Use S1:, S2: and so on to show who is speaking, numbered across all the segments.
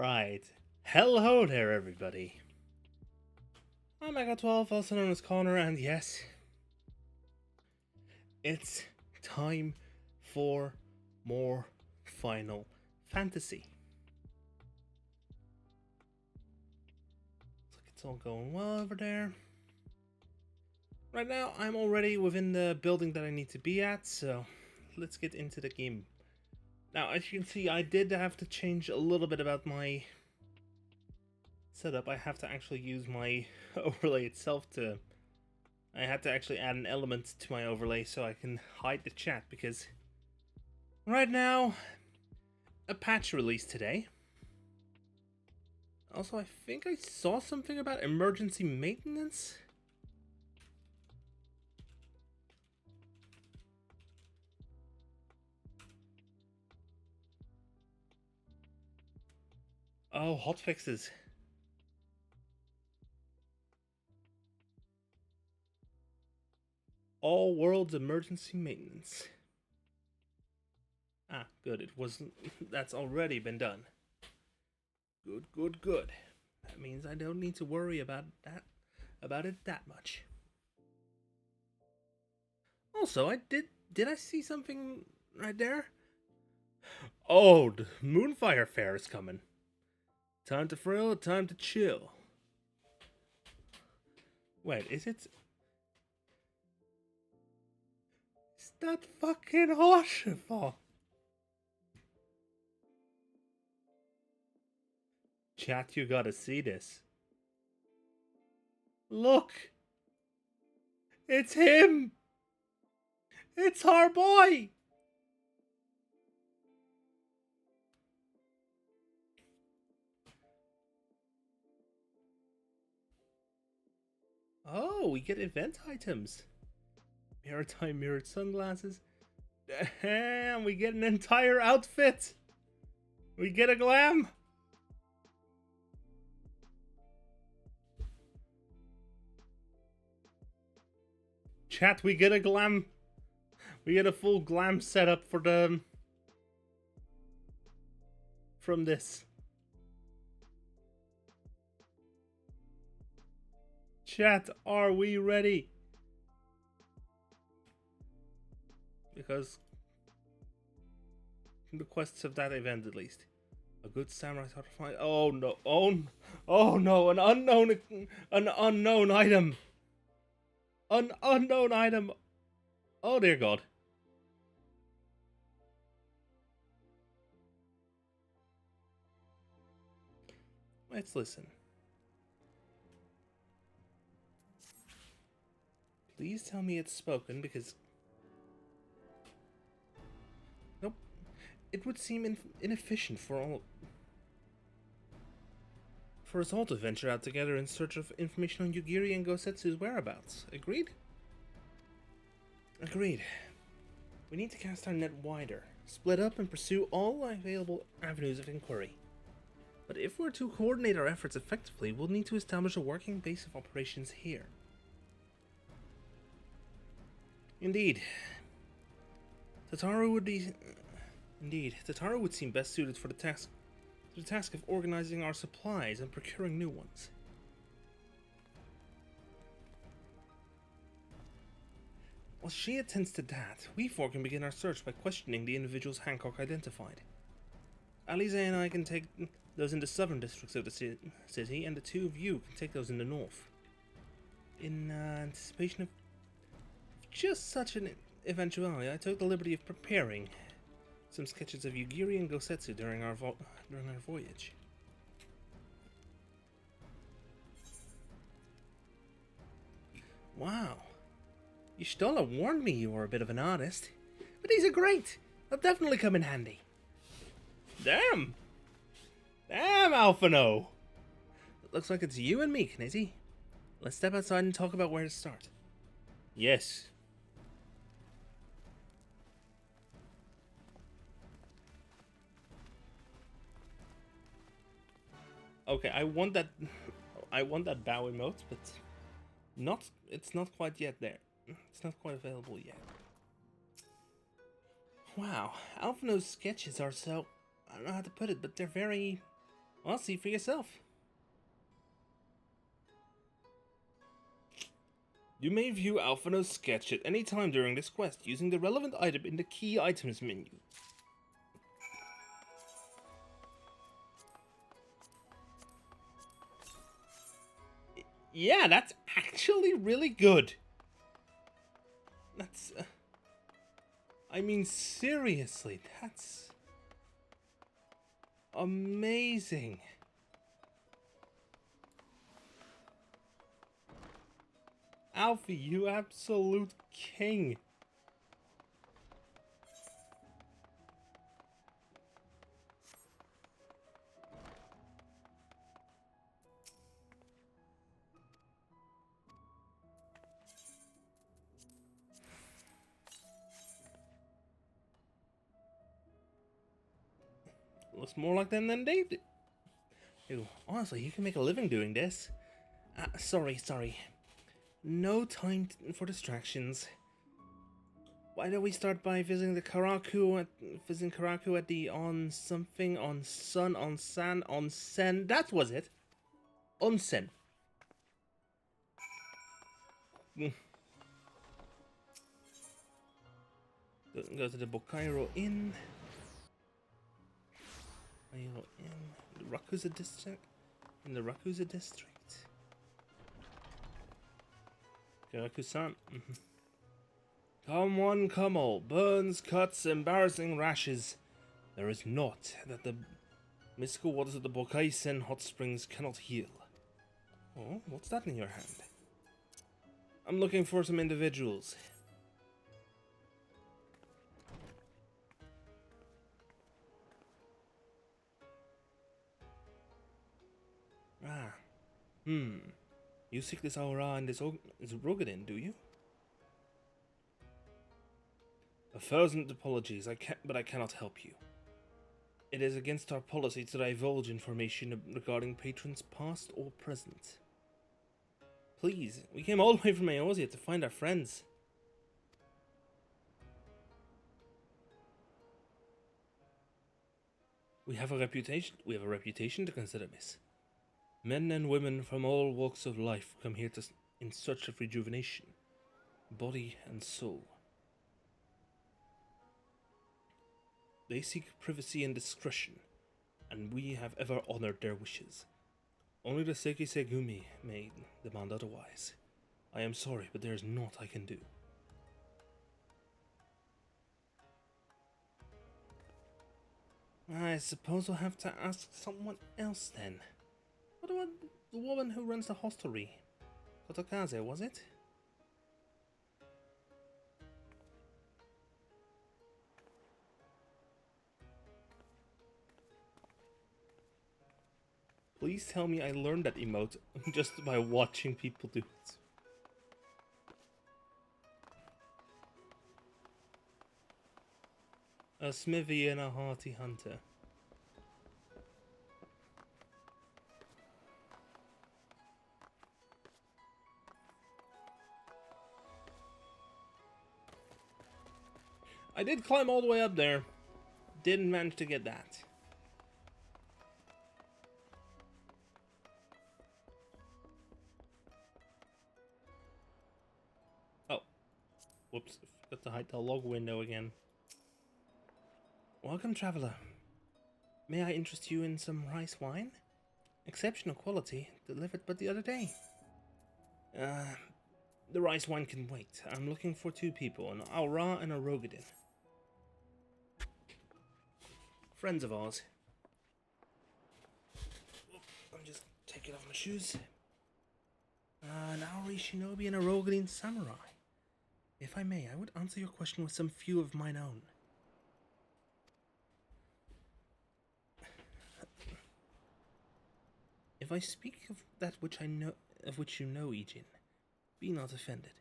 S1: Alright. Hello there, everybody. I'm Mega12, also known as Connor, and yes, it's time for more Final Fantasy. Looks like it's all going well over there. Right now, I'm already within the building that I need to be at, so let's get into the game. Now, as you can see, I did have to change a little bit about my setup. I have to actually use my overlay itself to... I had to actually add an element to my overlay so I can hide the chat, because right now, a patch released today. Also, I think I saw something about emergency maintenance. Oh, hotfixes. All worlds emergency maintenance. Ah, good. It wasn't. That's already been done. Good, good, good. That means I don't need to worry about it that much. Also, I did I see something right there? Oh, the Moonfire Fair is coming. Time to thrill, time to chill. Wait, is it? Is that fucking Horsefall? Chat, you gotta see this. Look! It's him! It's our boy! Oh, we get event items. Maritime mirrored sunglasses. Damn, we get an entire outfit. We get a glam. Chat, we get a glam. We get a full glam setup for the... from this. Chat, are we ready? Because the quests of that event, at least. A good samurai thought to find. Oh no! Oh no! An unknown item. An unknown item. Oh dear God. Let's listen. Please tell me it's spoken, because... Nope. It would seem inefficient for us all to venture out together in search of information on Yugiri and Gosetsu's whereabouts. Agreed? Agreed. We need to cast our net wider, split up and pursue all available avenues of inquiry. But if we're to coordinate our efforts effectively, we'll need to establish a working base of operations here. Indeed. Tataru would seem best suited for the task of organizing our supplies and procuring new ones. While she attends to that, we four can begin our search by questioning the individuals Hancock identified. Alize and I can take those in the southern districts of the city, and the two of you can take those in the north. In anticipation of just such an eventuality, I took the liberty of preparing some sketches of Yugiri and Gosetsu during our voyage. Wow. Y'shtola warned me you were a bit of an artist, but these are great. They'll definitely come in handy. Damn! Damn, Alphino! It looks like it's you and me, Knizzy. Let's step outside and talk about where to start. Yes. Okay, I want that bow emote, but it's not quite yet there. It's not quite available yet. Wow, Alphino's sketches are so... I don't know how to put it, but they're very Well, see for yourself. You may view Alphino's sketch at any time during this quest using the relevant item in the key items menu. Yeah, that's actually really good. That's... I mean, seriously, that's... amazing. Alfie, you absolute king. Looks more like them than Dave did. Ew, honestly, you can make a living doing this. Sorry. No time for distractions. Why don't we start by visiting the Karaku at the on something on sun on san on sen. That was it. Onsen. Go to the Bokairo Inn. The Rakusa district. In the Rakusa district. Karakusan. Come one, come all. Burns, cuts, embarrassing rashes. There is naught that the mystical waters of the Bokaisen hot springs cannot heal. Oh, what's that in your hand? I'm looking for some individuals. Ah. You seek this aura and this Rogadin, do you? 1,000 apologies, but I cannot help you. It is against our policy to divulge information regarding patrons past or present. Please, we came all the way from Eorzea to find our friends. We have a reputation to consider, miss. Men and women from all walks of life come here in search of rejuvenation, body and soul. They seek privacy and discretion, and we have ever honored their wishes. Only the Sekisegumi may demand otherwise. I am sorry, but there is naught I can do. I suppose we'll have to ask someone else then. What about the woman who runs the hostelry? Kotokaze, was it? Please tell me I learned that emote just by watching people do it. A smithy and a hearty hunter. I did climb all the way up there. Didn't manage to get that. Oh. Whoops. Got to hide the log window again. Welcome, traveler. May I interest you in some rice wine? Exceptional quality, delivered but the other day. The rice wine can wait. I'm looking for 2 people, an Aura and a Rogadin. Friends of ours. I'm just taking off my shoes. An Auri Shinobi and a Rogadin Samurai. If I may, I would answer your question with some few of mine own. If I speak of that which I know, of which you know, Ijin, be not offended.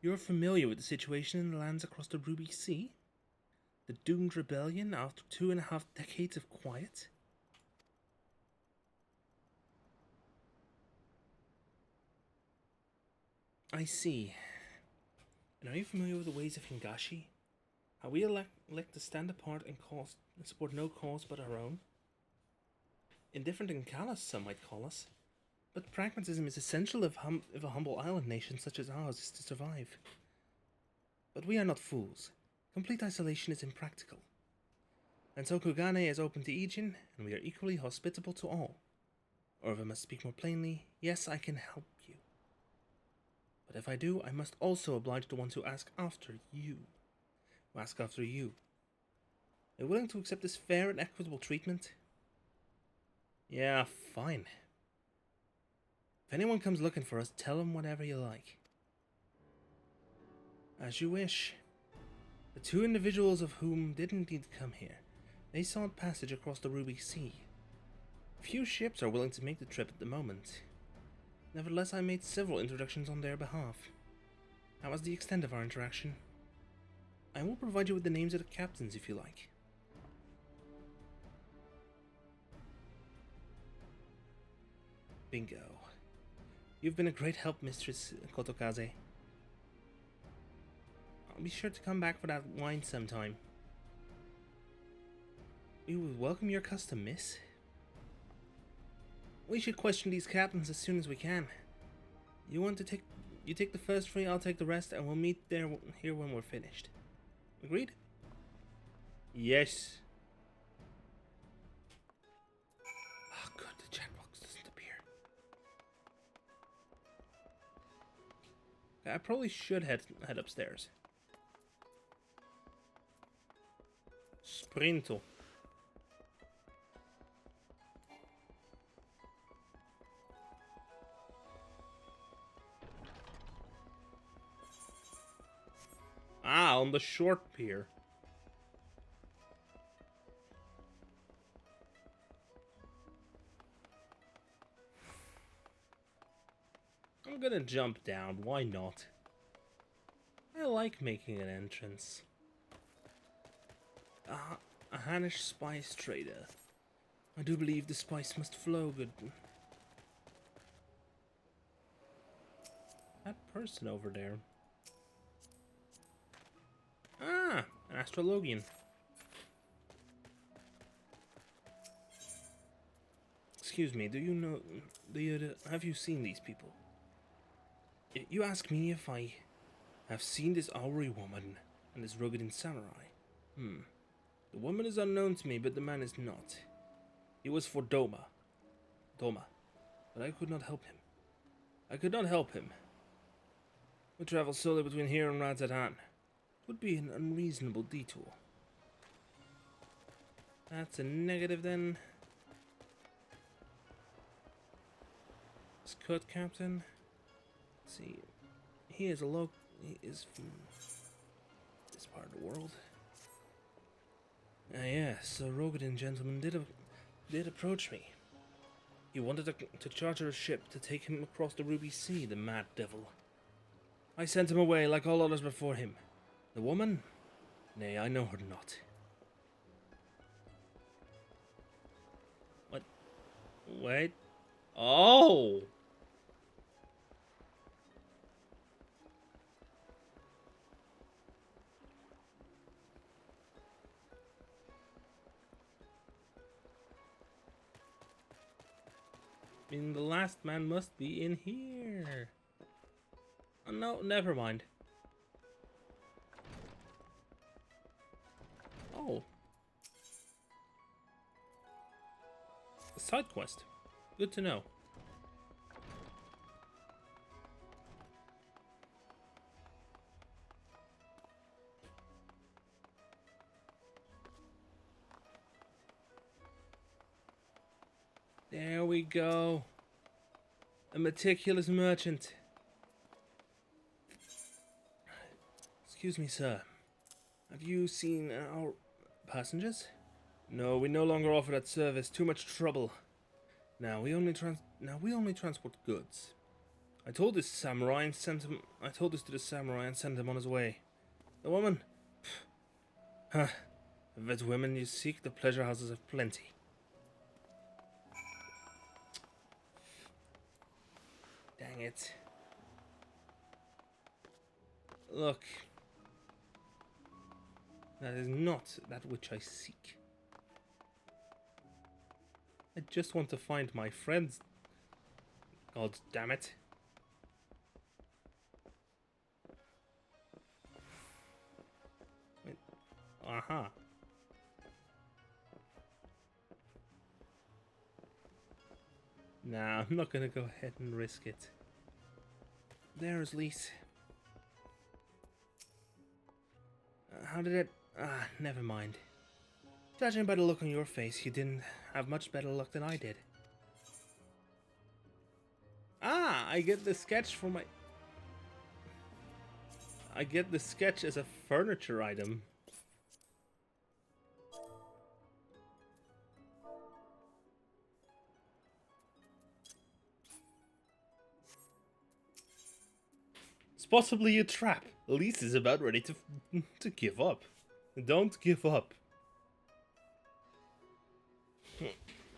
S1: You're familiar with the situation in the lands across the Ruby Sea? The doomed rebellion after 2.5 decades of quiet? I see. And are you familiar with the ways of Hingashi? How we elect to stand apart and support no cause but our own? Indifferent and callous, some might call us. But pragmatism is essential if a humble island nation such as ours is to survive. But we are not fools. Complete isolation is impractical. And so Kugane is open to Ijin, and we are equally hospitable to all. Or if I must speak more plainly, yes, I can help you. But if I do, I must also oblige the ones who ask after you. Are you willing to accept this fair and equitable treatment? Yeah, fine. If anyone comes looking for us, tell them whatever you like. As you wish. The two individuals of whom did indeed come here, they sought passage across the Ruby Sea. Few ships are willing to make the trip at the moment. Nevertheless, I made several introductions on their behalf. That was the extent of our interaction. I will provide you with the names of the captains if you like. Bingo. You've been a great help, Mistress Kotokaze. I'll be sure to come back for that wine sometime. We would welcome your custom, miss. We should question these captains as soon as we can. You take the first three, I'll take the rest, and we'll meet here when we're finished. Agreed? Yes. Oh good, the chat box doesn't appear. I probably should head upstairs. Sprinto. Ah, on the short pier. I'm gonna jump down, why not? I like making an entrance. A Hannish spice trader. I do believe the spice must flow good. That person over there. Ah, an astrologian. Excuse me, have you seen these people? You ask me if I have seen this Auri woman and this rugged samurai. The woman is unknown to me, but the man is not. He was for Doma, but I could not help him. We travel solely between here and Radzatan. It would be an unreasonable detour. That's a negative then. Scud Captain. Let's see. He is from this part of the world. Yes, a Rogadin gentleman did approach me. He wanted to charter a ship to take him across the Ruby Sea, the mad devil. I sent him away like all others before him. The woman? Nay, I know her not. What? Wait. Oh! I mean, the last man must be in here. Oh, no, never mind. Oh. A side quest. Good to know. There we go. A meticulous merchant. Excuse me, sir. Have you seen our passengers? No, we no longer offer that service. Too much trouble. Now we only transport goods. I told this to the samurai and sent him on his way. The woman? Huh. If it's women you seek, the pleasure houses have plenty. Dang it. Look. That is not that which I seek. I just want to find my friends. God damn it. Wait. Uh-huh. Nah, I'm not gonna go ahead and risk it. There's Lise. How did it... Ah, never mind. Judging by the look on your face, you didn't have much better luck than I did. Ah, I get the sketch for my... I get the sketch as a furniture item. It's possibly a trap. Lise is about ready to give up. Don't give up.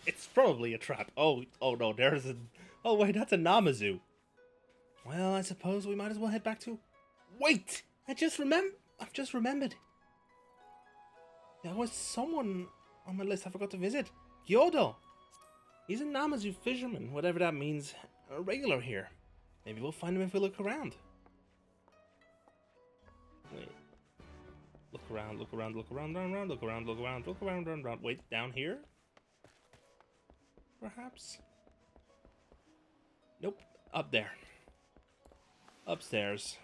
S1: It's probably a trap. Oh no, there's a... Oh wait, that's a Namazu. Well, I suppose we might as well head back to... Wait! I've just remembered. There was someone on my list I forgot to visit. Gyodo. He's a Namazu fisherman, whatever that means. A regular here. Maybe we'll find him if we look around. Wait. Look around, look around, look around, around, look around, look around, look around, around. Wait, down here? Perhaps? Nope. Up there. Upstairs.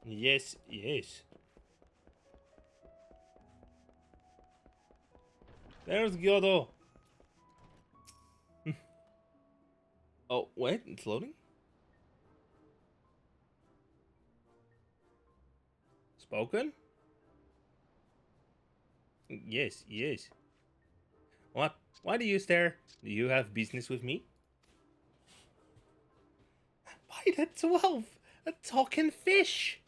S1: Yes, yes. There's Gyodo. Oh, wait, it's loading? Spoken? Yes, yes. What? Why do you stare? Do you have business with me? By the 12! A talking fish!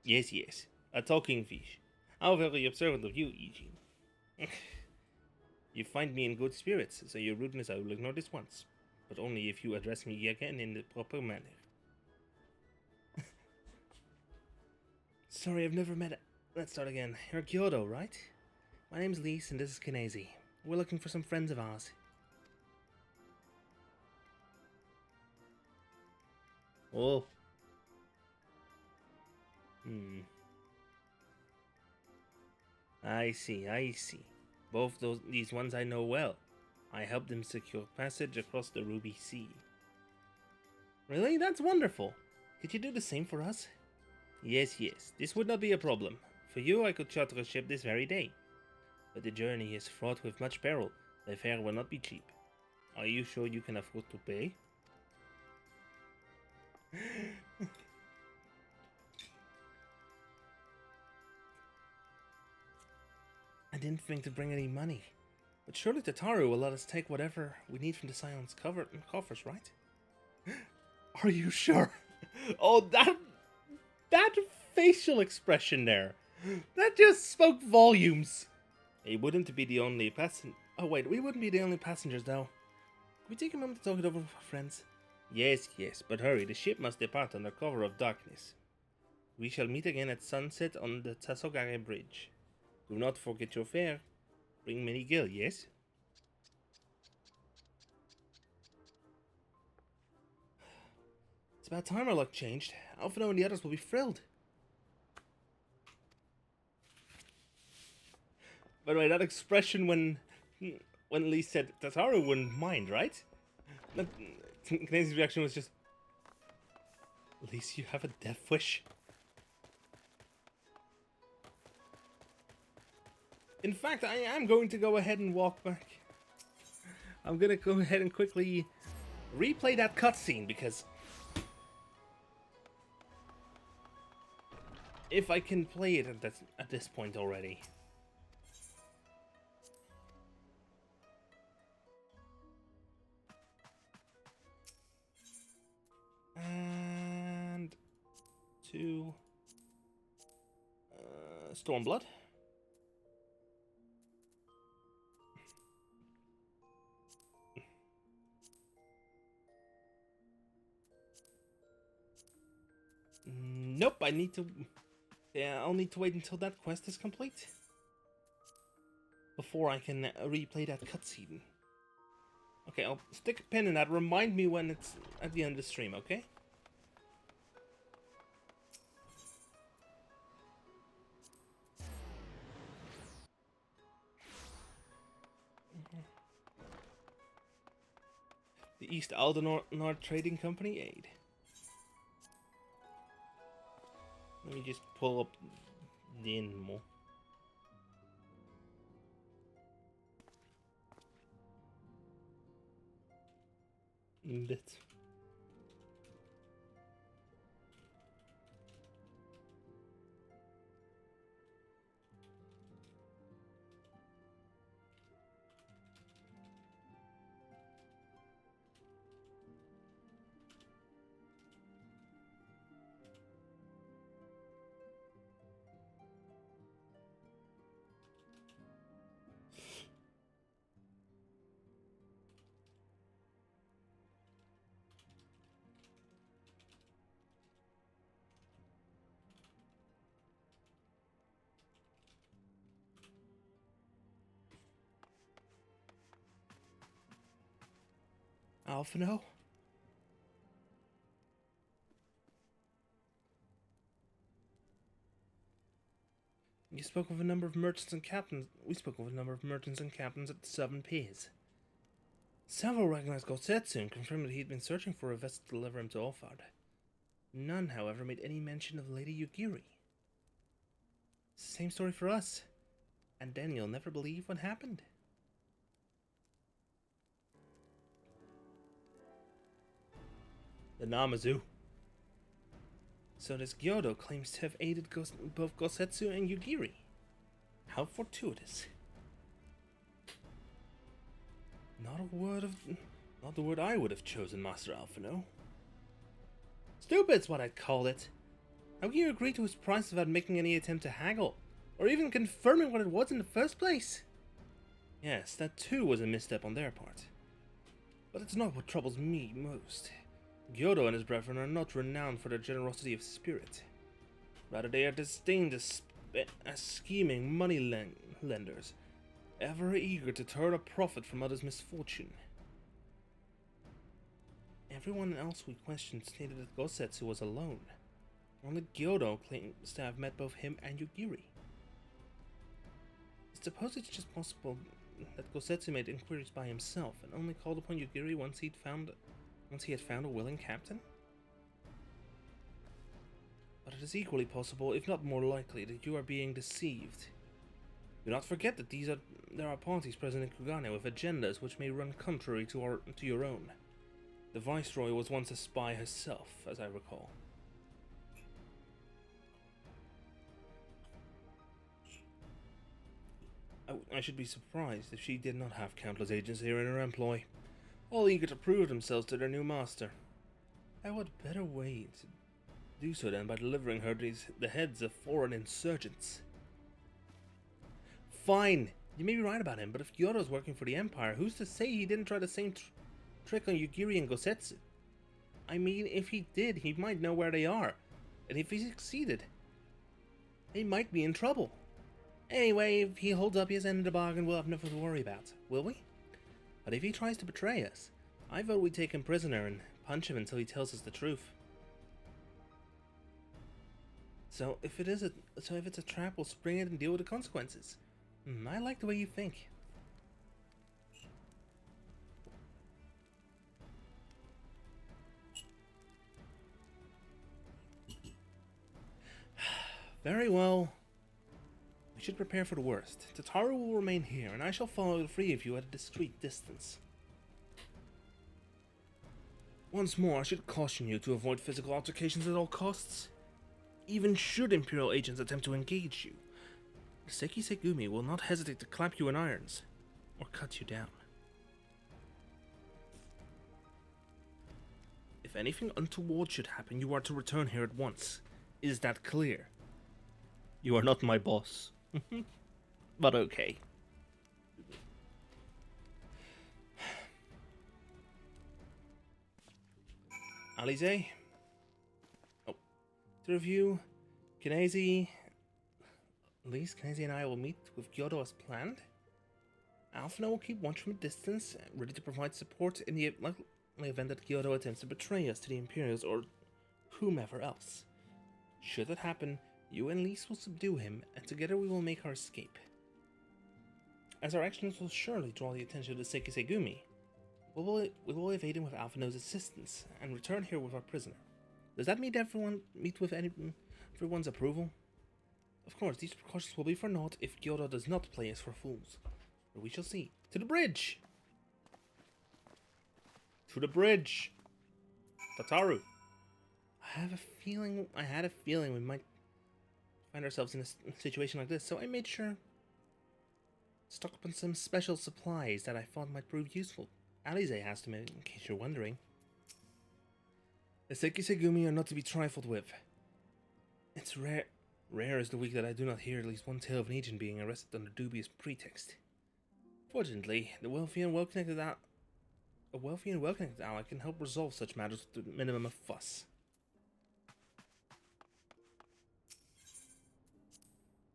S1: Yes, yes. A talking fish. How very observant of you, Eugene. You find me in good spirits, so your rudeness I will ignore this once. But only if you address me again in the proper manner. Sorry, I've never met... Let's start again. You're Gyodo, right? My name's Lise, and this is Kinesi. We're looking for some friends of ours. Oh. I see, I see. Both these ones I know well. I helped them secure passage across the Ruby Sea. Really? That's wonderful. Could you do the same for us? Yes, yes. This would not be a problem. For you, I could charter a ship this very day. But the journey is fraught with much peril. The fare will not be cheap. Are you sure you can afford to pay? I didn't think to bring any money. But surely Tataru will let us take whatever we need from the Scion's coffers, right? Are you sure? Oh, that facial expression there. That just spoke volumes. He wouldn't be the only passenger. Oh wait, we wouldn't be the only passengers though. Can we take a moment to talk it over with our friends? Yes, yes, but hurry, the ship must depart under cover of darkness. We shall meet again at sunset on the Tasogare Bridge. Do not forget your fare. Bring many gil, yes? It's about time our luck changed. Alphino and the others will be thrilled. By the way, that expression when Lee said Tataru wouldn't mind, right? Kinesi's reaction was just, at least you have a death wish. In fact, I am going to go ahead and walk back. I'm going to go ahead and quickly replay that cutscene because if I can play it at this point already. And to Stormblood. Nope, I need to... Yeah, I'll need to wait until that quest is complete. before I can replay that cutscene. Okay, I'll stick a pin in that. Remind me when it's at the end of the stream, okay? The East Aldenor Trading Company aid. Let me just pull up the animal. Bit. Alphino? You spoke of a number of merchants and captains. We spoke of a number of merchants and captains at the Southern Piers. Several recognized Gosetsu and confirmed that he had been searching for a vessel to deliver him to Olfard. None, however, made any mention of Lady Yugiri. Same story for us. And then you'll never believe what happened. The Namazu. So this Gyodo claims to have aided both Gosetsu and Yugiri. How fortuitous. Not the word I would have chosen, Master Alphino. Stupid's what I'd call it. How can you agree to his price without making any attempt to haggle, or even confirming what it was in the first place? Yes, that too was a misstep on their part. But it's not what troubles me most. Gyodo and his brethren are not renowned for their generosity of spirit. Rather, they are disdained as scheming money-lenders, ever eager to turn a profit from others' misfortune. Everyone else we questioned stated that Gosetsu was alone. Only Gyodo claims to have met both him and Yugiri. I suppose it's just possible that Gosetsu made inquiries by himself and only called upon Yugiri once he had found a willing captain? But it is equally possible, if not more likely, that you are being deceived. Do not forget that there are parties present in Kugane with agendas which may run contrary to your own. The Viceroy was once a spy herself, as I recall. I should be surprised if she did not have countless agents here in her employ, all eager to prove themselves to their new master. And what better way to do so than by delivering her the heads of foreign insurgents? Fine, you may be right about him, but if Gyoto's working for the Empire, who's to say he didn't try the same trick on Yugiri and Gosetsu? I mean, if he did, he might know where they are, and if he succeeded, they might be in trouble. Anyway, if he holds up his end of the bargain, we'll have nothing to worry about, will we? But if he tries to betray us, I vote we take him prisoner and punch him until he tells us the truth. So if it's a trap, we'll spring it and deal with the consequences. I like the way you think. Very well. We should prepare for the worst. Tataru will remain here, and I shall follow the three of you at a discreet distance. Once more, I should caution you to avoid physical altercations at all costs. Even should Imperial agents attempt to engage you, Seki Segumi will not hesitate to clap you in irons, or cut you down. If anything untoward should happen, you are to return here at once. Is that clear? You are not my boss. But okay. Alize? Oh. To review, Kinesi and I will meet with Gyodo as planned. Alphinaud will keep watch from a distance, ready to provide support in the likely event that Kyoto attempts to betray us to the Imperials or whomever else. Should that happen, you and Lise will subdue him, and together we will make our escape. As our actions will surely draw the attention of the Sekisegumi, we will evade him with Alphinaud's assistance, and return here with our prisoner. Does that meet everyone's approval? Of course, these precautions will be for naught if Kyoto does not play us for fools. But we shall see. To the bridge! To the bridge! Tataru! I had a feeling we might find ourselves in a situation like this, so I made sure to stock up on some special supplies that I thought might prove useful. Alize has them, in case you're wondering. The Sekisegumi are not to be trifled with. It's rare is the week that I do not hear at least one tale of an agent being arrested under dubious pretext. Fortunately, a wealthy and well-connected ally can help resolve such matters with the minimum of fuss.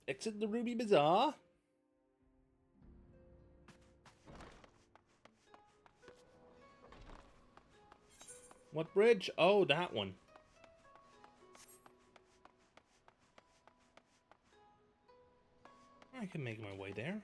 S1: Exit the Ruby Bazaar. What bridge? Oh, that one. I can make my way there.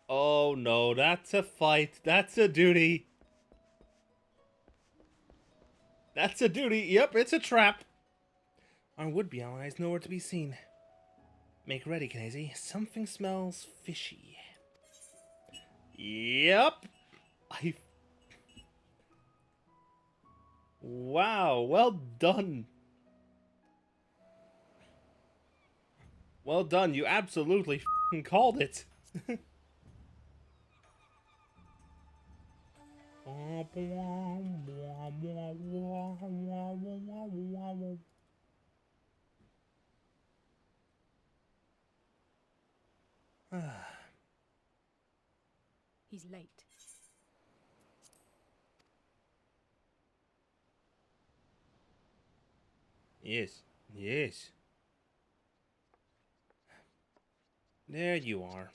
S1: Oh no, that's a fight. That's a duty. That's a duty. Yep, it's a trap. Our would-be allies nowhere to be seen. Make ready, Knazy. Something smells fishy. Yep. Wow, well done. Well done, you absolutely called it.
S2: He's late.
S1: Yes, yes. There you are.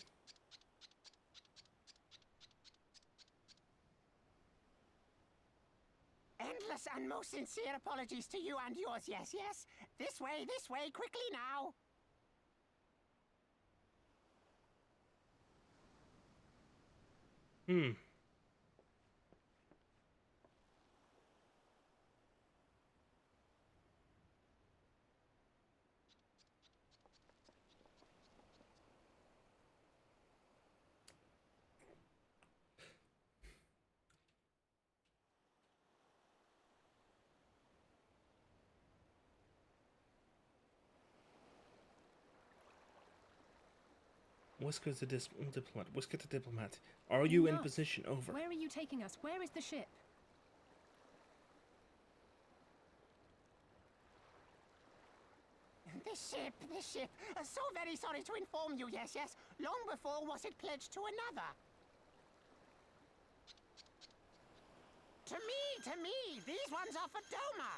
S3: Endless and most sincere apologies to you and yours, yes, yes. This way, quickly now.
S1: Whisker the diplomat. Whisker the diplomat. Are you in position? Over.
S2: Where are you taking us? Where is the ship?
S3: The ship. So very sorry to inform you, yes, yes. Long before was it pledged to another. To me. These ones are for Doma.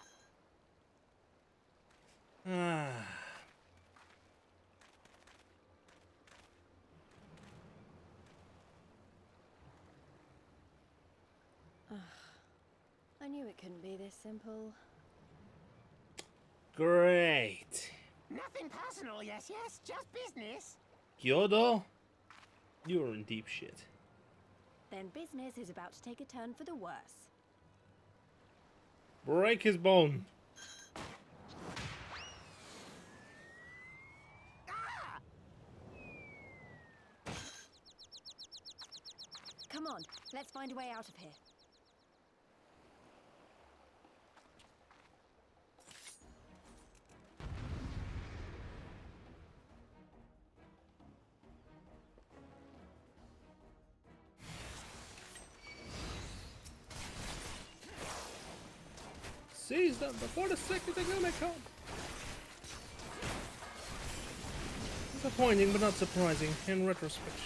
S2: I knew it couldn't be this simple.
S1: Great.
S3: Nothing personal, yes, yes. Just business.
S1: Kyoto, you're in deep shit.
S2: Then business is about to take a turn for the worse.
S1: Break his bone.
S2: Come on, let's find a way out of here.
S1: Seize them before the second may come. Disappointing, but not surprising in retrospect.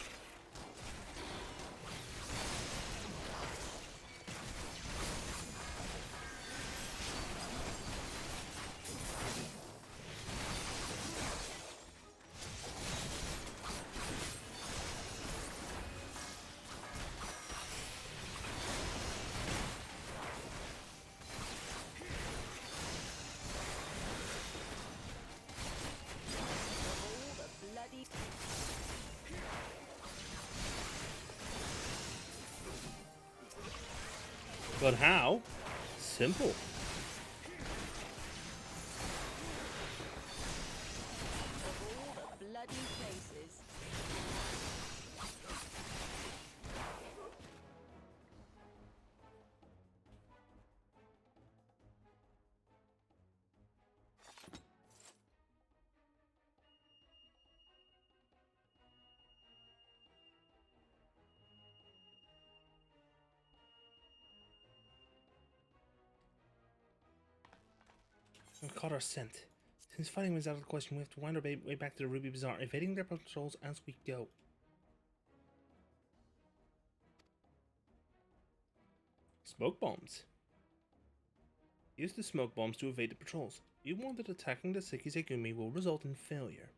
S1: But how? Simple.
S2: Bloody faces.
S1: We caught our scent. Since fighting was out of the question, we have to wind our way back to the Ruby Bazaar, evading their patrols as we go. Smoke bombs. Use the smoke bombs to evade the patrols. You warn that attacking the Sekizegumi will result in failure.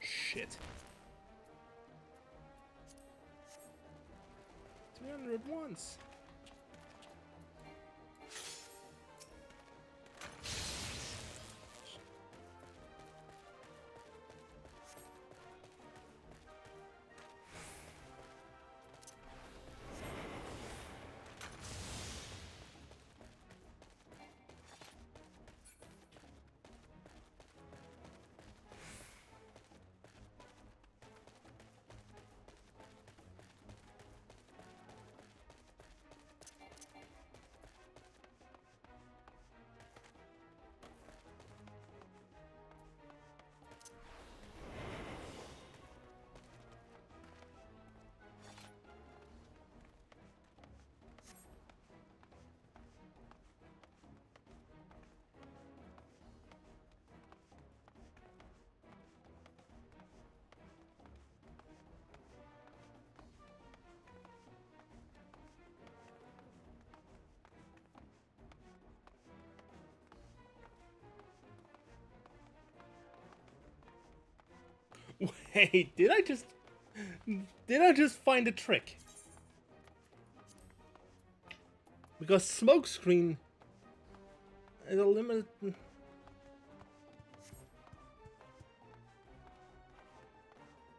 S1: Shit. 300 once. Wait, did I just find a trick? Because smokescreen is a limited.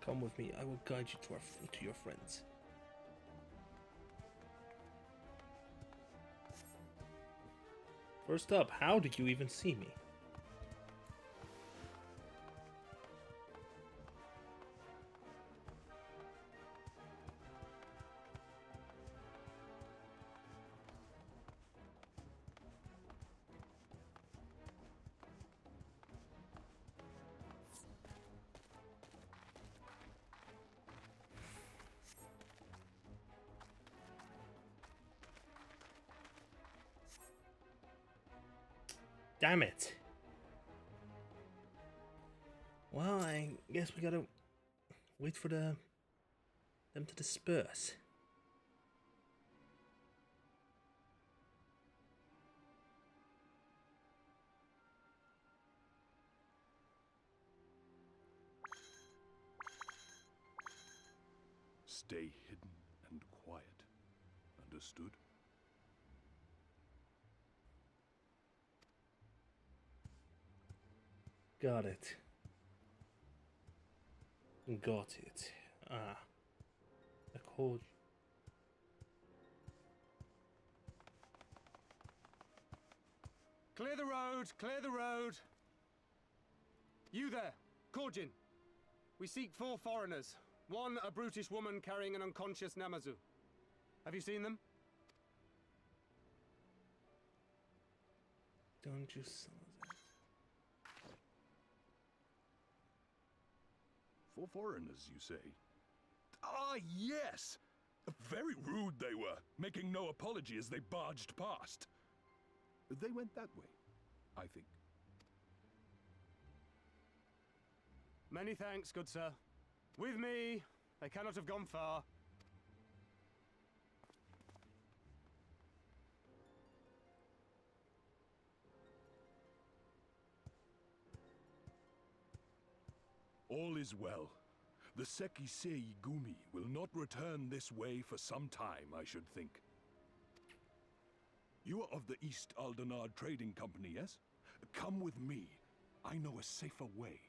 S1: Come with me. I will guide you to your friends. First up, how did you even see me? Damn it. Well, I guess we gotta wait for them to disperse.
S4: Stay hidden and quiet. Understood?
S1: Got it. Got it. Ah. I called.
S5: Clear the road! Clear the road! You there, Korjin. We seek 4 foreigners. One, a brutish woman carrying an unconscious Namazu. Have you seen them?
S1: Don't you son of that.
S4: For foreigners, you say? Ah, yes! Very rude they were, making no apology as they barged past. They went that way, I think.
S5: Many thanks, good sir. With me, they cannot have gone far.
S4: All is well. The Sekisei Gumi will not return this way for some time, I should think. You are of the East Aldenard Trading Company, yes? Come with me. I know a safer way.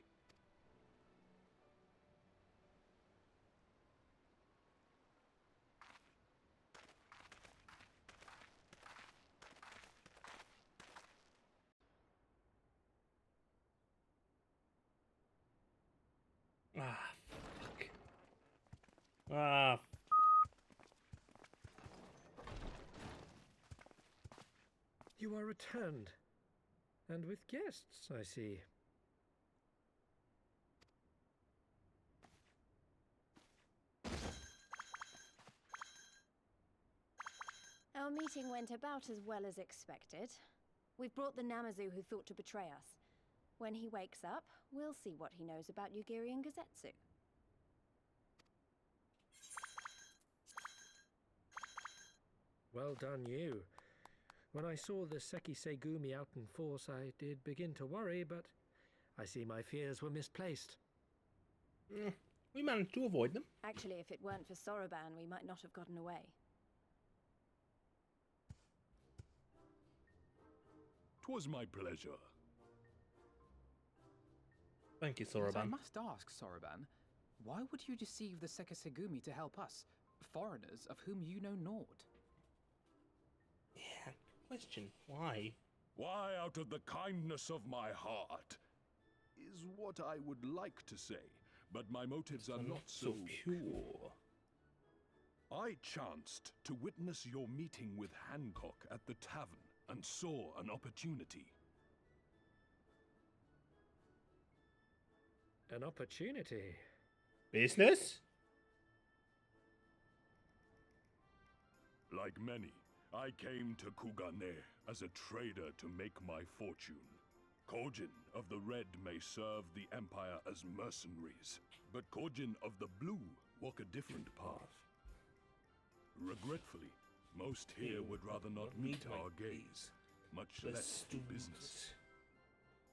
S1: Ah, fuck. Ah.
S6: You are returned. And with guests, I see.
S2: Our meeting went about as well as expected. We've brought the Namazu who thought to betray us. When he wakes up, we'll see what he knows about Yugiri and Gazetsu.
S6: Well done, you. When I saw the Sekisei Gumi out in force, I did begin to worry, but I see my fears were misplaced.
S1: We managed to avoid them.
S2: Actually, if it weren't for Soroban, we might not have gotten away.
S4: 'Twas my pleasure.
S1: Thank you,
S7: But I
S1: Soroban.
S7: must ask, Soroban, why would you deceive the Sekisegumi to help us, foreigners of whom you know naught?
S1: Yeah, good question. Why?
S4: Why, out of the kindness of my heart, is what I would like to say, but my motives are not so
S1: pure.
S4: I chanced to witness your meeting with Hancock at the tavern and saw an opportunity.
S6: An opportunity.
S1: Business?
S4: Like many, I came to Kugane as a trader to make my fortune. Kojin of the Red may serve the Empire as mercenaries, but Kojin of the Blue walk a different path. Regretfully, most here would rather not meet our gaze, much less do business.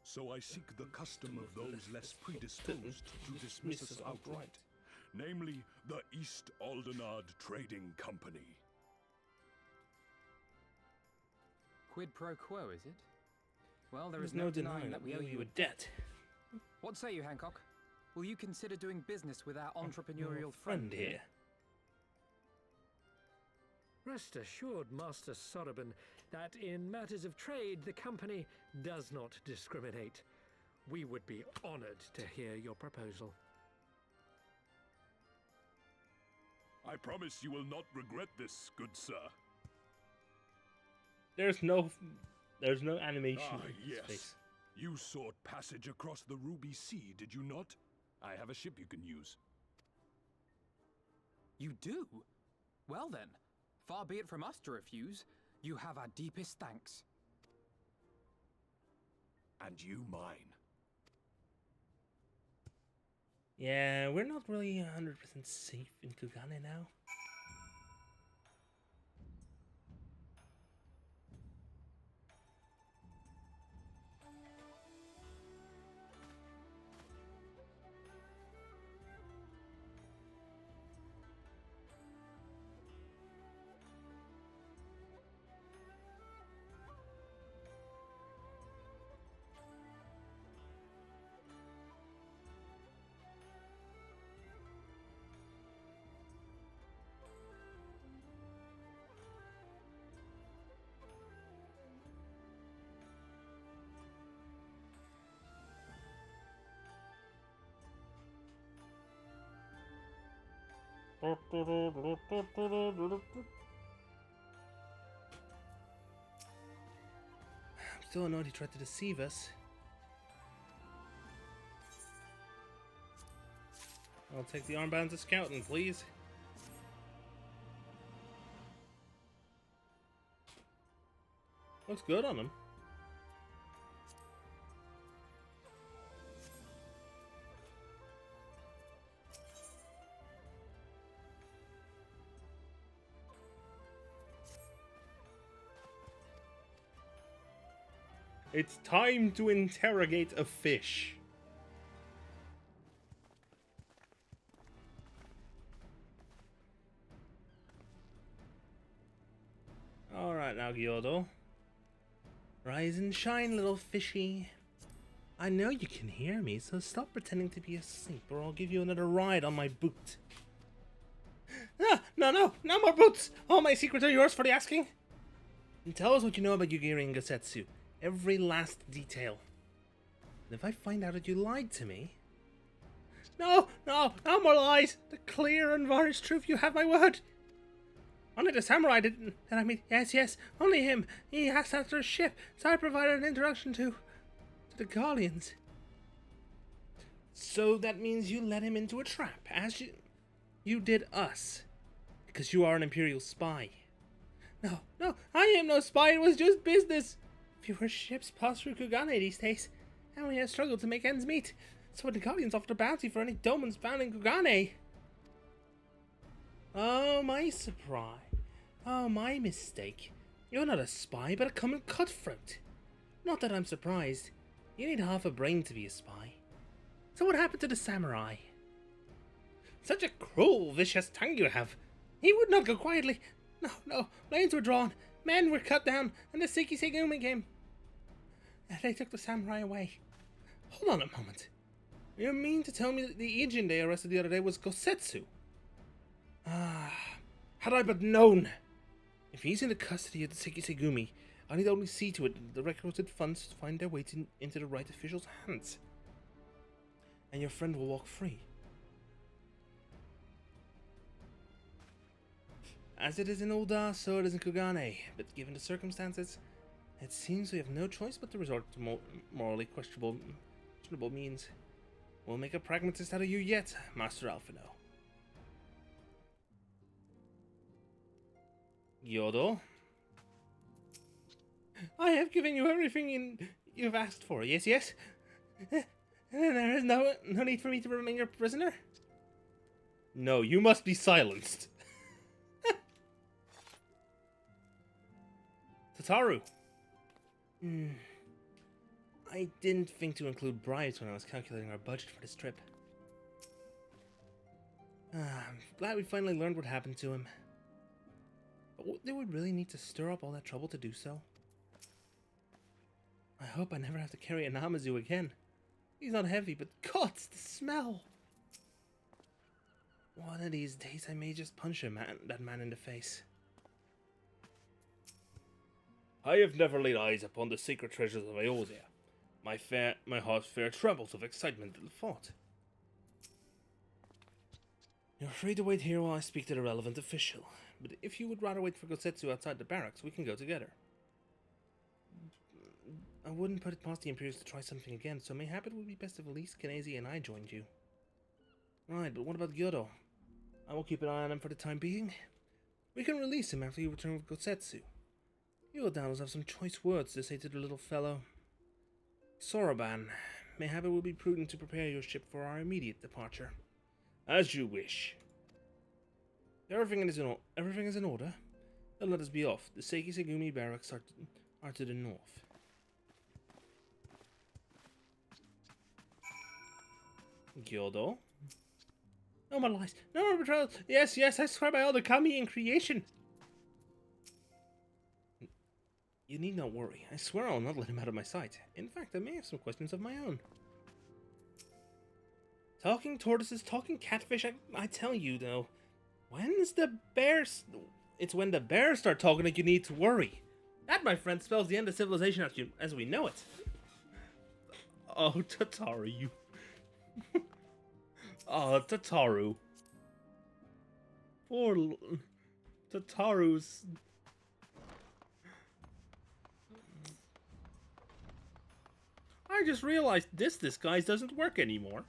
S4: So I seek the custom of those less predisposed to dismiss us outright, namely the East Aldenard Trading Company.
S7: Quid pro quo, is it? Well, there
S1: There's
S7: is
S1: no denying that we owe you a debt.
S7: What say you, Hancock? Will you consider doing business with our entrepreneurial
S1: Your
S7: friend here?
S6: Rest assured, Master Soroban, that in matters of trade, the company does not discriminate. We would be honored to hear your proposal.
S4: I promise you will not regret this, good sir.
S1: There's no animation
S4: Ah,
S1: in his
S4: yes.
S1: face.
S4: You sought passage across the Ruby Sea, did you not? I have a ship you can use.
S7: You do? Well then, far be it from us to refuse. You have our deepest thanks.
S4: And you mine.
S1: Yeah, we're not really 100% safe in Kugane now. still annoyed he tried to deceive us. I'll take the armbands of scouting, please. Looks good on him. It's time to interrogate a fish. Alright now, Gyodo. Rise and shine, little fishy. I know you can hear me, so stop pretending to be asleep, or I'll give you another ride on my boot. Ah, no more boots! All my secrets are yours for the asking. And tell us what you know about Yugiri and Gosetsu. Every last detail. And if I find out that you lied to me... No more lies! The clear and varnished truth, you have my word! Only the samurai didn't... And I mean, yes, only him. He asked after a ship, so I provided an introduction to the Guardians. So that means you led him into a trap, as you did us. Because you are an Imperial spy. No, I am no spy, it was just business. Fewer ships pass through Kugane these days, and we have struggled to make ends meet. So the Guardians offered a bounty for any domans found in Kugane. Oh, my surprise. Oh, my mistake. You're not a spy, but a common cutthroat. Not that I'm surprised. You need half a brain to be a spy. So what happened to the samurai? Such a cruel, vicious tongue you have. He would not go quietly. No, lanes were drawn, men were cut down, and the Sekisegumi came. They took the samurai away. Hold on a moment. You mean to tell me that the agent they arrested the other day was Gosetsu? Had I but known! If he's in the custody of the Sekisegumi, I need only see to it that the requisite funds find their way into the right official's hands. And your friend will walk free. As it is in Ulda, so it is in Kugane, but given the circumstances, it seems we have no choice but to resort to morally questionable means. We'll make a pragmatist out of you yet, Master Alphino. Gyodo? I have given you everything you've asked for, yes? And there is no need for me to remain your prisoner? No, you must be silenced. Tataru. I didn't think to include bribes when I was calculating our budget for this trip. I'm glad we finally learned what happened to him. But did we really need to stir up all that trouble to do so? I hope I never have to carry a Namazu again. He's not heavy, but God, it's the smell! One of these days I may just punch that man in the face. I have never laid eyes upon the sacred treasures of Eorzea. My heart fair trembles of excitement at the thought. You're free to wait here while I speak to the relevant official. But if you would rather wait for Gosetsu outside the barracks, we can go together. I wouldn't put it past the Imperials to try something again, so mayhap it would be best if at least Kanezi and I joined you. Right, but what about Gyodo? I will keep an eye on him for the time being. We can release him after you return with Gosetsu. You Danos have some choice words to say to the little fellow. Soroban, mayhap it will be prudent to prepare your ship for our immediate departure. As you wish. Everything is in order. Then let us be off. The Sekisegumi barracks are to the north. Gyodo? No more lies. No more betrayal. Yes, I swear by all the kami in creation. You need not worry. I swear I'll not let him out of my sight. In fact, I may have some questions of my own. Talking tortoises, talking catfish, I tell you though. When's the bears? It's when the bears start talking that you need to worry. That, my friend, spells the end of civilization as we know it. Oh, Tataru, you... Oh, Tataru. Poor Tataru's. I just realized this disguise doesn't work anymore.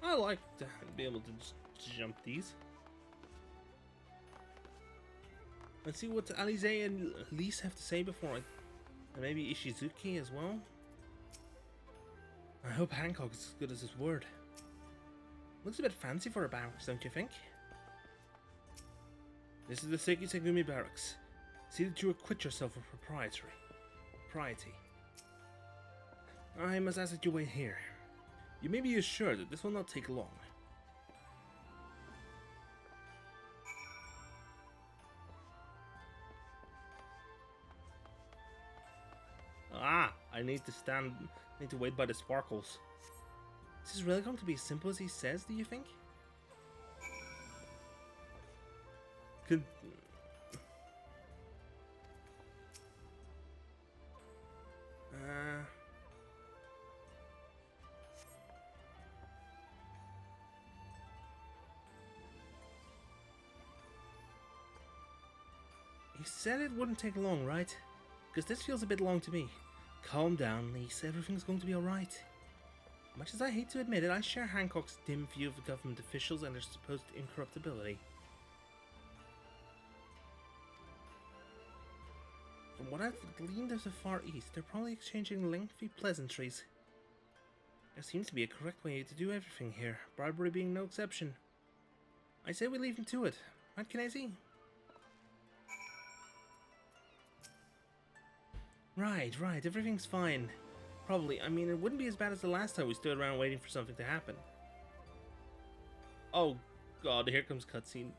S1: I like to be able to just jump these. Let's see what Alize and Lise have to say before and maybe Ishizuki as well. I hope Hancock is as good as his word. Looks a bit fancy for a barracks, don't you think? This is the Sekisegumi barracks. See that you acquit yourself of propriety. I must ask that you wait here. You may be assured that this will not take long. Ah, I need to wait by the sparkles. Is this really going to be as simple as he says, do you think? He said it wouldn't take long, right? Because this feels a bit long to me. Calm down, Lise. Everything's going to be alright. Much as I hate to admit it, I share Hancock's dim view of government officials and their supposed incorruptibility. From what I've gleaned of the Far East, they're probably exchanging lengthy pleasantries. There seems to be a correct way to do everything here, bribery being no exception. I say we leave him to it. What can I see? Right, everything's fine. Probably, I mean, it wouldn't be as bad as the last time we stood around waiting for something to happen. Oh god, here comes cutscene.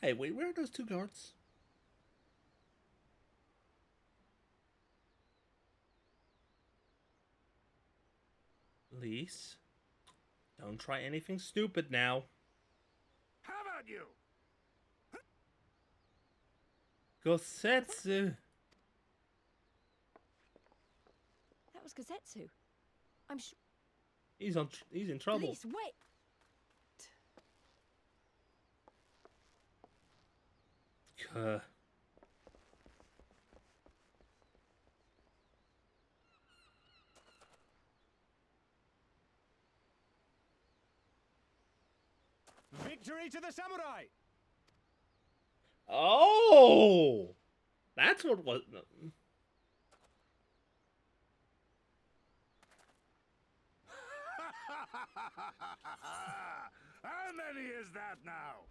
S1: Hey, wait, where are those two guards? Lise, don't try anything stupid now.
S4: How about you?
S1: Gosetsu.
S2: That was Gosetsu. I'm sure.
S1: He's in trouble.
S2: Lise, wait.
S5: Victory to the samurai!
S1: Oh, that's what was.
S4: How many is that now?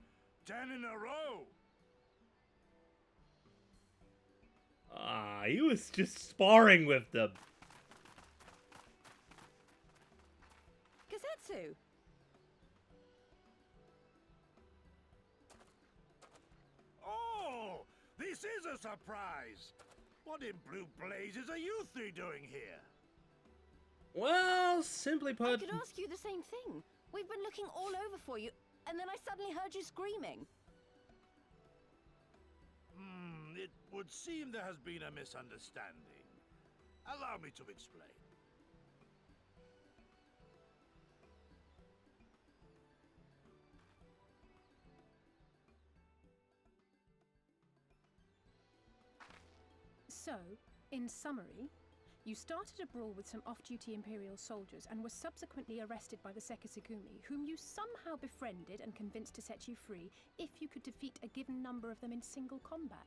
S4: 10 in a row?
S1: Ah, he was just sparring with them.
S2: Gosetsu.
S4: Oh, this is a surprise. What in blue blazes are you three doing here?
S1: Well, simply
S2: I
S1: put,
S2: could ask you the same thing. We've been looking all over for you, and then I suddenly heard you screaming.
S4: It would seem there has been a misunderstanding. Allow me to explain.
S8: So, in summary, you started a brawl with some off-duty Imperial soldiers and were subsequently arrested by the Sekisegumi, whom you somehow befriended and convinced to set you free if you could defeat a given number of them in single combat.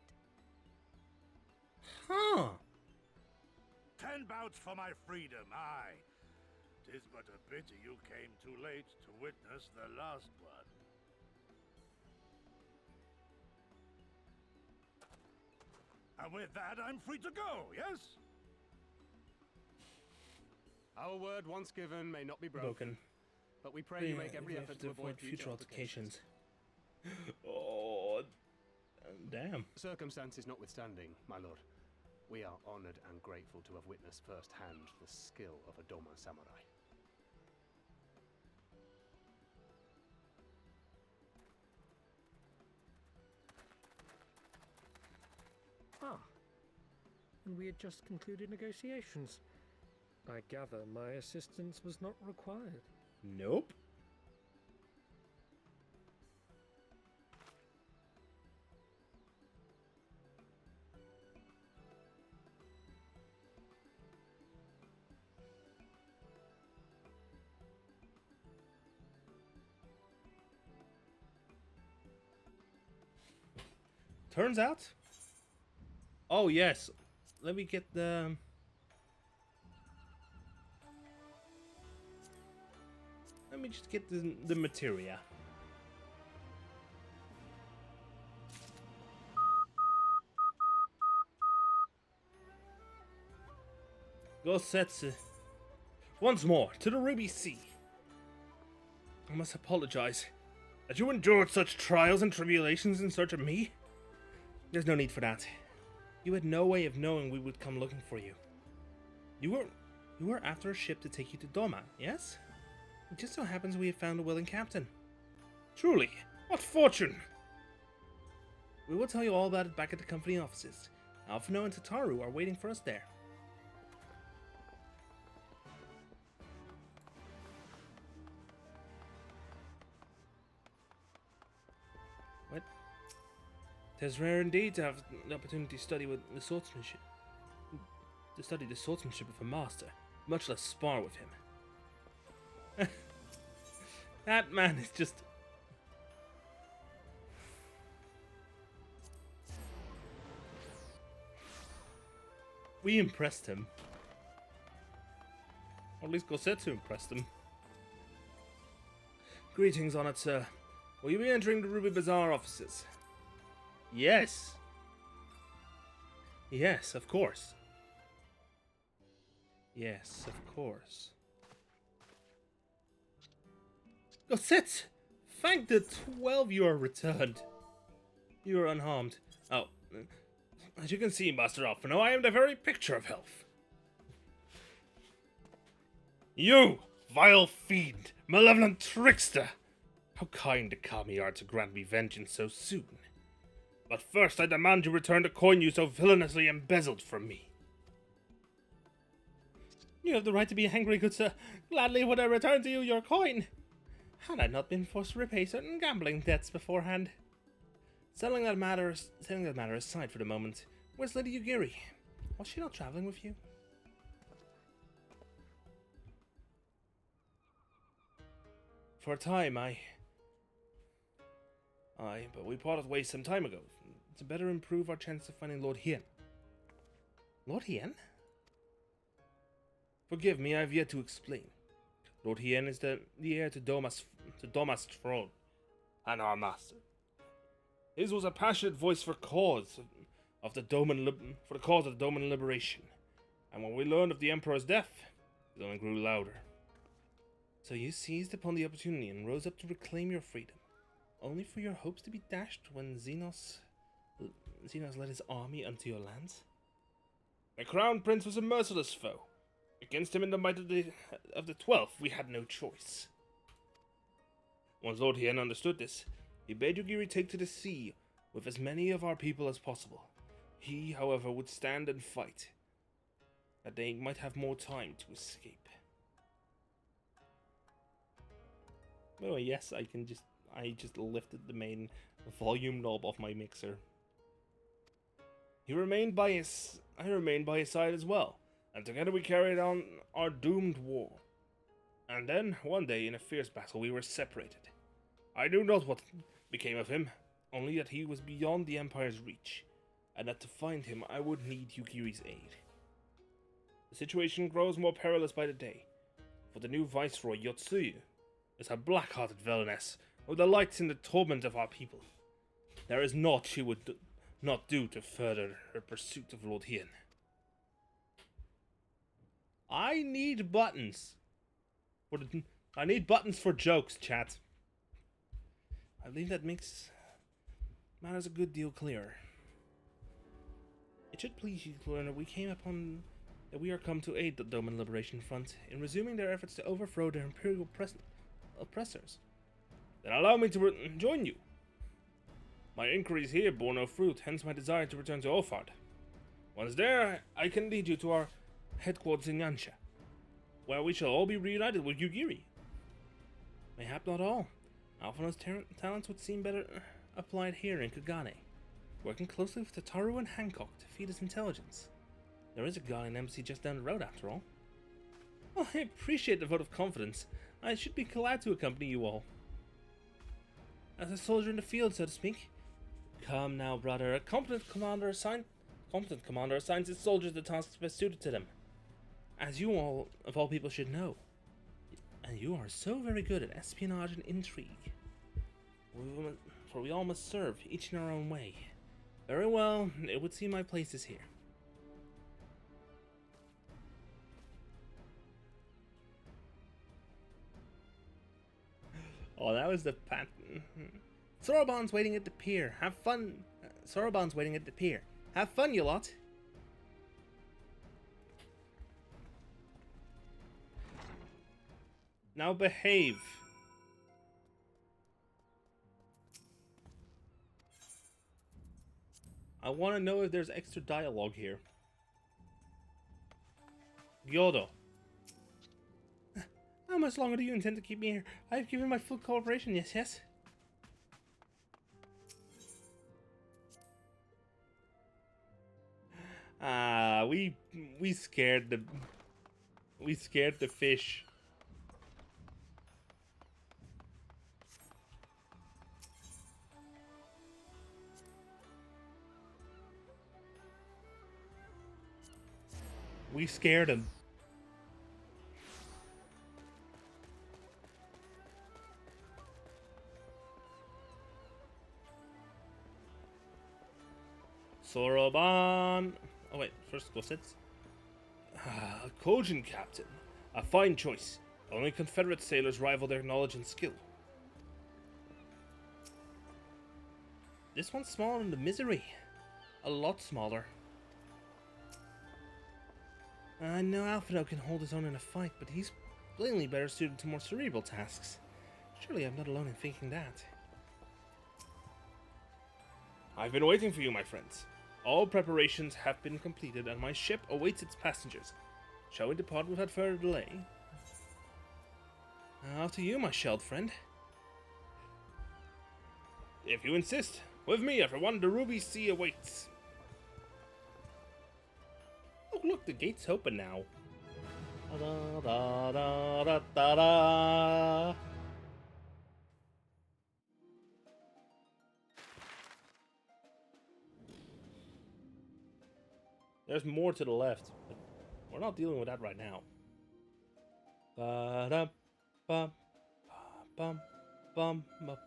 S1: huh?
S4: 10 bouts for my freedom, aye. 'Tis but a pity you came too late to witness the last one. And with that, I'm free to go, yes?
S5: Our word once given may not be broken, but we pray you make every
S1: We
S5: effort
S1: have
S5: to avoid future altercations.
S1: Oh, damn.
S5: Circumstances notwithstanding, my lord, we are honored and grateful to have witnessed firsthand the skill of a Doma samurai.
S6: Ah. And we had just concluded negotiations. I gather my assistance was not required.
S1: Nope. Turns out. Oh yes. Let me get the. Let me just get the materia. Gosetsu. Once more, to the Ruby Sea. I must apologize that you endured such trials and tribulations in search of me. There's no need for that. You had no way of knowing we would come looking for you. You were after a ship to take you to Doma, yes? It just so happens we have found a willing captain. Truly, what fortune! We will tell you all about it back at the company offices. Alphino and Tataru are waiting for us there. What? It is rare indeed to have the opportunity to study with the swordsmanship. To study the swordsmanship of a master, much less spar with him. That man is just... We impressed him. Or at least Gosetsu impressed him. Greetings, honored sir. Will you be entering the Ruby Bazaar offices? Yes. Yes, of course. Yes, of course. Gosetsu! Thank the 12 you are returned. You are unharmed. Oh, as you can see, Master Alphino, I am the very picture of health. You, vile fiend, malevolent trickster! How kind the kami are to grant me vengeance so soon. But first I demand you return the coin you so villainously embezzled from me. You have the right to be angry, good sir. Gladly would I return to you your coin. Had I not been forced to repay certain gambling debts beforehand. Setting that matter aside for the moment, where's Lady Yugiri? Was she not traveling with you? For a time, but we parted ways some time ago, to better improve our chance of finding Lord Hien. Lord Hien? Forgive me, I have yet to explain. Lord Hien is the heir to Doma's throne, and our master. His was a passionate voice for the cause of the Doman liberation, and when we learned of the Emperor's death, it only grew louder. So you seized upon the opportunity and rose up to reclaim your freedom, only for your hopes to be dashed when Xenos led his army unto your lands? The Crown Prince was a merciless foe. Against him in the might of the 12th, we had no choice. Once Lord Hien understood this, he bade Yugiri take to the sea with as many of our people as possible. He, however, would stand and fight, that they might have more time to escape. By the way, yes, I just lifted the main volume knob off my mixer. I remained by his side as well, and together we carried on our doomed war. And then, one day, in a fierce battle, we were separated. I knew not what became of him, only that he was beyond the Empire's reach, and that to find him I would need Yugiri's aid. The situation grows more perilous by the day, for the new Viceroy, Yotsuyu, is a black-hearted villainess who delights in the torment of our people. There is naught she would not do to further her pursuit of Lord Hien. I need buttons. I need buttons for jokes, chat. I believe that makes matters a good deal clearer. It should please you to learn that we are come to aid the Doman Liberation Front in resuming their efforts to overthrow their imperial oppressors. Then allow me to join you. My inquiries here bore no fruit, hence my desire to return to Ofard. Once there, I can lead you to our headquarters in Yansha, where we shall all be reunited with Yugiri. Mayhap not all. Alphina's talents would seem better applied here in Kagane, working closely with Tataru and Hancock to feed his intelligence. There is a Ghanaian embassy just down the road, after all. Well, I appreciate the vote of confidence. I should be glad to accompany you all. As a soldier in the field, so to speak. Come now, brother. A competent commander assigns his soldiers the tasks best suited to them. As you all, of all people, should know. And you are so very good at espionage and intrigue. For we all must serve, each in our own way. Very well, it would seem my place is here. Oh, that was the pattern. Soroban's waiting at the pier. Have fun. Soroban's waiting at the pier. Have fun, you lot. Now behave. I want to know if there's extra dialogue here. Gyodo. How much longer do you intend to keep me here? I've given my full cooperation, yes? Ah, we scared the fish. We scared him. Soroban. Oh wait, first go sit. A cogent captain. A fine choice. Only Confederate sailors rival their knowledge and skill. This one's smaller than the Misery. A lot smaller. I know Alfredo can hold his own in a fight, but he's plainly better suited to more cerebral tasks. Surely I'm not alone in thinking that. I've been waiting for you, my friends. All preparations have been completed, and my ship awaits its passengers. Shall we depart without further delay? After you, my shelled friend. If you insist. With me, everyone, the Ruby Sea awaits. Oh, look, the gate's open now. Da, da, da, da, da, da. There's more to the left, but we're not dealing with that right now. Ba-dum, bum, bum, bum, bum,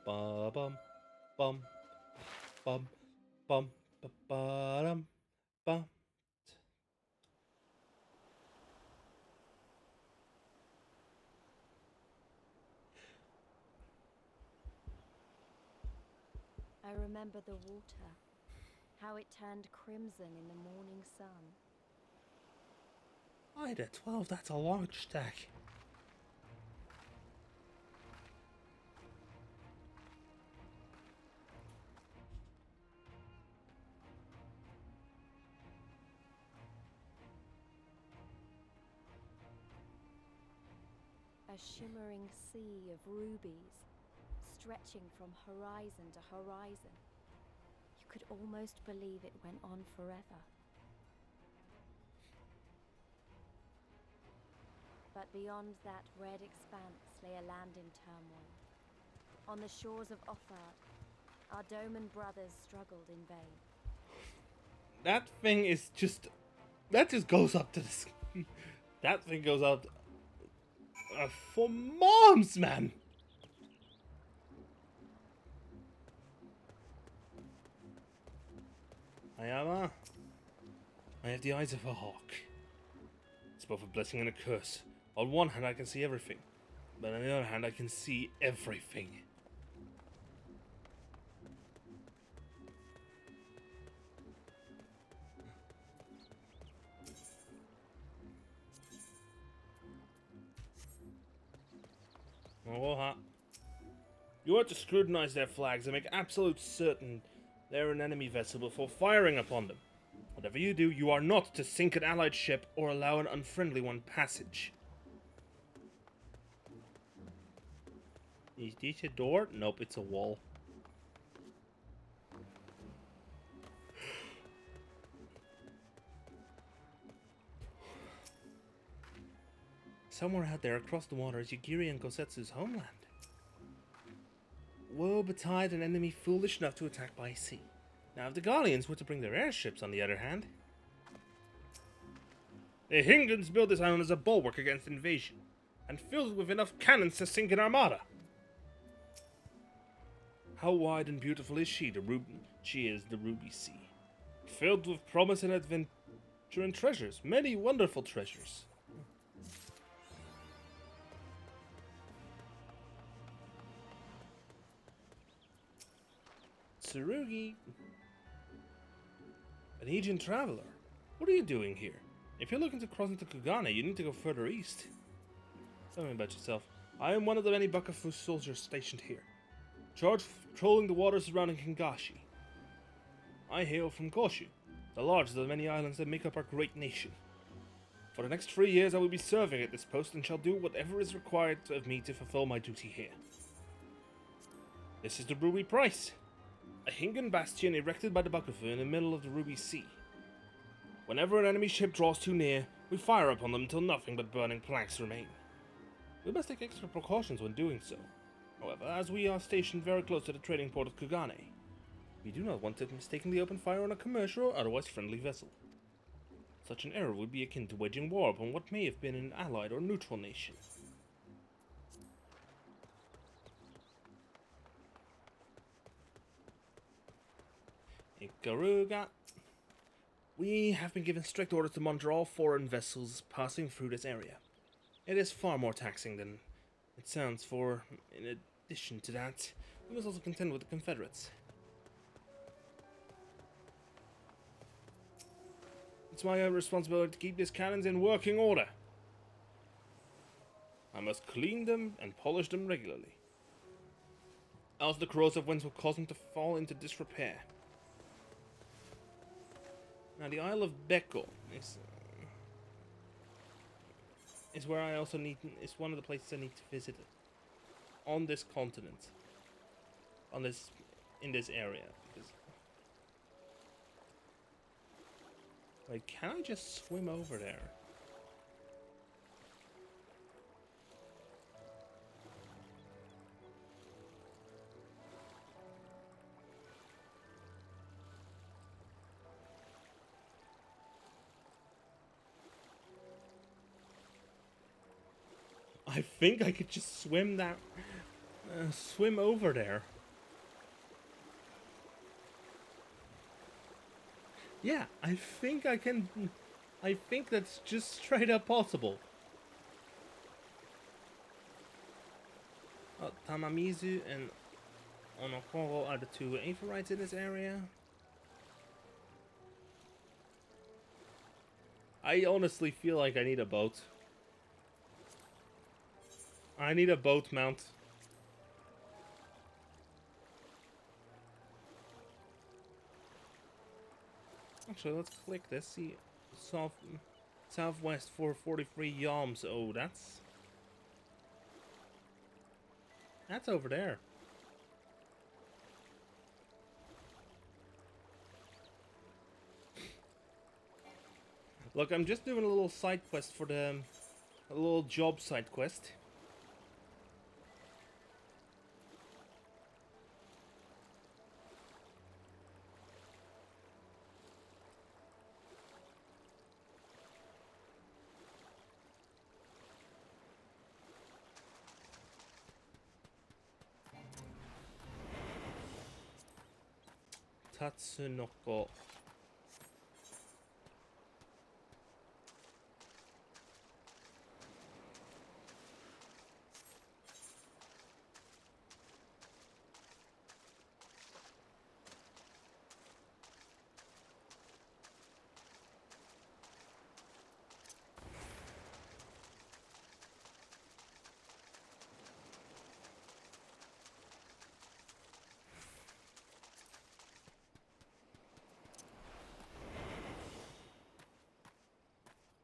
S1: bum, bum, bum, bum, ba-dum, bum.
S2: I remember the water, how it turned crimson in the morning sun.
S1: Ida 12, that's a large stack.
S2: A shimmering sea of rubies, stretching from horizon to horizon. You could almost believe it went on forever. But beyond that red expanse lay a land in turmoil. On the shores of Offard, our Doman brothers struggled in vain.
S1: That thing is just... That just goes up to this... That thing goes up... for moms, man! Ayama, I have the eyes of a hawk. It's both a blessing and a curse. On one hand, I can see everything, but on the other hand, I can see everything. Aloha. You are to scrutinize their flags and make absolute certain they're an enemy vessel before firing upon them. Whatever you do, you are not to sink an allied ship or allow an unfriendly one passage. Is this a door? Nope, it's a wall. Somewhere out there across the water is Yugiri and Gosetsu's homeland. Woe betide an enemy foolish enough to attack by sea. Now if the Gallians were to bring their airships, on the other hand... The Hingans built this island as a bulwark against invasion, and filled it with enough cannons to sink an armada. How wide and beautiful is she, She is the Ruby Sea, filled with promise and adventure and treasures, many wonderful treasures. Tsurugi, an Aegean traveler. What are you doing here? If you're looking to cross into Kugane, you need to go further east. Tell me about yourself. I am one of the many Bakufu soldiers stationed here, charged with patrolling the waters surrounding Kingashi. I hail from Goshu, the largest of the many islands that make up our great nation. For the next 3 years I will be serving at this post and shall do whatever is required of me to fulfill my duty here. This is the Ruby Price, a Hingan bastion erected by the Bakufu in the middle of the Ruby Sea. Whenever an enemy ship draws too near, we fire upon them until nothing but burning planks remain. We must take extra precautions when doing so. However, as we are stationed very close to the trading port of Kugane, we do not want to mistakenly open fire on a commercial or otherwise friendly vessel. Such an error would be akin to waging war upon what may have been an allied or neutral nation. Ikaruga. We have been given strict orders to monitor all foreign vessels passing through this area. It is far more taxing than it sounds for. In addition to that, we must also contend with the Confederates. It's my own responsibility to keep these cannons in working order. I must clean them and polish them regularly, else the corrosive winds will cause them to fall into disrepair. Now the Isle of Beko is where I also is one of the places I need to visit on this continent, in this area. Wait, can I just swim over there? I think I could just swim swim over there. Yeah, I think I can. I think that's just straight up possible. Tamamizu and Onokoro are the two Aphorites in this area. I honestly feel like I need a boat. I need a boat mount. Actually, let's click this. See, southwest 443 Yalms. Oh, that's over there. Look, I'm just doing a little side quest for a little job side quest. Tatsunoko.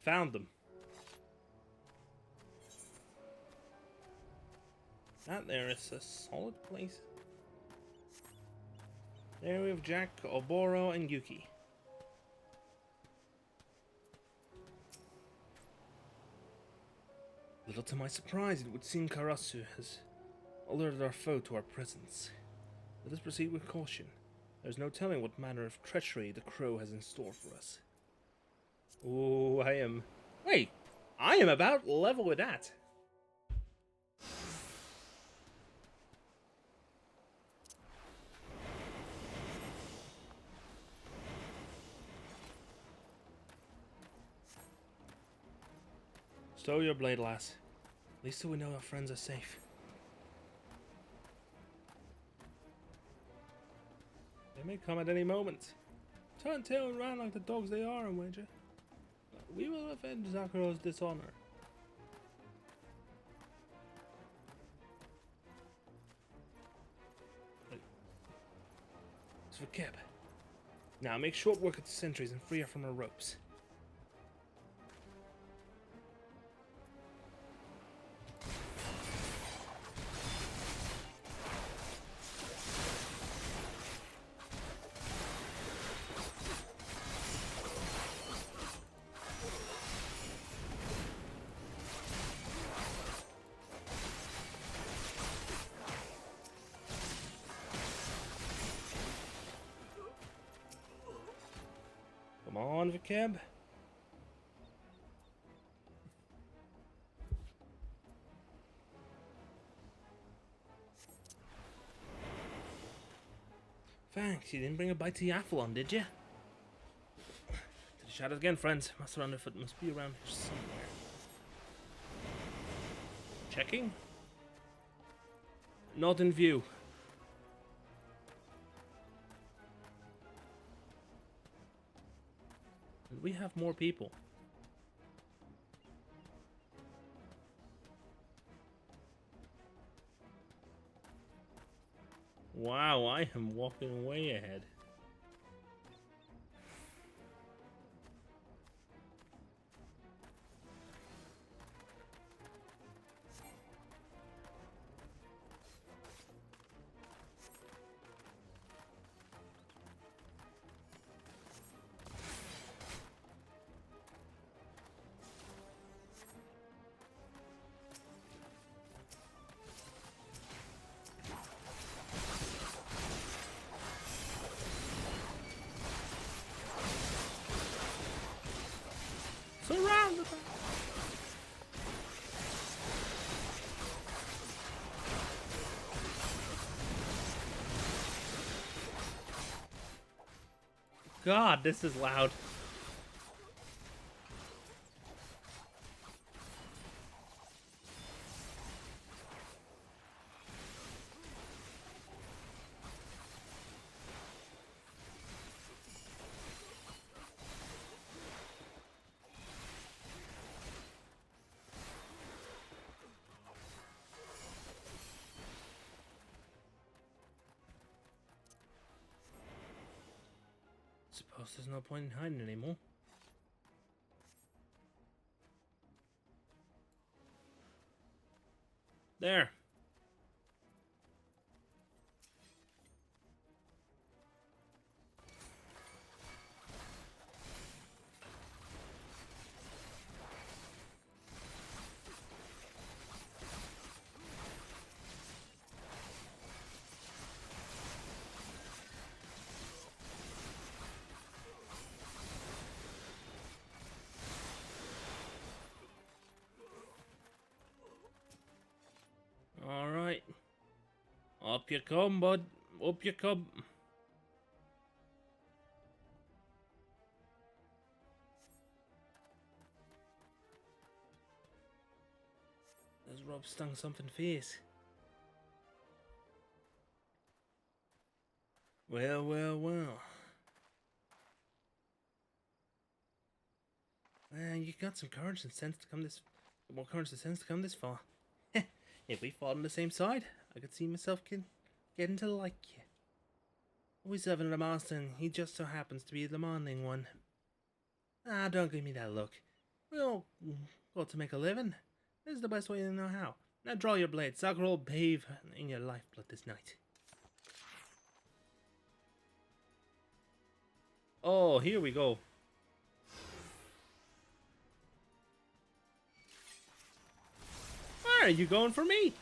S1: found them. That there is a solid place. There we have Jack, Oboro, and Yuki. Little to my surprise, it would seem Karasu has alerted our foe to our presence. Let us proceed with caution. There's no telling what manner of treachery the crow has in store for us. Oh, I am about level with that. Stow your blade, lass. At least so we know our friends are safe. They may come at any moment. Turn tail and run like the dogs they are, and wager. We will avenge Zakuro's dishonor. It's for Keb. Now make short work of the sentries and free her from her ropes. Come on, Vikeb. Thanks, you didn't bring a bite to the Athlon, did you? To the shadows again, friends. Master Underfoot must be around here somewhere. Checking? Not in view. We have more people. Wow, I am walking way ahead. Surrounded. God, this is loud. Suppose there's no point in hiding anymore. There. Alright. Up you come, bud. Up you come. This rope stung something fierce. Well, well, well. You got some courage and sense to come this... More courage and sense to come this far. If we fought on the same side, I could see myself getting to like you. Always serving the master, and he just so happens to be the demanding one. Ah, don't give me that look. We'll go to make a living. This is the best way to know how. Now draw your blade. Sakura will bathe in your lifeblood this night. Oh, here we go. Why are you going for me?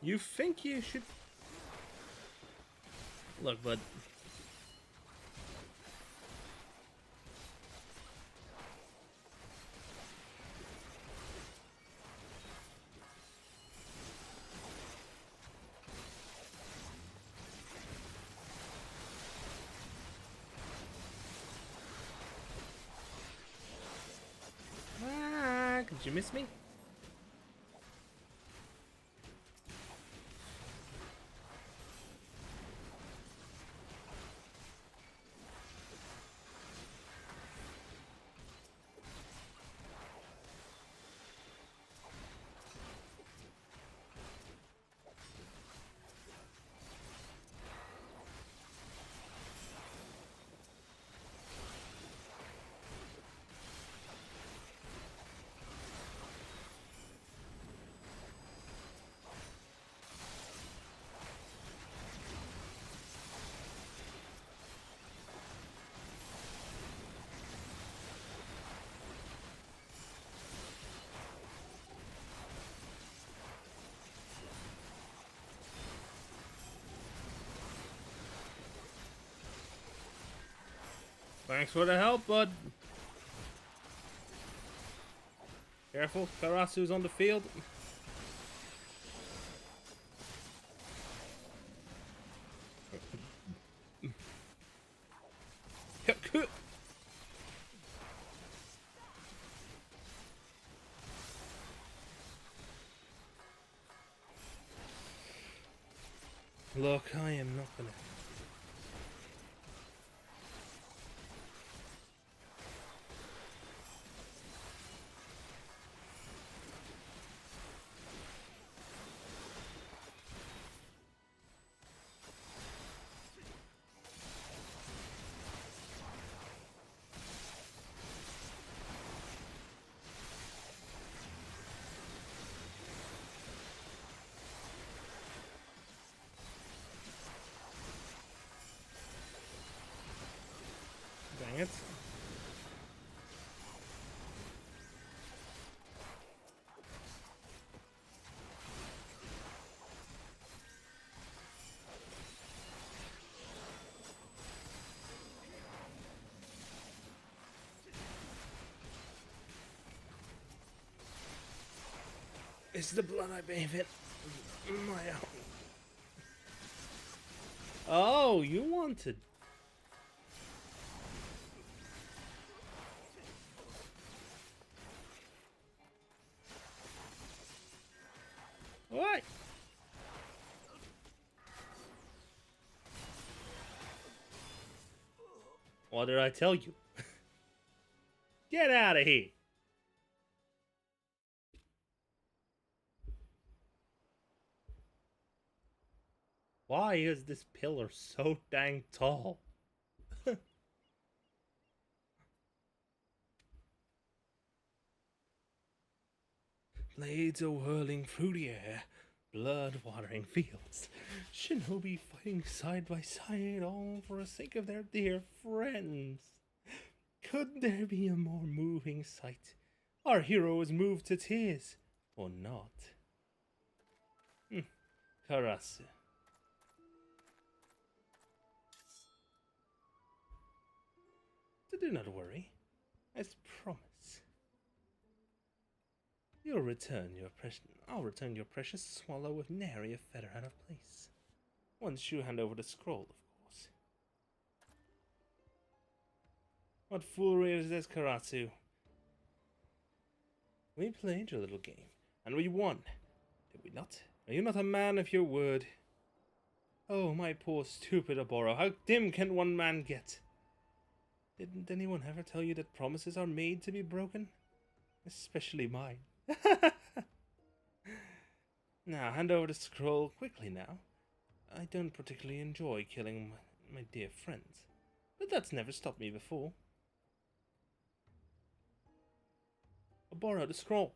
S1: You think you should... Look, bud. Ah, did you miss me? Thanks for the help, bud. Careful, Karasu's on the field. Look, I am not gonna... Dang it. It's the blood I bathe in. My own. Oh, you wanted... What? What did I tell you? Get out of here. Why is this pillar so dang tall? Blades are whirling through the air, blood-watering fields. Shinobi fighting side by side, all for the sake of their dear friends. Could there be a more moving sight? Our hero is moved to tears, or not? Karasu. So do not worry. As promised. I'll return your precious swallow with nary a feather out of place. Once you hand over the scroll, of course. What foolery is this, Karatsu? We played your little game, and we won. Did we not? Are you not a man of your word? Oh, my poor stupid Oboro, how dim can one man get? Didn't anyone ever tell you that promises are made to be broken? Especially mine. Now, hand over the scroll quickly now. I don't particularly enjoy killing my dear friends, but that's never stopped me before. I'll borrow the scroll.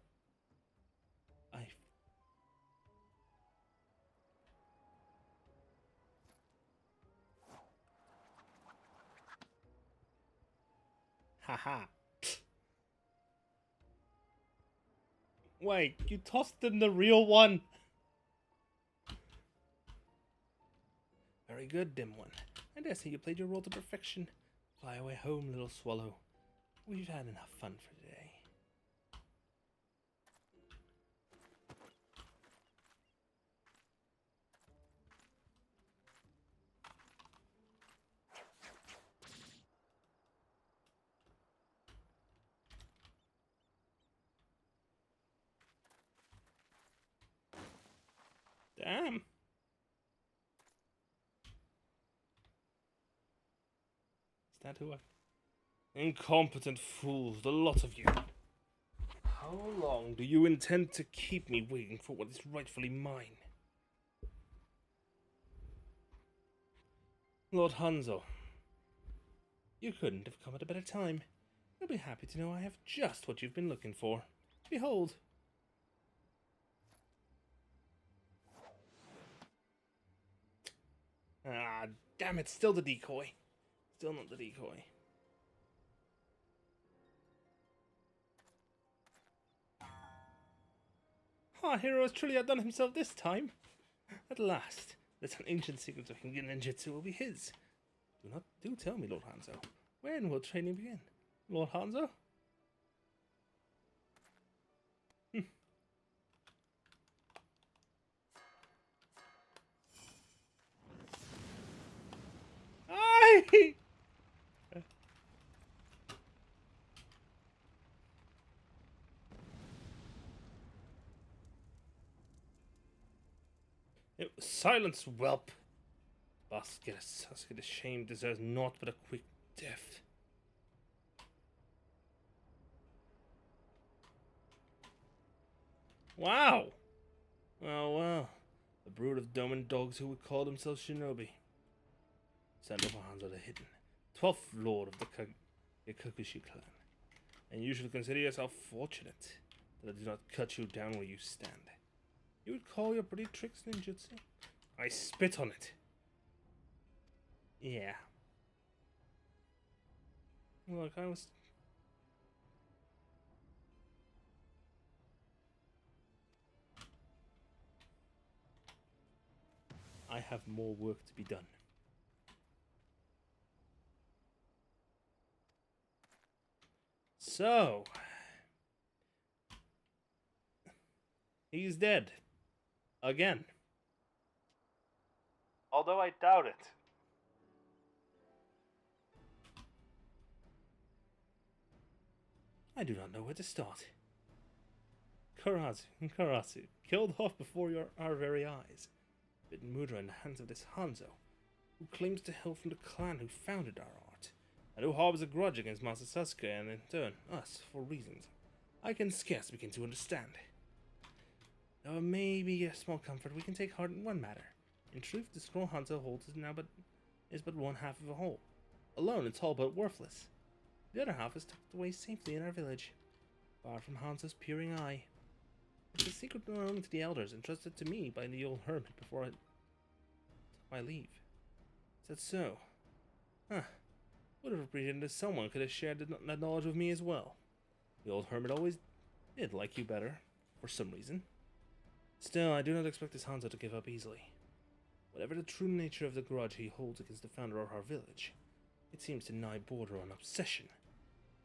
S1: Haha. Wait, you tossed in the real one. Very good, dim one. I dare say you played your role to perfection. Fly away home, little swallow. We've had enough fun for today. Damn. Is that who I... Incompetent fools, the lot of you. How long do you intend to keep me waiting for what is rightfully mine? Lord Hanzo, you couldn't have come at a better time. You'll be happy to know I have just what you've been looking for. Behold. Ah, damn it, still the decoy. Still not the decoy. Our hero has truly outdone himself this time. At last, this ancient secret of Hingen ninjutsu will be his. Do tell me, Lord Hanzo. When will training begin? Lord Hanzo? Aye! Silence, whelp! Basket of shame deserves naught but a quick death. Wow! Well. A brood of domin dogs who would call themselves shinobi. Send over Hanzo the Hidden, 12th lord of the Yakukushi clan. And you should consider yourself fortunate that I do not cut you down where you stand. You would call your pretty tricks ninjutsu? I spit on it. Yeah. Look, I have more work to be done. So, he's dead. Again. Although I doubt it. I do not know where to start. Karasu, killed off before our very eyes. Bitten murder in the hands of this Hanzo, who claims to hail from the clan who founded our art, and who harbors a grudge against Master Sasuke and in turn us for reasons I can scarce begin to understand. Though it may be a small comfort, we can take heart in one matter. In truth, the scroll Hanzo holds is but one half of a whole. Alone, it's all but worthless. The other half is tucked away safely in our village, far from Hanzo's peering eye. It's a secret known to the elders, entrusted to me by the old hermit before I took my leave. Is that so? Huh. Would have appreciated if someone could have shared that knowledge with me as well. The old hermit always did like you better, for some reason. Still, I do not expect this Hanzo to give up easily. Whatever the true nature of the grudge he holds against the founder of our village, it seems to nigh border on obsession.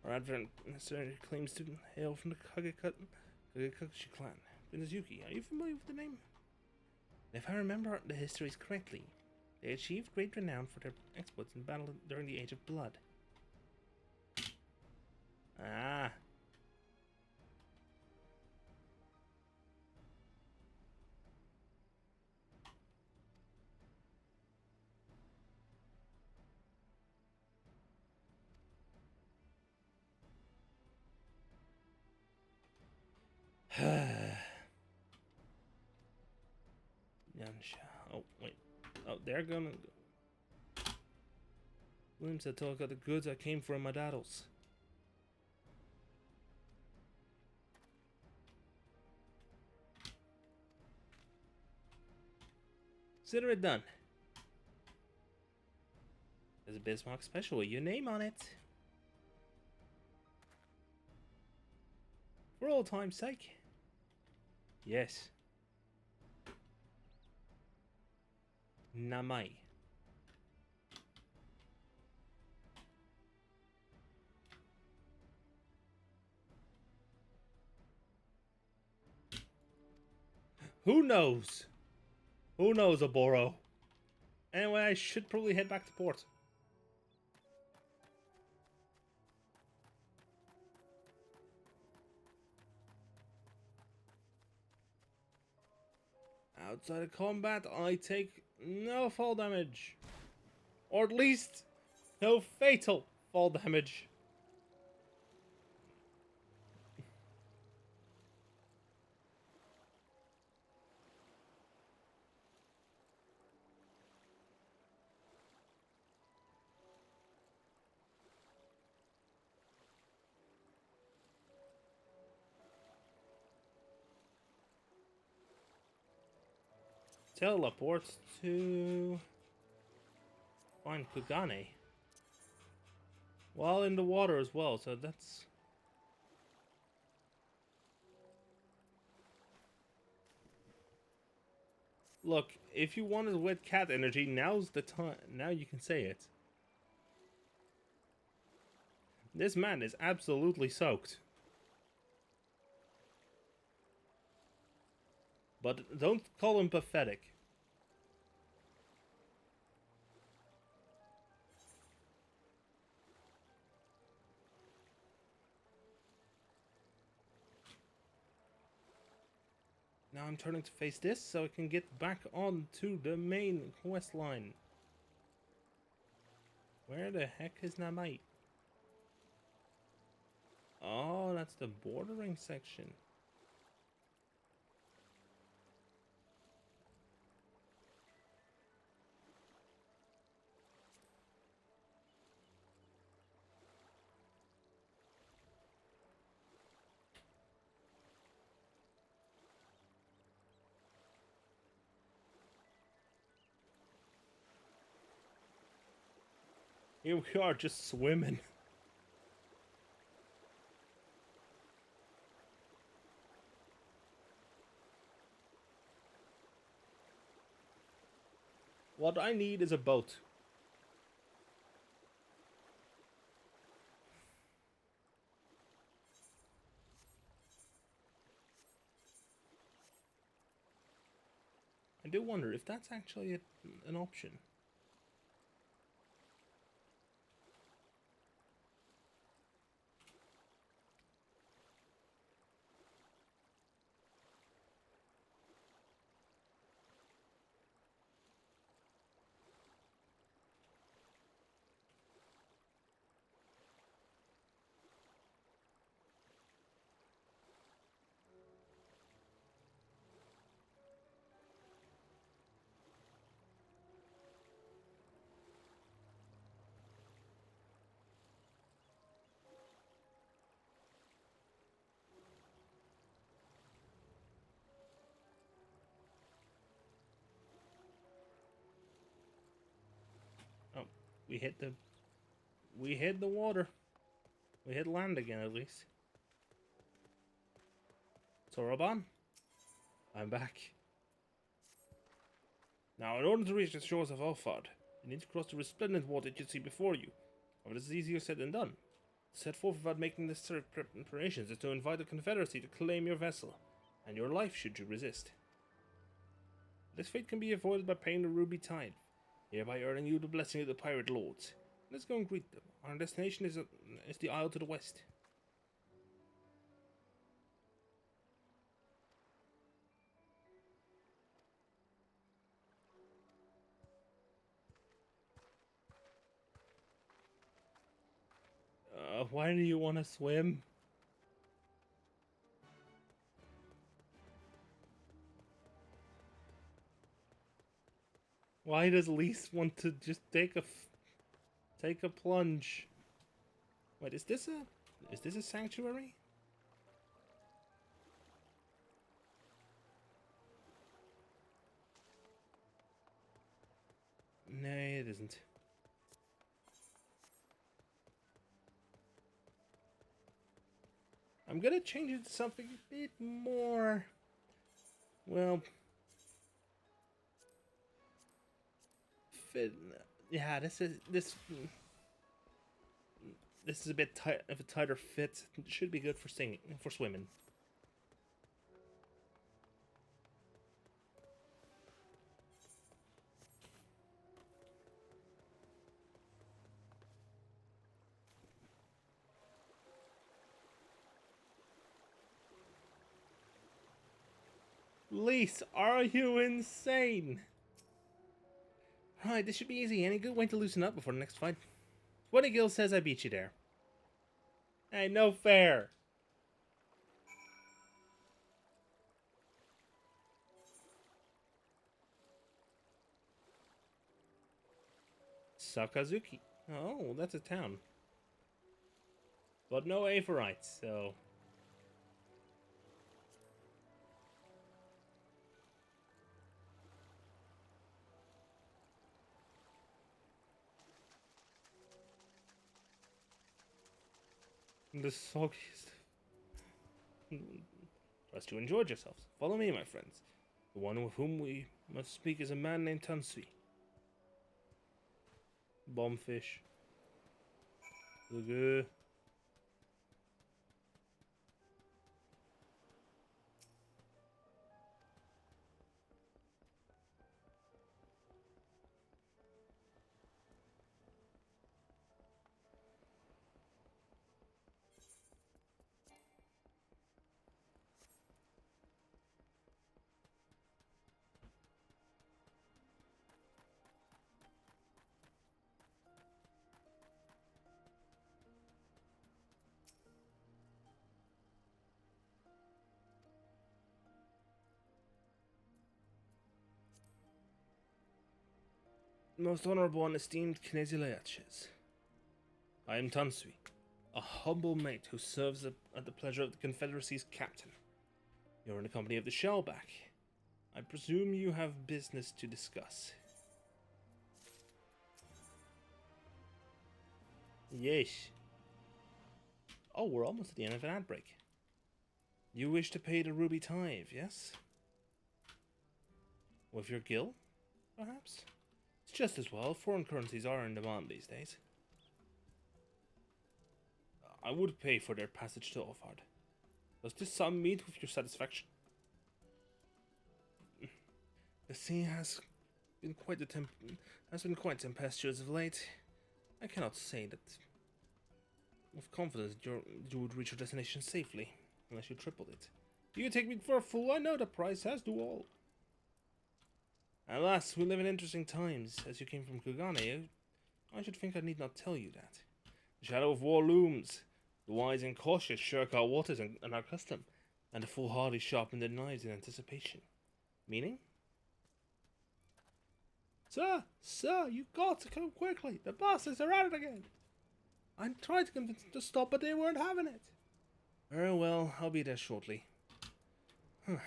S1: Our advent necessarily claims to hail from the Kagekuchi clan. Minazuki, are you familiar with the name? If I remember the histories correctly, they achieved great renown for their exploits in battle during the Age of Blood. Ah. Yansha. Oh, wait. Oh, they're gonna go. William said, "Till I got the goods I came for in my daddles." Consider it done. There's a Bismarck special with your name on it. For old time's sake. Yes. Namai. Who knows? Who knows, Oboro? Anyway, I should probably head back to port. Outside of combat, I take no fall damage. Or at least, no fatal fall damage. Teleport to find Kugane. While in the water as well, so that's... Look, if you wanted wet cat energy, now's the time. Now you can say it. This man is absolutely soaked. But don't call him pathetic. Now I'm turning to face this so I can get back on to the main quest line. Where the heck is Namite? Oh, that's the bordering section. Here we are, just swimming. What I need is a boat. I do wonder if that's actually an option. Oh, we hit the water. We hit land again at least. Soroban, I'm back. Now, in order to reach the shores of Alfard, you need to cross the resplendent water you see before you. But it's easier said than done. set forth without making necessary preparations is to invite the Confederacy to claim your vessel, and your life should you resist. This fate can be avoided by paying the ruby tithe, hereby earning you the blessing of the pirate lords. Let's go and greet them. Our destination is the isle to the west. Why do you want to swim? Why does Lise want to just take a plunge? Wait, is this a sanctuary? No, it isn't. I'm gonna change it to something a bit more, well, fit. Yeah, this is a bit tight of a tighter fit. It should be good for swimming. Lise, are you insane? Right, this should be easy. Any good way to loosen up before the next fight? 20 gil says I beat you there. Hey, no fair. Sakazuki. Oh, that's a town. But no Averites, so... The soggiest. Trust you enjoyed yourselves. Follow me, my friends. The one with whom we must speak is a man named Tansui. Bombfish. Look. Most honorable and esteemed Kinesileaches. I am Tansui, a humble mate who serves at the pleasure of the Confederacy's captain. You're in the company of the Shellback. I presume you have business to discuss. Yes. Oh, we're almost at the end of an ad break. You wish to pay the ruby tithe, yes? With your gil, perhaps? It's just as well. Foreign currencies are in demand these days. I would pay for their passage to Offhard. Does this sum meet with your satisfaction? The sea has been quite tempestuous of late. I cannot say that with confidence you would reach your destination safely, unless you tripled it. Do you take me for a fool? I know the price, as do all. Alas, we live in interesting times. As you came from Kugane, I should think I need not tell you that. The shadow of war looms. The wise and cautious shirk our waters and our custom, and the foolhardy sharpen their knives in anticipation. Meaning? Sir, you've got to come quickly. The bastards are at it again. I tried to convince them to stop, but they weren't having it. Very well, I'll be there shortly.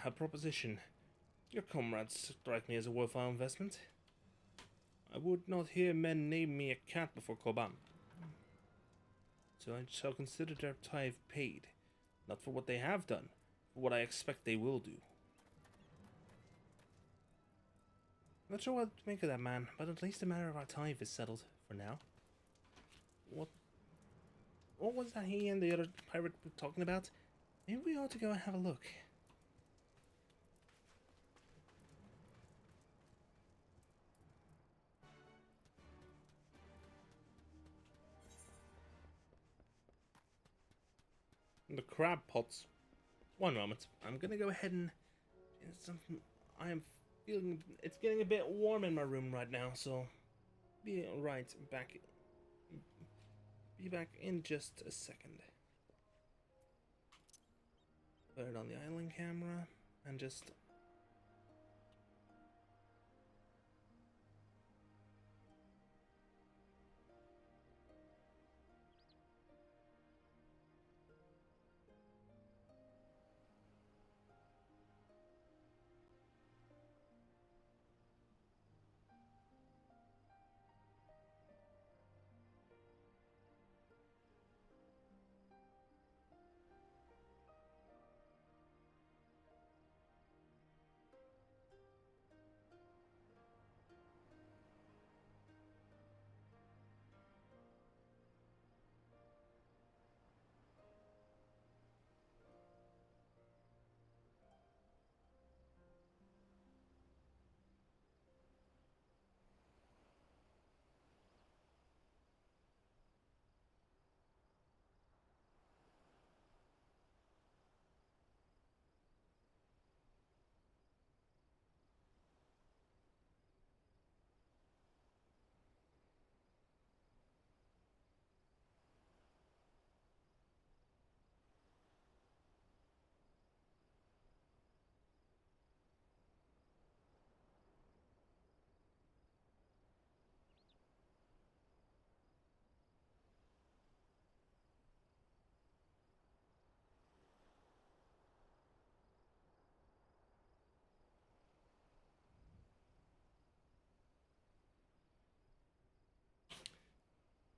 S1: A proposition. Your comrades strike me as a worthwhile investment. I would not hear men name me a cat before Koban. So I shall consider their tithe paid, not for what they have done, but what I expect they will do. Not sure what to make of that, man, but at least the matter of our tithe is settled for now. What was that he and the other pirate were talking about? Maybe we ought to go and have a look. The crab pots. One moment. I'm gonna go ahead and something. I am feeling it's getting a bit warm in my room right now, so be right back. Be back in just a second. Put it on the island camera and just.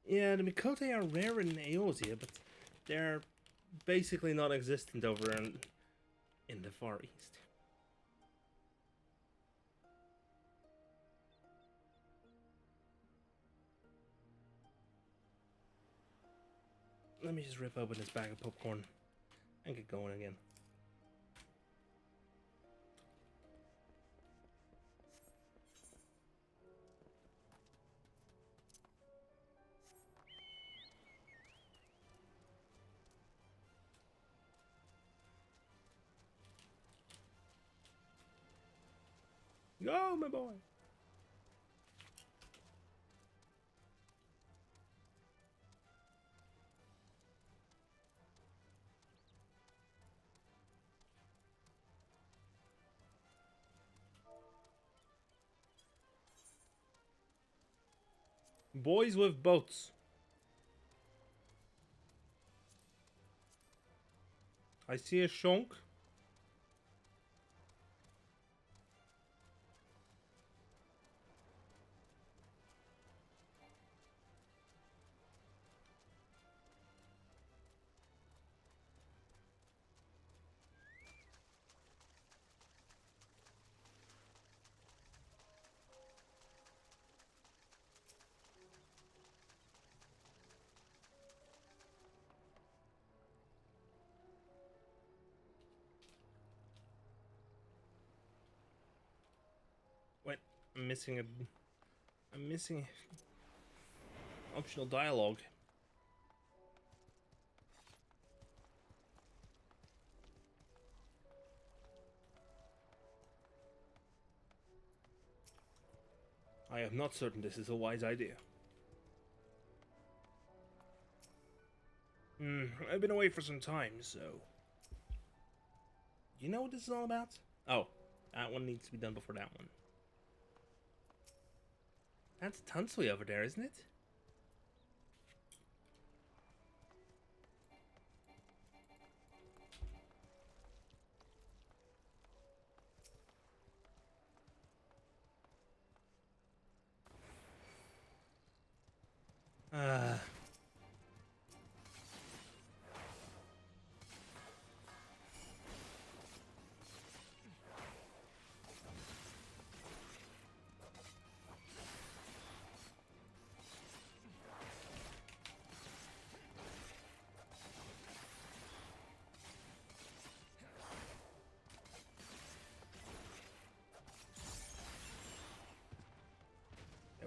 S1: Yeah, the Mikote are rare in Eosia, but they're basically non-existent over in the Far East. Let me just rip open this bag of popcorn and get going again. Go, my boy! Boys with boats. I see a shonk. Wait, I'm missing optional dialogue. I am not certain this is a wise idea. I've been away for some time, so... You know what this is all about? Oh, that one needs to be done before that one. That's Tunsui over there, isn't it?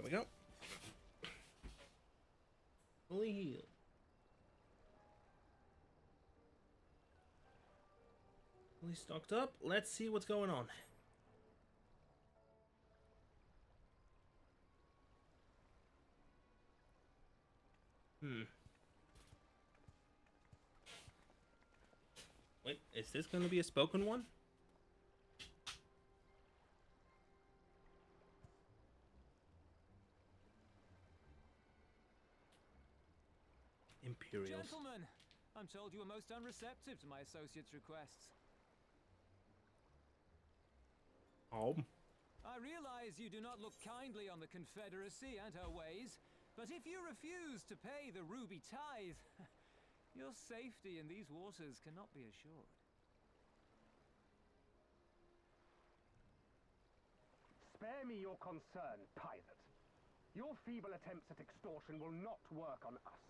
S1: we go. Fully healed. Fully stocked up. Let's see what's going on. Wait, is this going to be a spoken one? Imperials.
S9: Gentlemen, I'm told you were most unreceptive to my associate's requests.
S1: Oh.
S9: I realize you do not look kindly on the Confederacy and her ways, but if you refuse to pay the ruby tithe, your safety in these waters cannot be assured.
S5: Spare me your concern, pirate. Your feeble attempts at extortion will not work on us.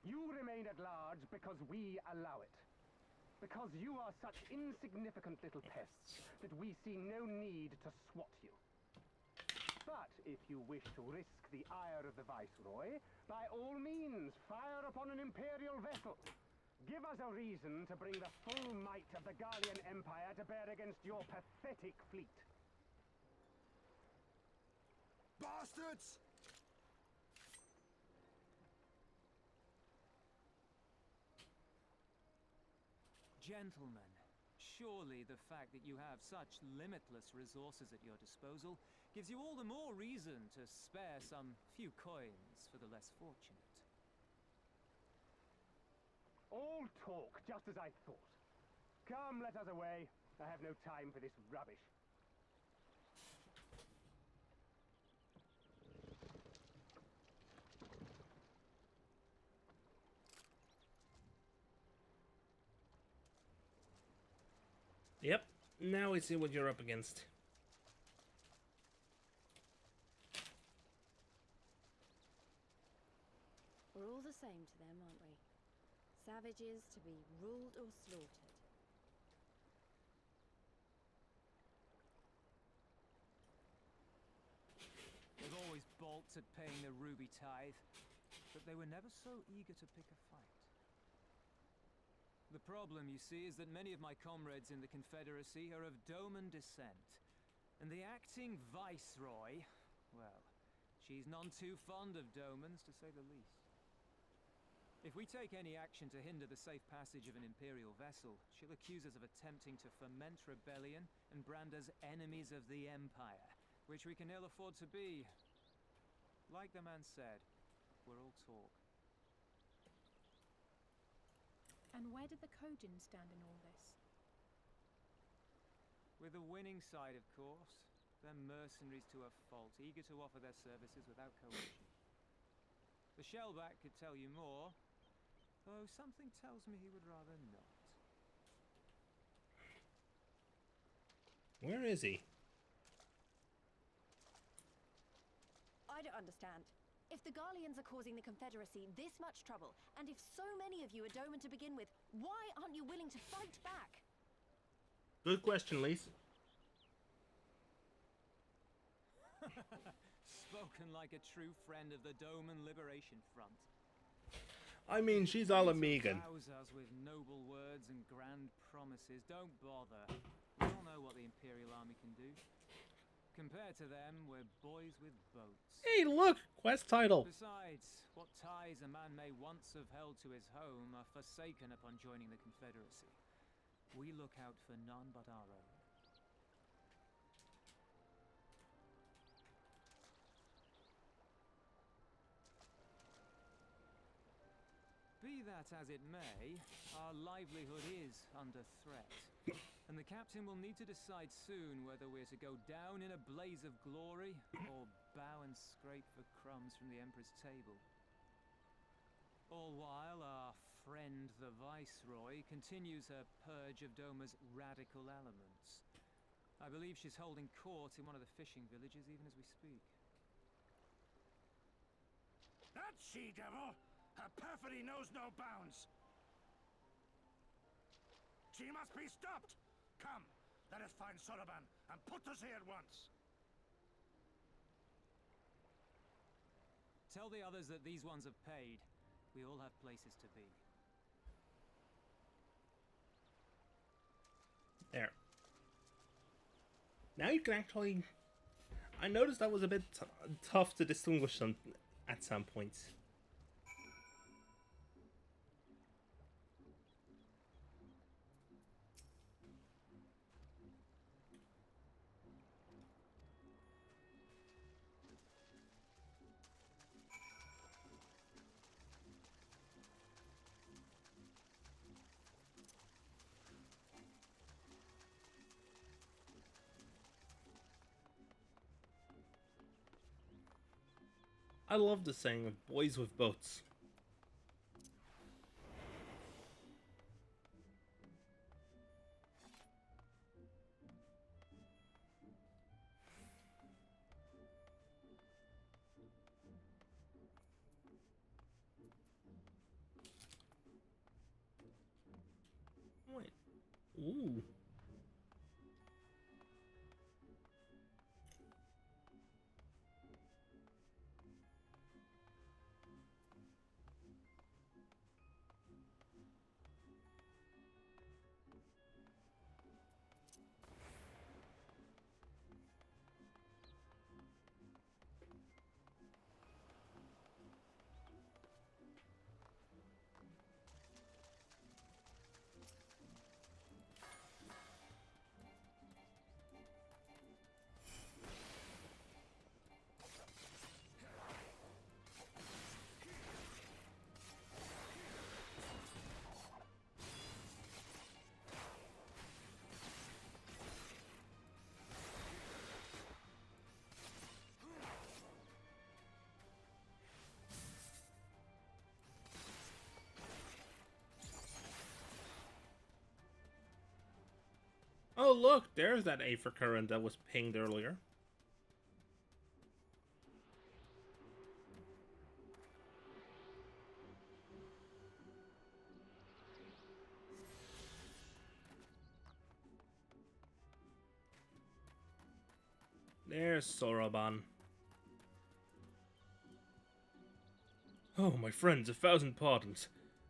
S5: You remain at large because we allow it. Because you are such insignificant little pests that we see no need to swat you. But if you wish to risk the ire of the Viceroy, by all means, fire upon an Imperial vessel. Give us a reason to bring the full might of the Gallian Empire to bear against your pathetic fleet.
S4: Bastards!
S9: Gentlemen, surely the fact that you have such limitless resources at your disposal gives you all the more reason to spare some few coins for the less fortunate.
S5: All talk, just as I thought. Come, let us away. I have no time for this rubbish.
S1: Yep, now we see what you're up against.
S2: We're all the same to them, aren't we? Savages to be ruled or slaughtered.
S9: They've always balked at paying the ruby tithe, but they were never so eager to pick a fight. The problem, you see, is that many of my comrades in the Confederacy are of Doman descent. And the acting Viceroy, well, she's none too fond of Domans, to say the least. If we take any action to hinder the safe passage of an Imperial vessel, she'll accuse us of attempting to foment rebellion and brand us enemies of the Empire, which we can ill afford to be. Like the man said, we're all talk.
S8: And where did the Kojin stand in all this?
S9: With the winning side, of course. They're mercenaries to a fault, eager to offer their services without coercion. The Shellback could tell you more, though something tells me he would rather not.
S1: Where is he?
S2: I don't understand. If the Garleans are causing the Confederacy this much trouble, and if so many of you are Doman to begin with, why aren't you willing to fight back?
S1: Good question, Lise.
S9: Spoken like a true friend of the Doman Liberation Front.
S1: I mean, she's all a Megan.
S9: Rouse us with noble words and grand promises. Don't bother. We all know what the Imperial Army can do. Compared to them, we're boys with boats.
S1: Hey, look! Quest title.
S9: Besides, what ties a man may once have held to his home are forsaken upon joining the Confederacy. We look out for none but our own. Be that as it may, our livelihood is under threat. And the captain will need to decide soon whether we're to go down in a blaze of glory or bow and scrape for crumbs from the Emperor's table. All while our friend the Viceroy continues her purge of Doma's radical elements. I believe she's holding court in one of the fishing villages even as we speak.
S4: That she-devil! Her perfidy knows no bounds! She must be stopped! Come, let us find Soroban and put us here at once.
S9: Tell the others that these ones have paid. We all have places to be.
S1: There. Now you can actually... I noticed that was a bit tough to distinguish them at some points. I love the saying of boys with boats. Wait. Ooh. Oh look, there's that Aether current that was pinged earlier. There's Soroban. Oh, my friends, 1,000 pardons.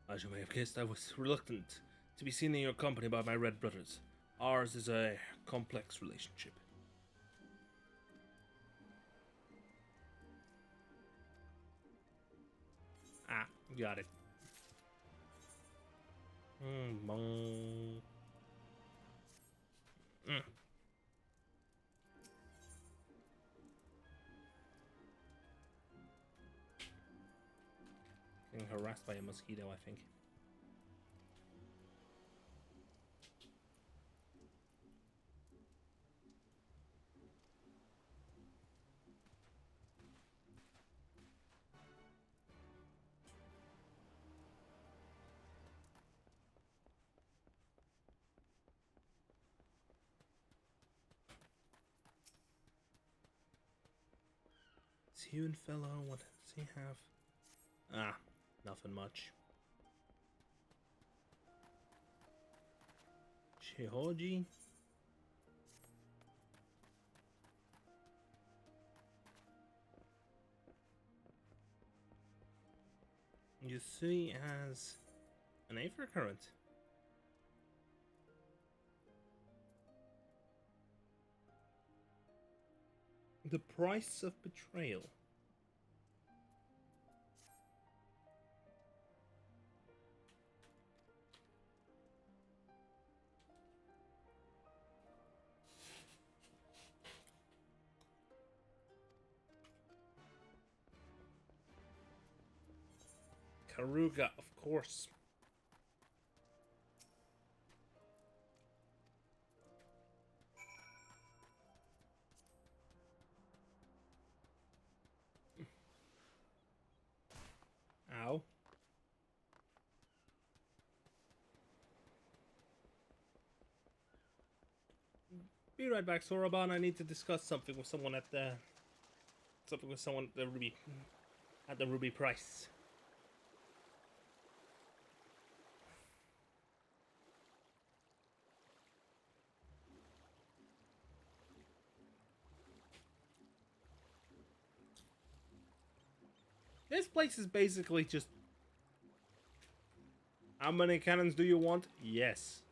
S1: As you may have guessed, I was reluctant to be seen in your company by my red brothers. Ours is a complex relationship. Ah, got it. Bong. Getting harassed by a mosquito, I think. It's human fellow, what does he have? Ah, nothing much. Chihoji? Yusui has an Aether current. The price of betrayal. Karuga, of course. Ow. Be right back, Soroban. I need to discuss something with someone at the... Something with someone at the Ruby... At the Ruby Price. This place is basically just... How many cannons do you want? Yes.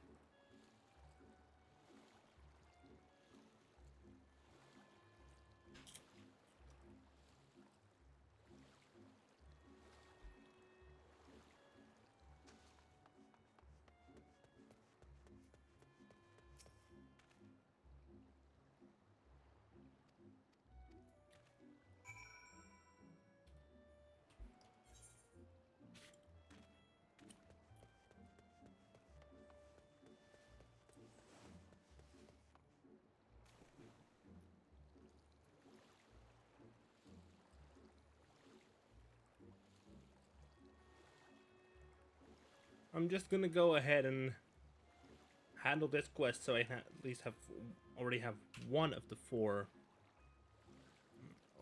S1: I'm just gonna go ahead and handle this quest so I at least already have one of the 4,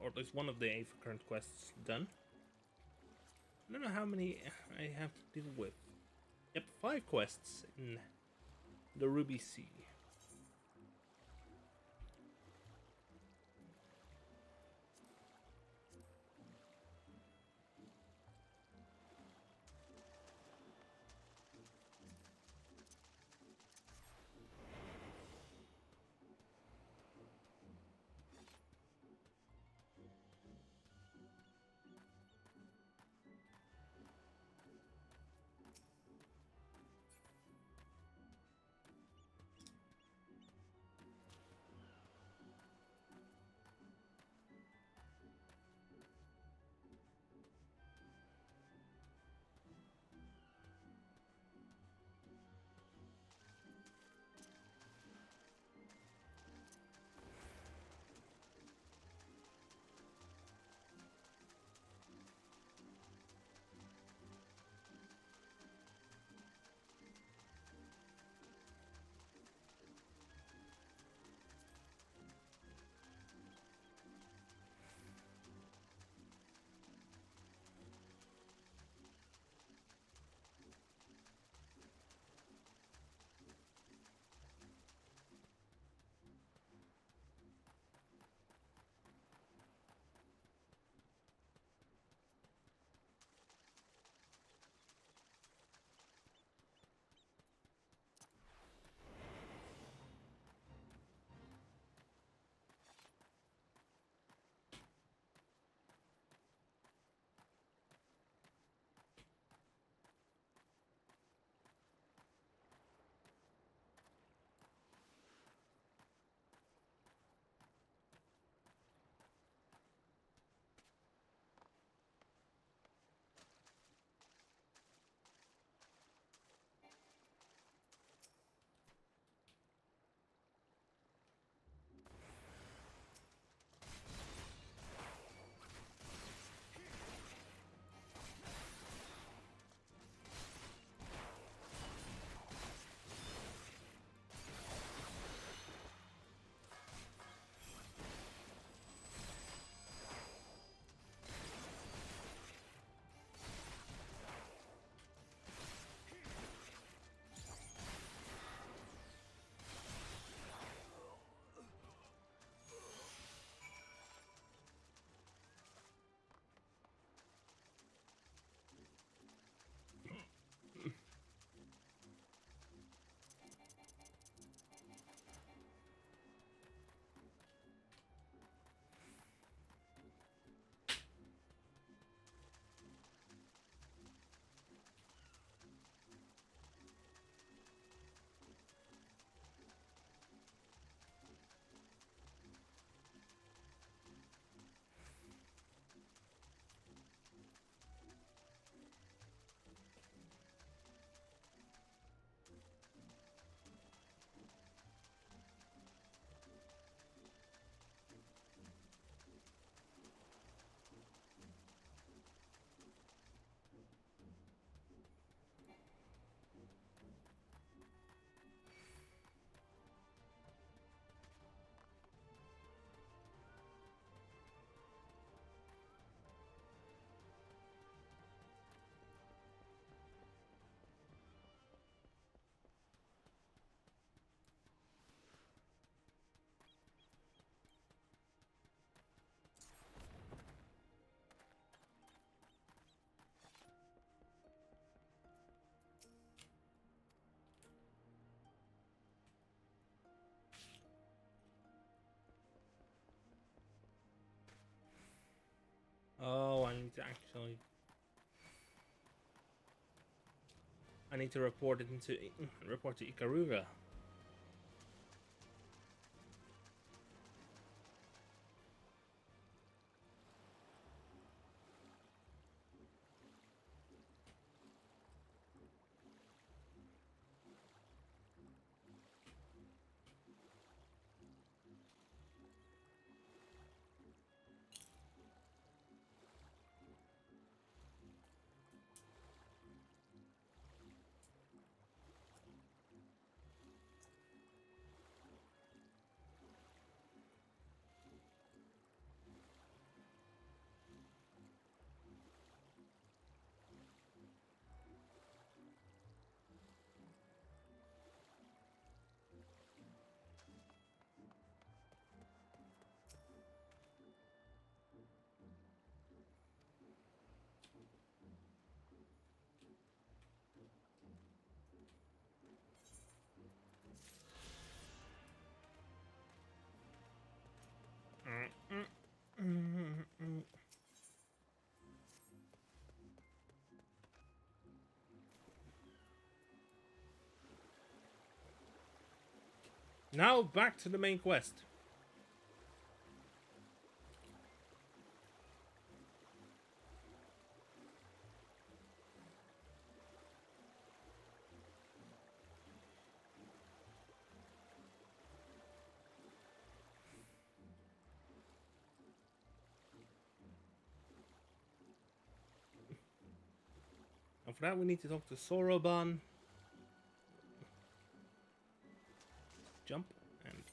S1: or at least one of the 8 current quests done. I don't know how many I have to deal with. Yep, 5 quests in the Ruby Sea. to actually... I need to report it into... report to Ikaruga. Now back to the main quest. And for that we need to talk to Soroban. Jump and...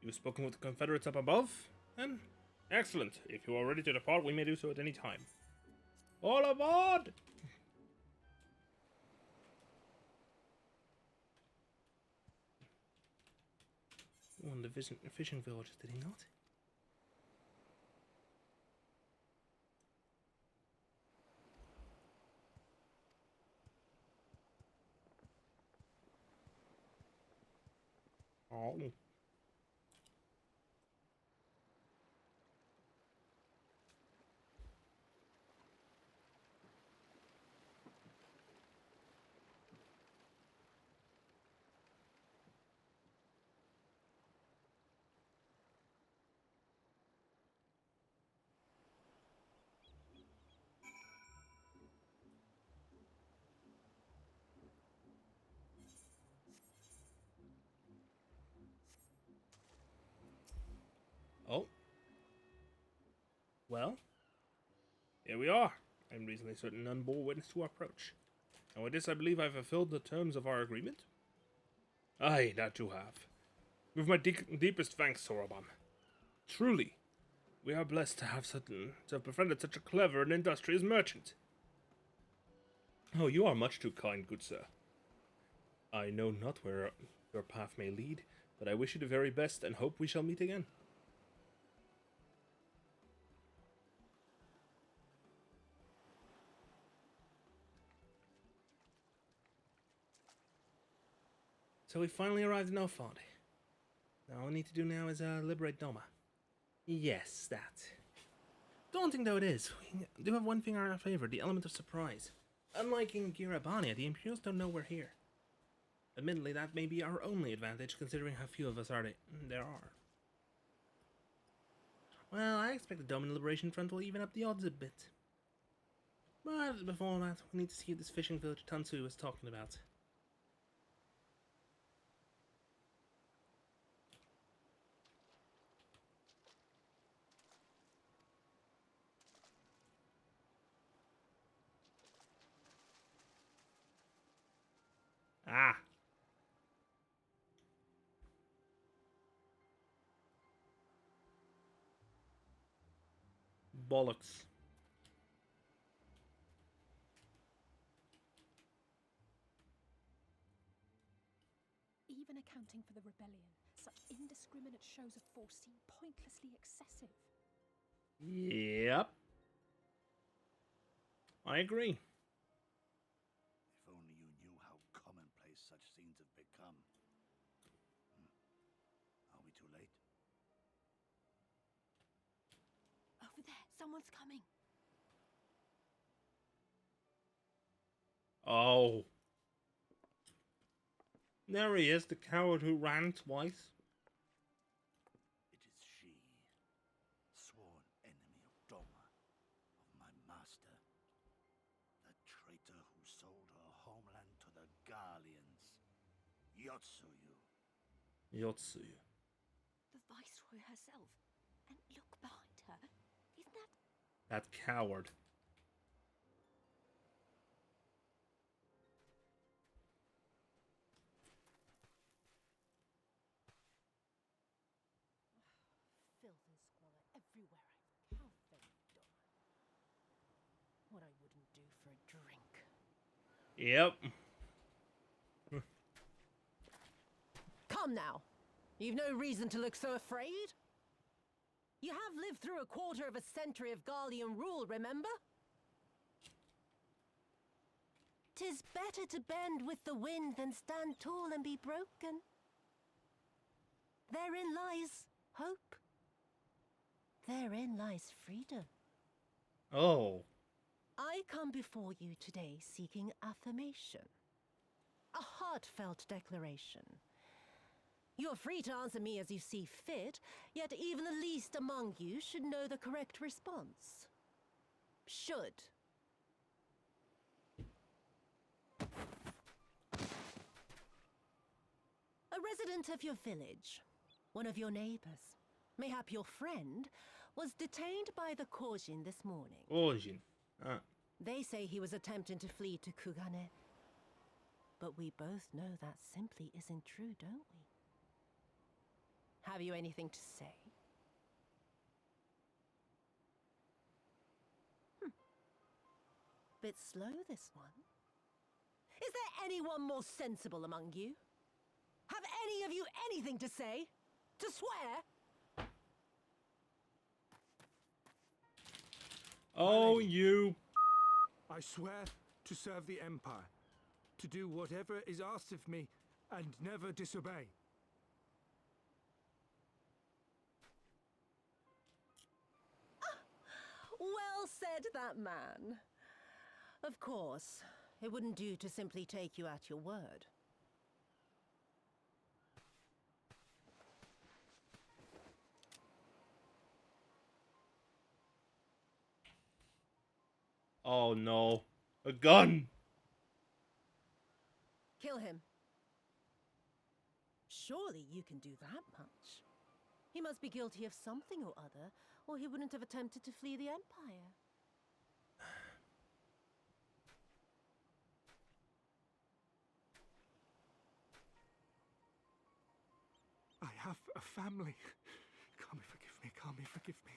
S1: You've spoken with the Confederates up above? Then? Excellent. If you are ready to depart, we may do so at any time. All aboard! Won the fishing villages, did he not? Oh. Oh. Well, here we are. I'm reasonably certain none bore witness to our approach. And with this, I believe I've fulfilled the terms of our agreement. Aye, that you have. With my deepest thanks, Soroban. Truly, we are blessed to have befriended such a clever and industrious merchant. Oh, you are much too kind, good sir. I know not where your path may lead, but I wish you the very best and hope we shall meet again. So we finally arrived in Elfond. Now all we need to do now is liberate Doma. Yes, that. Daunting though it is, we do have one thing in our favor, the element of surprise. Unlike in Girabania, the Imperials don't know we're here. Admittedly, that may be our only advantage, considering how few of us there are. Well, I expect the Doman Liberation Front will even up the odds a bit. But before that, we need to see this fishing village Tansu was talking about. Ah! Bollocks.
S8: Even accounting for the rebellion, such indiscriminate shows of force seem pointlessly excessive.
S1: Yep. I agree.
S10: If only you knew how commonplace such scenes have become. Are we too late?
S2: Someone's coming.
S1: Oh. There he is, the coward who ran twice.
S10: It is she, sworn enemy of Doma, of my master. The traitor who sold her homeland to the Garleans. Yotsuyu.
S1: Yotsuyu.
S2: The Viceroy herself. And look behind her. Isn't that...
S1: That coward.
S8: Filth and squalor everywhere I... How very dull. What I wouldn't do for a drink.
S1: Yep.
S11: Come now. You've no reason to look so afraid. You have lived through a quarter of a century of Garlean rule, remember? 'Tis better to bend with the wind than stand tall and be broken. Therein lies hope. Therein lies freedom.
S1: Oh.
S11: I come before you today seeking affirmation. A heartfelt declaration. You are free to answer me as you see fit, yet even the least among you should know the correct response. Should. A resident of your village, one of your neighbors, mayhap your friend, was detained by the Kojin this morning.
S1: Kojin. Ah.
S11: They say he was attempting to flee to Kugane. But we both know that simply isn't true, don't we? Have you anything to say? Bit slow, this one. Is there anyone more sensible among you? Have any of you anything to say? To swear?
S1: Oh, you...
S6: I swear to serve the Empire, to do whatever is asked of me, and never disobey.
S11: Well said, that man. Of course, it wouldn't do to simply take you at your word.
S1: Oh no. A gun!
S11: Kill him. Surely you can do that much. He must be guilty of something or other, or he wouldn't have attempted to flee the Empire.
S6: I have a family. Kami, forgive me. Kami, forgive me.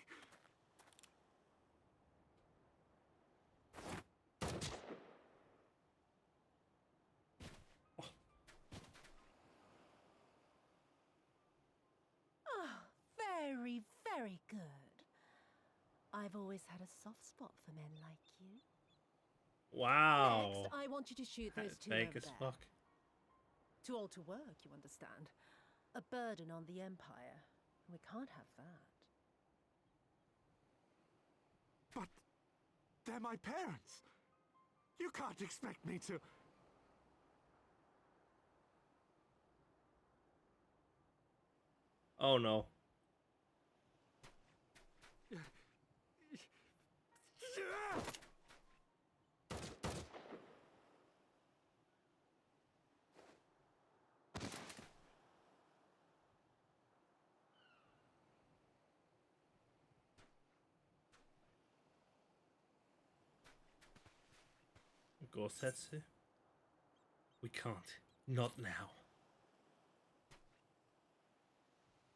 S11: Very, very good. I've always had a soft spot for men like you.
S1: Wow.
S11: Next, I want you to shoot those
S1: That's
S11: two
S1: fake
S11: over
S1: as
S11: there.
S1: fuck.
S11: Too old to work, you understand. A burden on the Empire. We can't have that.
S6: But they're my parents. You can't expect me to...
S1: Oh no. Gosetsu? We can't. Not now.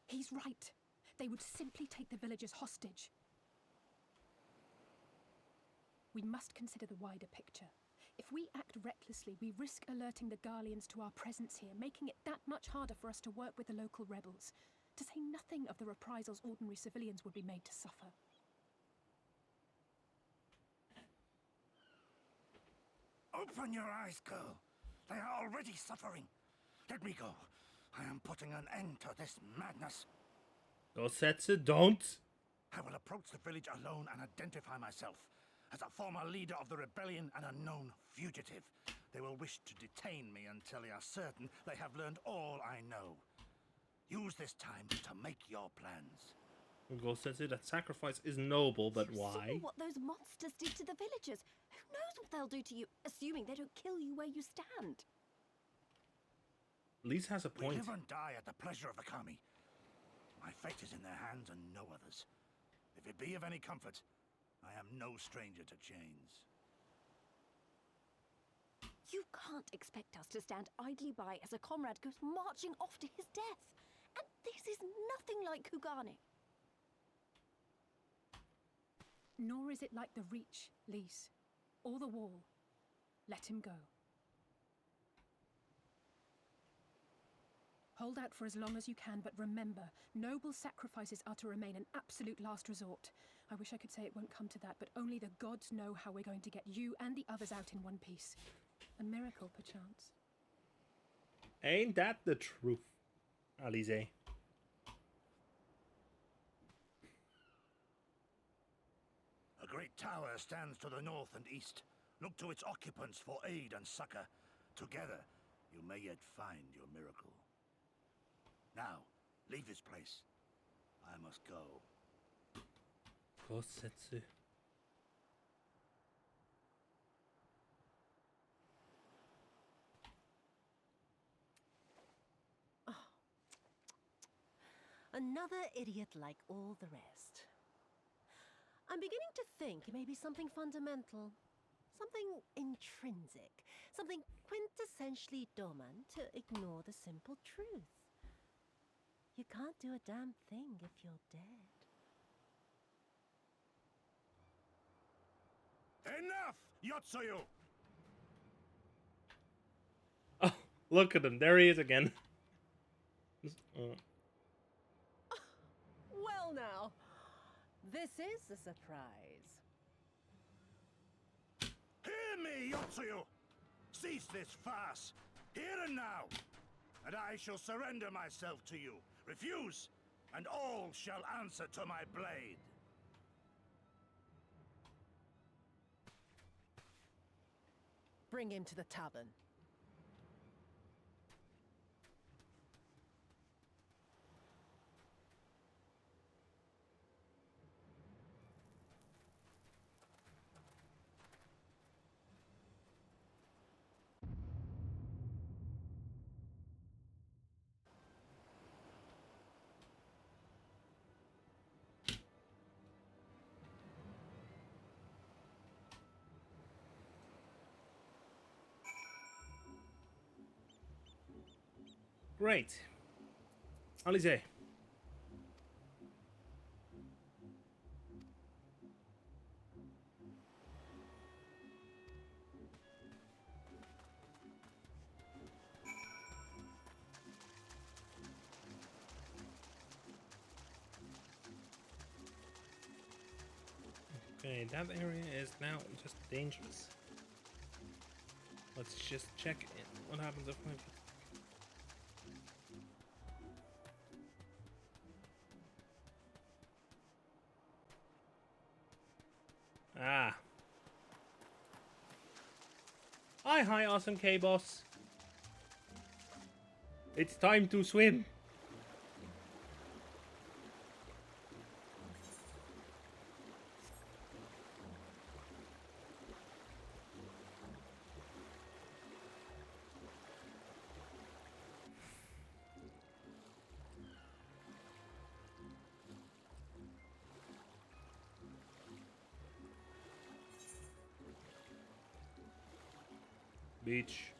S8: He's right. They would simply take the villagers hostage. We must consider the wider picture. If we act recklessly, we risk alerting the Garleans to our presence here, making it that much harder for us to work with the local rebels. To say nothing of the reprisals ordinary civilians would be made to suffer.
S10: Open your eyes, girl. They are already suffering. Let me go. I am putting an end to this madness.
S1: Gosetsu, don't.
S10: I will approach the village alone and identify myself as a former leader of the rebellion and a known fugitive. They will wish to detain me until they are certain they have learned all I know. Use this time to make your plans.
S1: Ghost says it, that sacrifice is noble, but
S2: You
S1: why?
S2: saw what those monsters did to the villagers. Who knows what they'll do to you, assuming they don't kill you where you stand.
S1: Lise has a
S10: We
S1: point.
S10: live and die at the pleasure of the Kami. My fate is in their hands and no others. If it be of any comfort, I am no stranger to chains.
S2: You can't expect us to stand idly by as a comrade goes marching off to his death. And this is nothing like Kugane.
S8: Nor is it like the Reach, Lise, or the Wall. Let him go. Hold out for as long as you can, but remember, noble sacrifices are to remain an absolute last resort. I wish I could say it won't come to that, but only the gods know how we're going to get you and the others out in one piece. A miracle, perchance.
S1: Ain't that the truth, Alize?
S10: A great tower stands to the north and east. Look to its occupants for aid and succor. Together, you may yet find your miracle. Now, leave this place. I must go.
S1: Ghost Setsu.
S11: Another idiot like all the rest. I'm beginning to think it may be something fundamental. Something intrinsic. Something quintessentially Doman to ignore the simple truth. You can't do a damn thing if you're dead.
S10: Enough, Yotsuyu!
S1: Oh, look at him. There he is again.
S11: Well now, this is a surprise.
S10: Hear me, Yotsuyu! Cease this farce, here and now, and I shall surrender myself to you. Refuse, and all shall answer to my blade.
S11: Bring him to the tavern.
S1: Great. Alize. Okay, that area is now just dangerous. Let's just check in. What happens if we... Ah. Hi, awesome K-Boss. It's time to swim. Beach.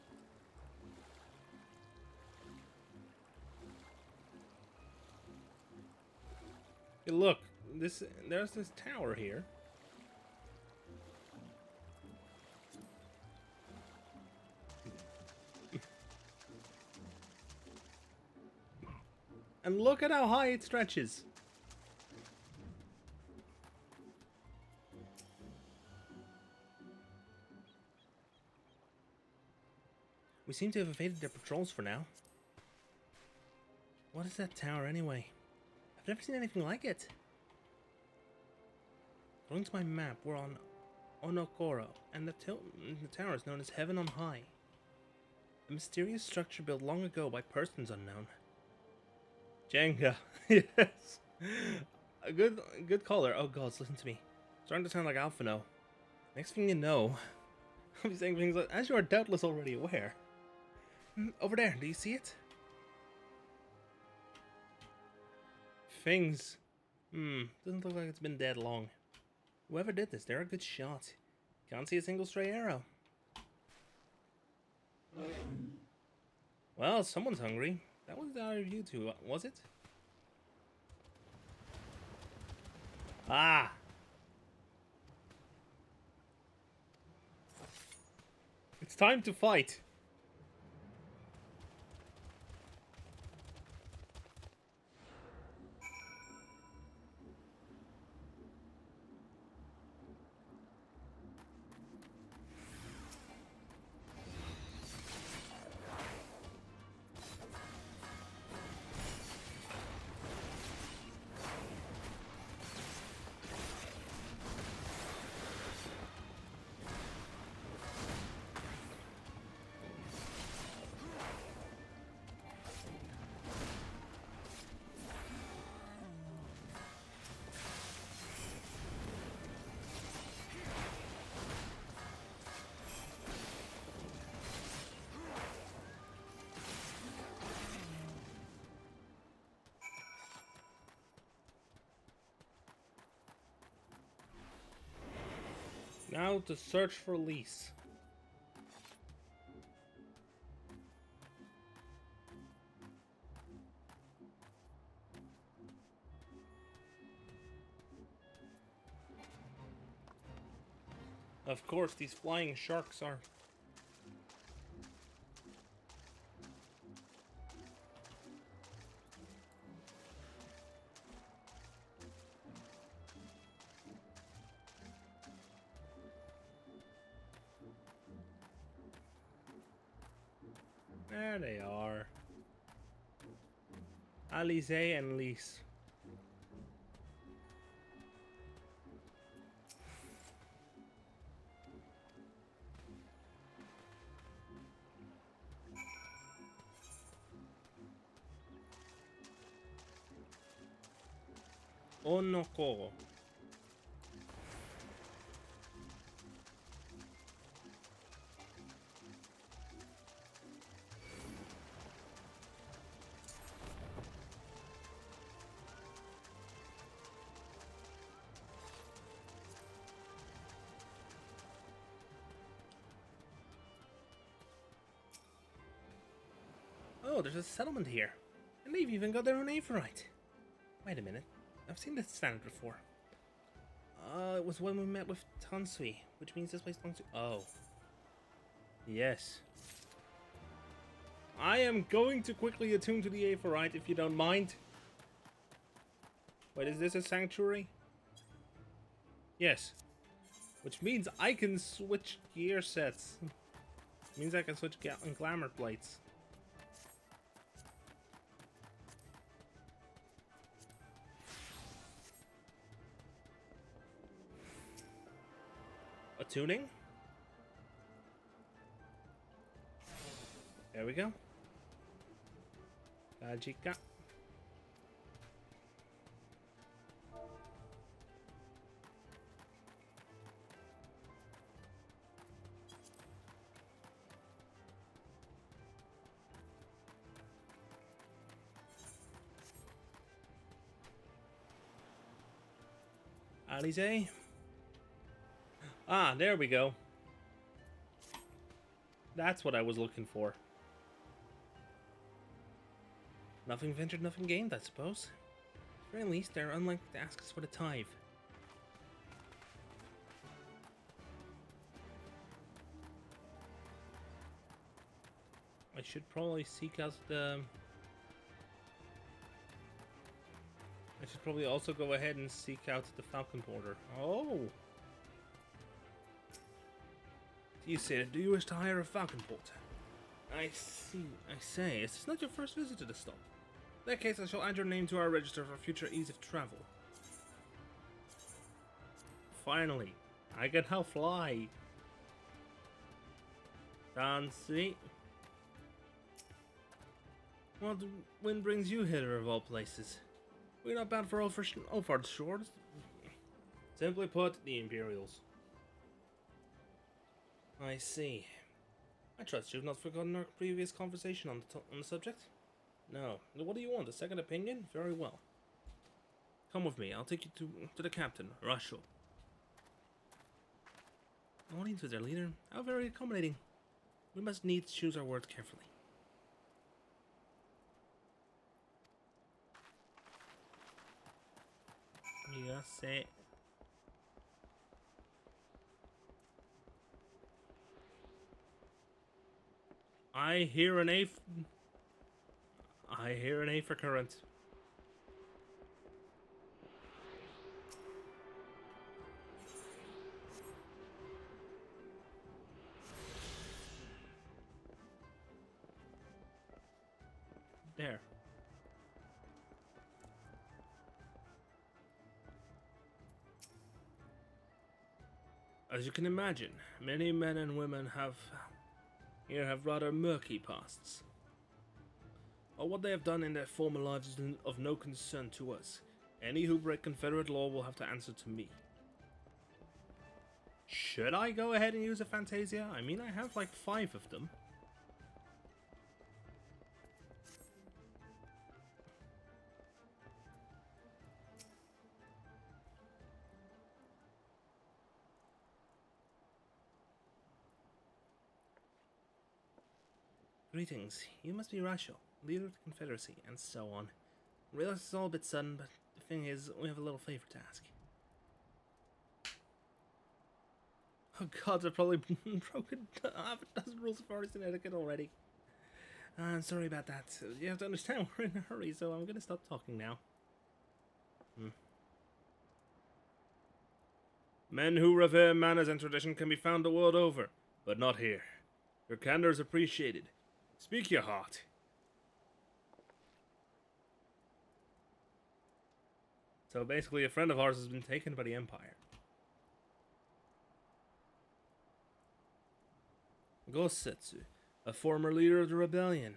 S1: Hey, look, there's this tower here. And look at how high it stretches. We seem to have evaded their patrols for now. What is that tower anyway? I've never seen anything like it. According to my map, we're on Onokoro, and the tower is known as Heaven on High. A mysterious structure built long ago by persons unknown. Jenga, yes. A good caller. Oh gods, listen to me. Starting to sound like Alphino. Next thing you know, I'll be saying things like, as you are doubtless already aware. Over there, do you see it? Things. Doesn't look like it's been dead long. Whoever did this, they're a good shot. Can't see a single stray arrow. Well, someone's hungry. That was our you two, was it? Ah! It's time to fight! Now to search for Lise. Of course, these flying sharks are... There they are. Alize and Lise. Onokoro. Oh, there's a settlement here. And they've even got their own Aephorite. Wait a minute. I've seen this standard before. It was when we met with Tansui, which means this place belongs to... Oh. Yes. I am going to quickly attune to the Aephorite, if you don't mind. Wait, is this a sanctuary? Yes. Which means I can switch gear sets. Means I can switch glamour plates. Attuning. There we go. Kajika. Alize. Ah, there we go. That's what I was looking for. Nothing ventured, nothing gained, I suppose. At the very least, they're unlikely to ask us for the tithe. I should probably seek out the... I should probably also go ahead and seek out the Falcon Porter. Oh! You said, do you wish to hire a Falcon Porter? I see, I say. Is this not your first visit to the stop? In that case, I shall add your name to our register for future ease of travel. finally. I can now fly. Fancy. What wind brings you hither of all places? We're not bound for Ulfard's shores. Simply put, the Imperials. I see. I trust you've not forgotten our previous conversation on the subject? No. What do you want? A second opinion? Very well. Come with me. I'll take you to the captain, Rasho. An audience with their leader? How very accommodating. We must needs choose our words carefully. Yes, I hear an A for current. There. As you can imagine, many men and women have rather murky pasts. But what they have done in their former lives is of no concern to us. Any who break Confederate law will have to answer to me. Should I go ahead and use a Fantasia? I mean, I have like 5 of them. Greetings. You must be Rasho, leader of the Confederacy, and so on. I realize it's all a bit sudden, but the thing is, we have a little favor to ask. Oh god, I've probably broken half a dozen rules of forest and etiquette already. I'm sorry about that. You have to understand we're in a hurry, so I'm gonna stop talking now. Men who revere manners and tradition can be found the world over, but not here. Your candor is appreciated. Speak your heart. So basically, a friend of ours has been taken by the Empire. Gosetsu, a former leader of the rebellion.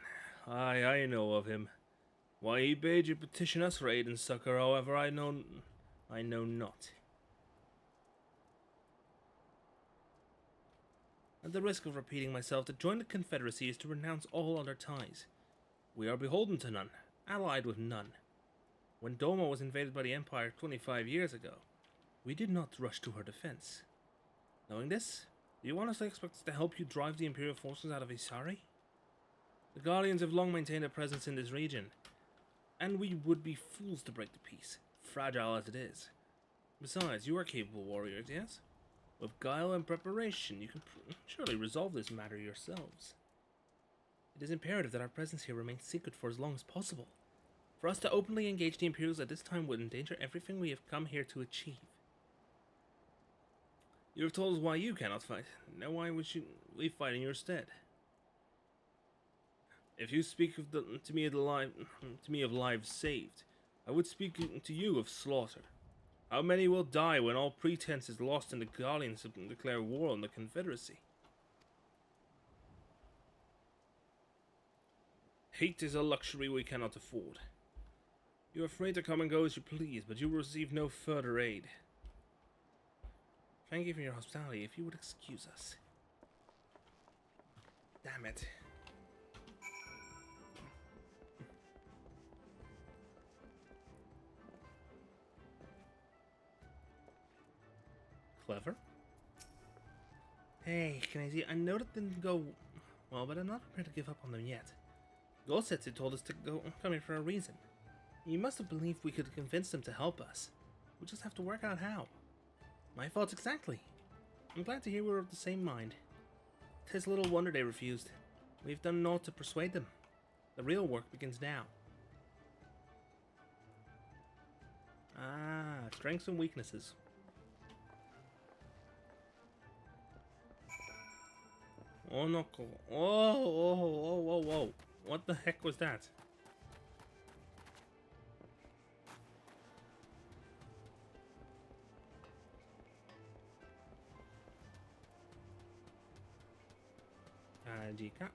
S1: Aye, I know of him. Why he bade you petition us for aid and succor, however, I know not. At the risk of repeating myself, to join the Confederacy is to renounce all other ties. We are beholden to none, allied with none. When Doma was invaded by the Empire 25 years ago, we did not rush to her defense. Knowing this, do you honestly expect us to help you drive the Imperial forces out of Isari? The Guardians have long maintained a presence in this region, and we would be fools to break the peace, fragile as it is. Besides, you are capable warriors, yes? With guile and preparation, you can surely resolve this matter yourselves. It is imperative that our presence here remains secret for as long as possible. For us to openly engage the Imperials at this time would endanger everything we have come here to achieve. You have told us why you cannot fight. Now why would we fight in your stead? If you speak to me of lives saved, I would speak to you of slaughter. How many will die when all pretense is lost and the Guardians declare war on the Confederacy? Hate is a luxury we cannot afford. You are free to come and go as you please, but you will receive no further aid. Thank you for your hospitality. If you would excuse us. Damn it. Clever. Hey, can I see? I know that didn't go well, but I'm not prepared to give up on them yet. Gosetsu told us to come here for a reason. You must have believed we could convince them to help us. We just have to work out how. My thoughts exactly. I'm glad to hear we're of the same mind. 'Tis little wonder they refused. We've done naught to persuade them. The real work begins now. Ah, strengths and weaknesses. Oh no! Whoa! What the heck was that? magica.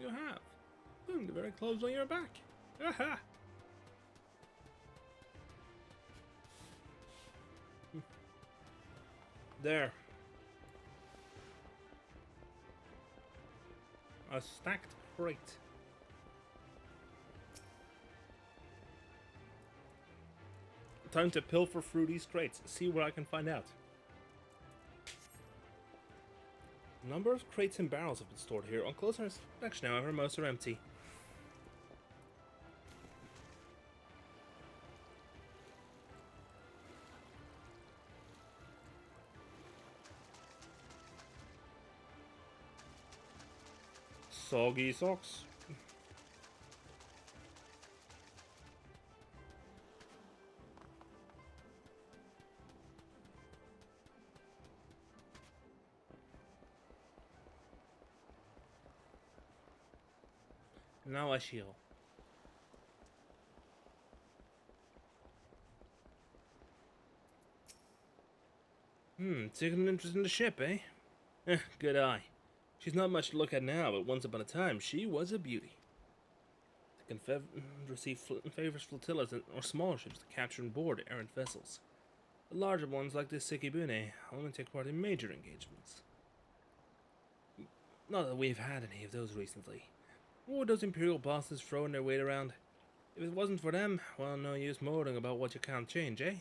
S1: You have. The very clothes on your back. Aha! There. A stacked crate. Time to pilfer through these crates, see what I can find out. A number of crates and barrels have been stored here. On closer inspection, however, most are empty. Soggy socks. Now I shield. Taking an interest in the ship, eh? Good eye. She's not much to look at now, but once upon a time, she was a beauty. The Confederacy favors flotillas or smaller ships to capture and board errant vessels. The larger ones, like this Sekibune, only take part in major engagements. Not that we've had any of those recently. What would those Imperial bosses throwing their weight around? If it wasn't for them, well, no use moaning about what you can't change, eh?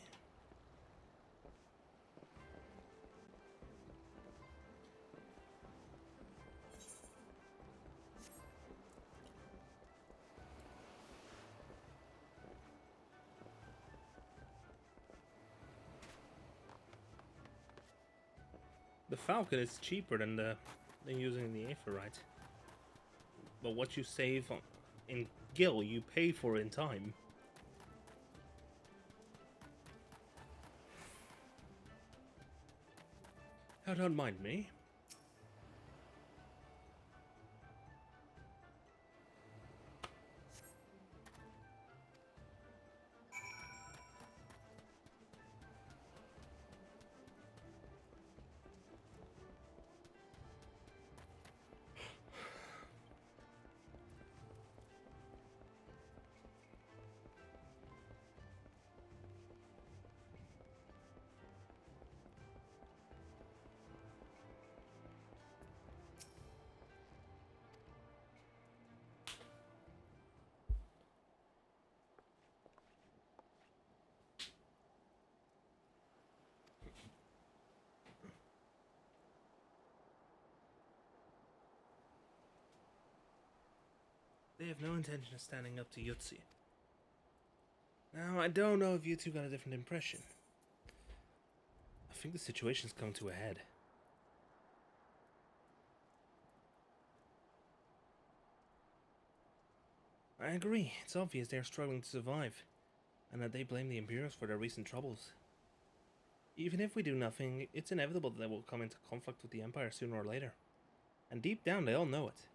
S1: The Falcon is cheaper than using the Aetheryte. But what you save in gil, you pay for in time. Oh, don't mind me. They have no intention of standing up to Yutzi. Now, I don't know if you two got a different impression. I think the situation's come to a head. I agree. It's obvious they're struggling to survive, and that they blame the Imperials for their recent troubles. Even if we do nothing, it's inevitable that they will come into conflict with the Empire sooner or later. And deep down, they all know it.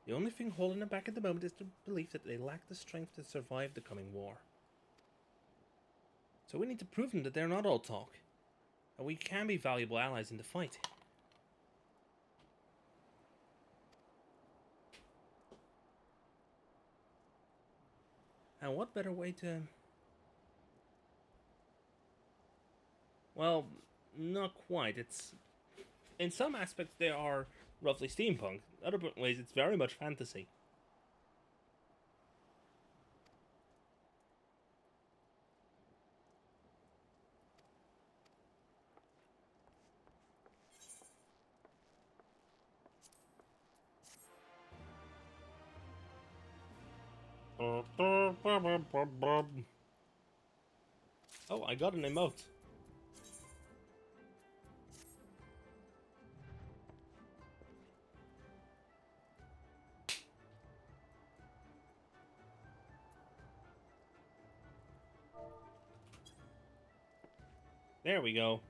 S1: The only thing holding them back at the moment is the belief that they lack the strength to survive the coming war. So we need to prove them that they're not all talk, and we can be valuable allies in the fight. And what better way to... Well, not quite. It's... In some aspects they are roughly steampunk. In other ways it's very much fantasy. Oh, I got an emote. There we go.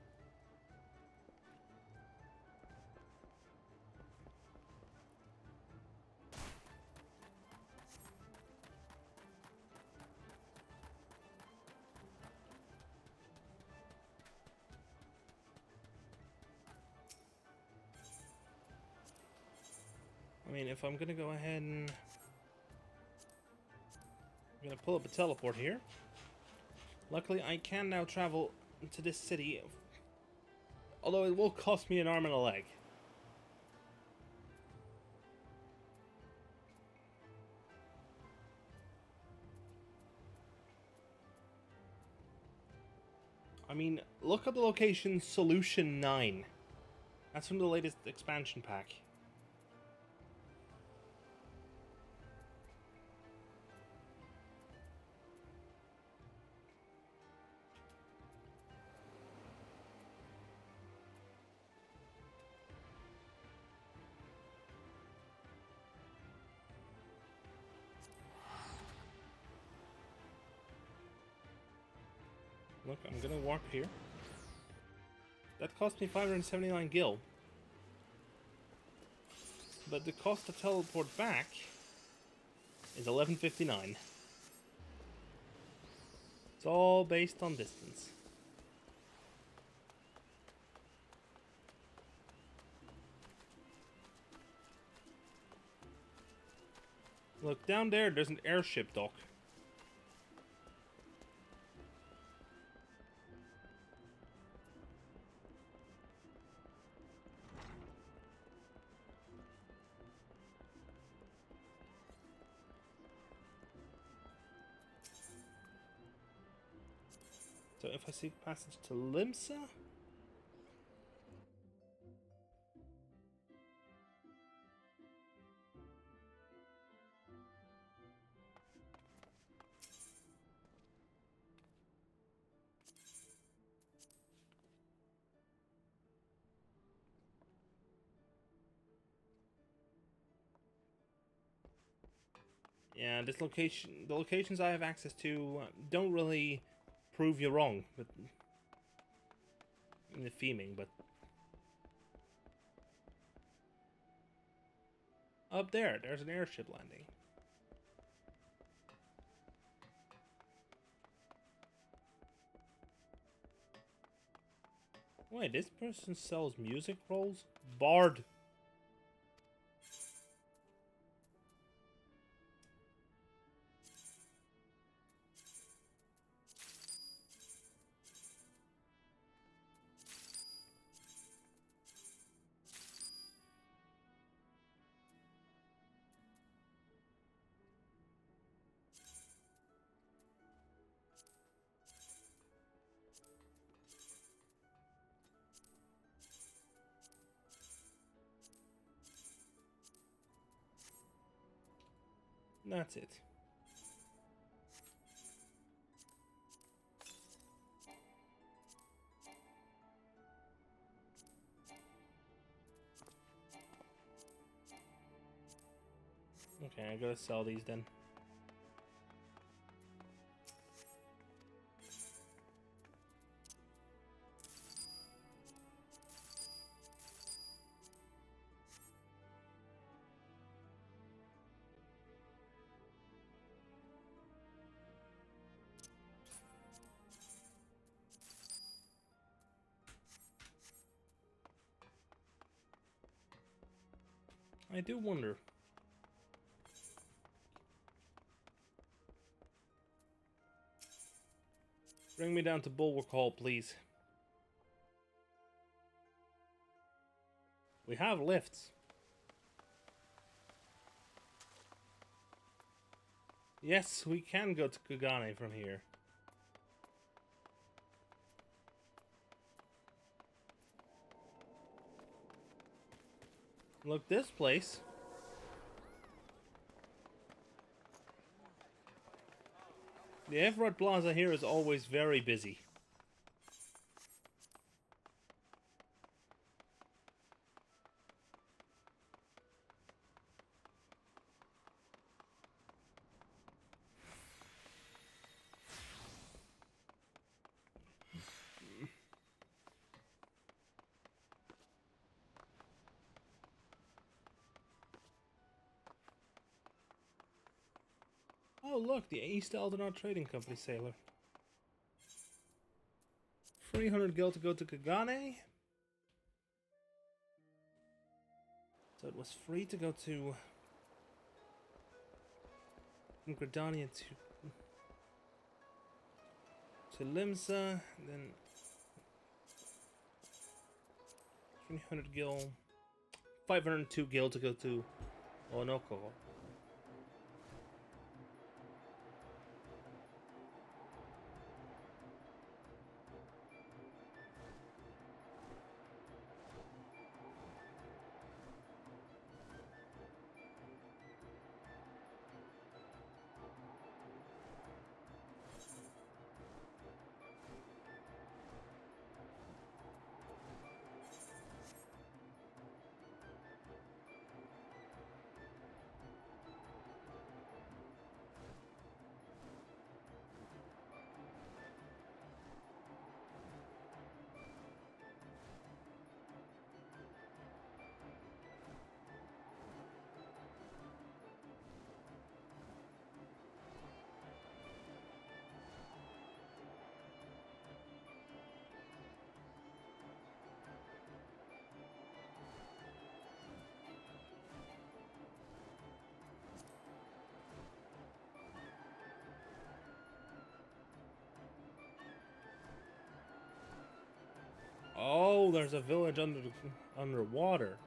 S1: I mean, if I'm gonna go ahead and... I'm gonna pull up a teleport here. Luckily, I can now travel to this city. Although it will cost me an arm and a leg. I mean, look at the location Solution 9. That's from the latest expansion pack. Look, I'm gonna warp here. That cost me 579 gil. But the cost to teleport back is 1159. It's all based on distance. Look, down there's an airship dock. So if I seek passage to Limsa... Yeah, this location, the locations I have access to don't really prove you wrong, but in the theming, but up there's an airship landing. Wait, this person sells music rolls? Bard. That's it. Okay, I gotta sell these then. I do wonder. Bring me down to Bulwark Hall, please. We have lifts. Yes, we can go to Kugane from here. Look, this place. The Everett Plaza here is always very busy. Oh look, the East Aldenard Trading Company sailor. 300 gil to go to Kagane. So it was free to go to from Gridania to Limsa, then 300 gil, 502 gil to go to Onoko. Oh, there's a village underwater.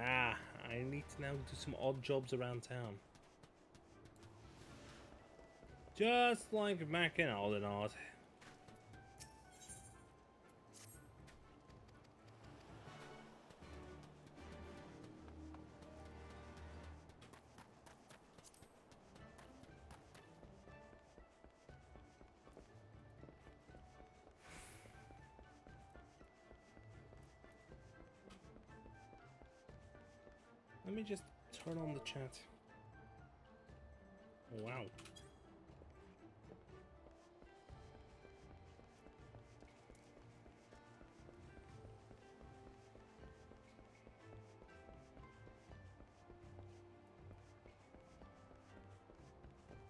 S1: Ah, I need to now do some odd jobs around town. Just like back in Aldenard. Let me just turn on the chat. Wow.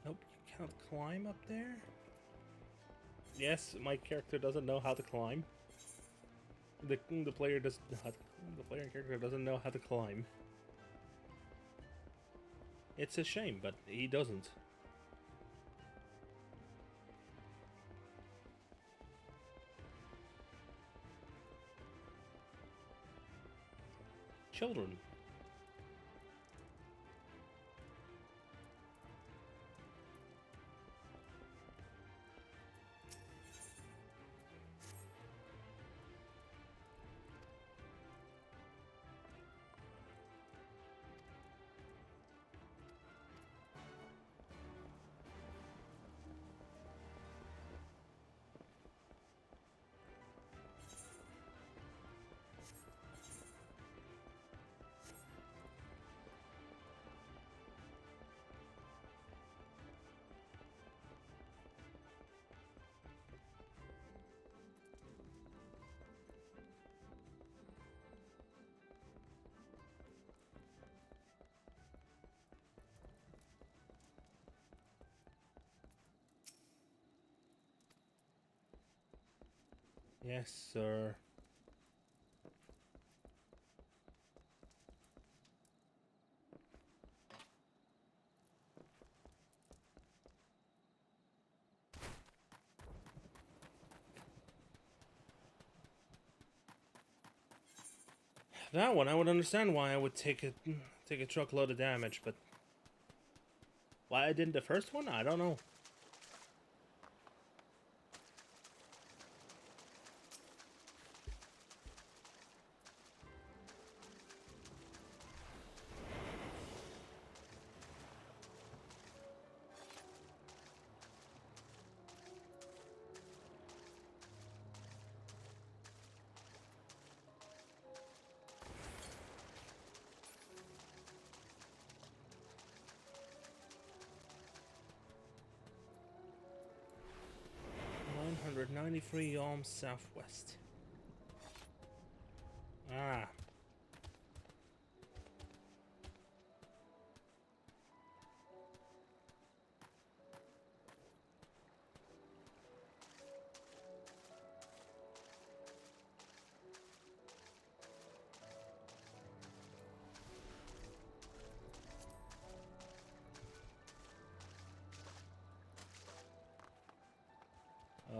S1: Nope, you can't climb up there? Yes, my character doesn't know how to climb. The player does not. The player character doesn't know how to climb. It's a shame, but he doesn't. Children. Yes, sir. That one, I would understand why I would take a truckload of damage, but why I didn't the first one, I don't know. 93 Alms Southwest. Ah.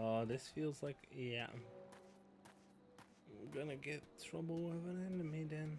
S1: Oh, this feels like, yeah. I'm gonna get trouble with an enemy then.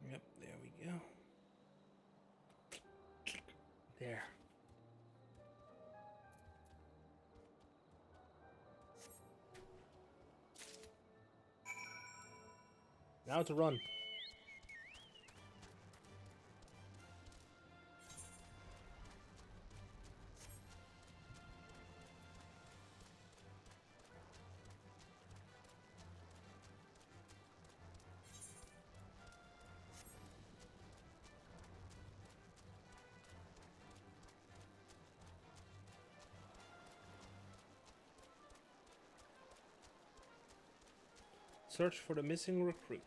S1: Yep, there we go. There. Now to run. Search for the missing recruit.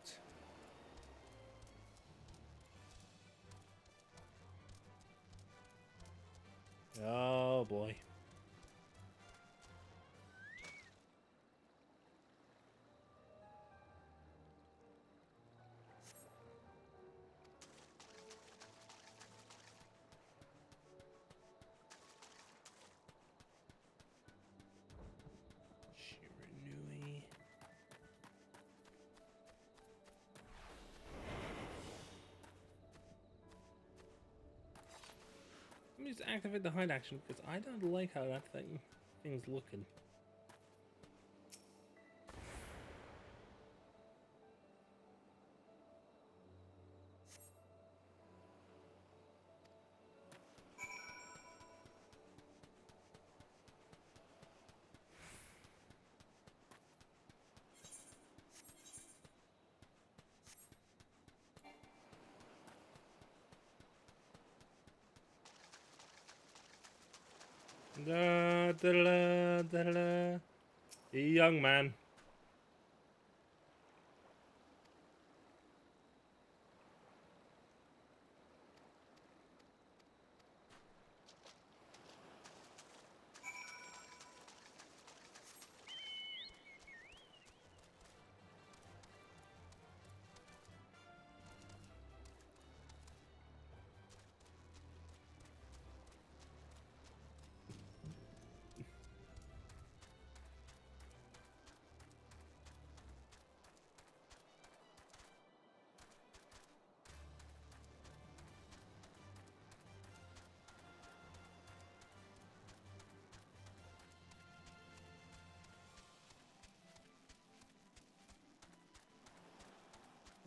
S1: Oh boy. Shiranui. Let me just activate the hide action because I don't like how that thing's looking. Da, da, da, da, da. Young man.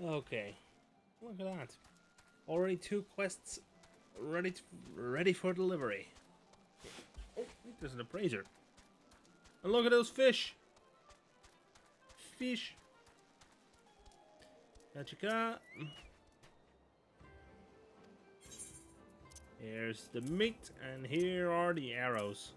S1: Okay, look at that. Already 2 quests ready for delivery. Oh, there's an appraiser. And look at those fish. Fish. Gotcha. Here's the meat, and here are the arrows.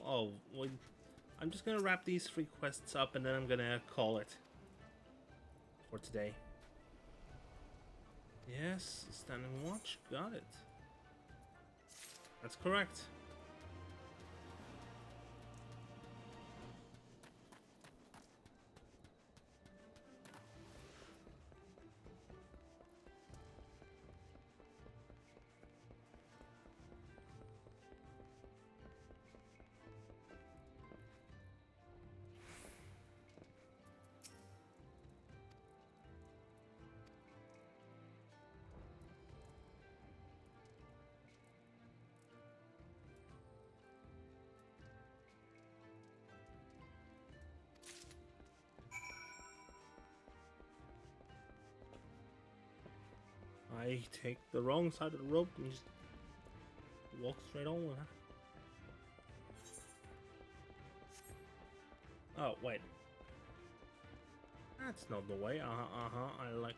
S1: Oh, wait. I'm just gonna wrap these 3 quests up and then I'm gonna call it for today. Yes, standing watch, got it. That's correct. I take the wrong side of the rope and just walk straight on with her. Oh, wait. That's not the way. I like...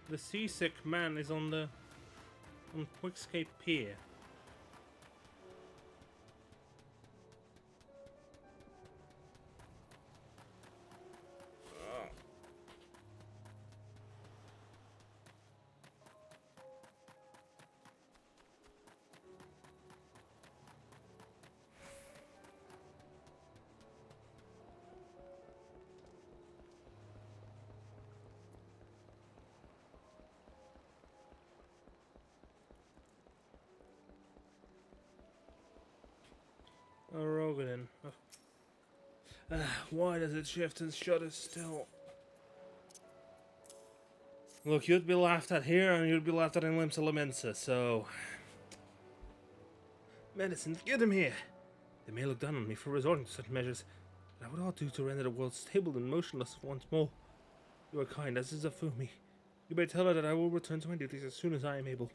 S1: The seasick man is on Quickscape Pier. Oh, Rogan. Why does it shift and shudder still? Look, you'd be laughed at here, and you'd be laughed at in Limsa Lamensa, so... Medicine, get them here! They may look down on me for resorting to such measures, but I would all do to render the world stable and motionless once more. You are kind, as is Afumi. You may tell her that I will return to my duties as soon as I am able.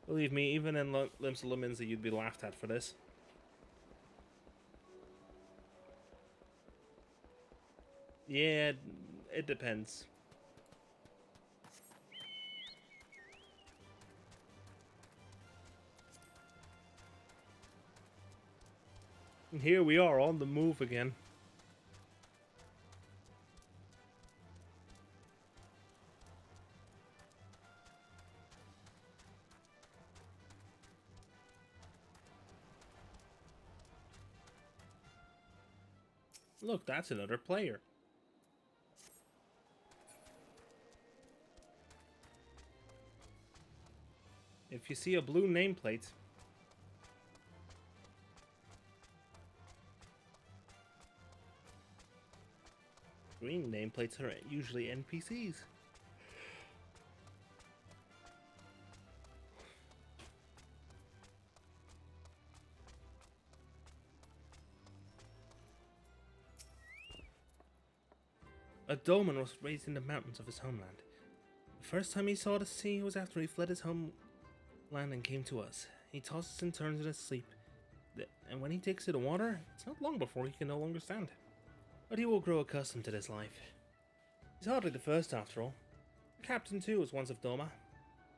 S1: Believe me, even in Limsa Lamensa, you'd be laughed at for this. Yeah, it depends. And here we are on the move again. Look, that's another player. If you see a blue nameplate, green nameplates are usually NPCs. A dolmen was raised in the mountains of his homeland. The first time he saw the sea was after he fled his homeland and came to us. He tosses and turns in his sleep, and when he takes to the water, it's not long before he can no longer stand. But he will grow accustomed to this life. He's hardly the first, after all. The captain, too, was once of Doma.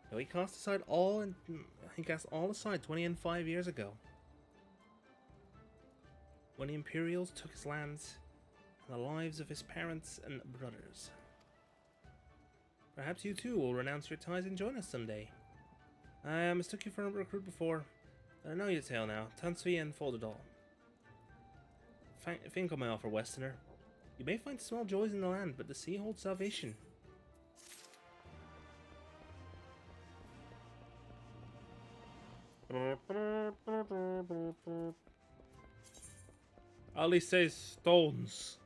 S1: Though he cast all aside 25 years ago, when the Imperials took his lands and the lives of his parents and brothers. Perhaps you too will renounce your ties and join us someday. I mistook you for a recruit before, but I know your tale now. Tansui and Folderdal. Think on my offer, Westerner. You may find small joys in the land, but the sea holds salvation. Ali says stones.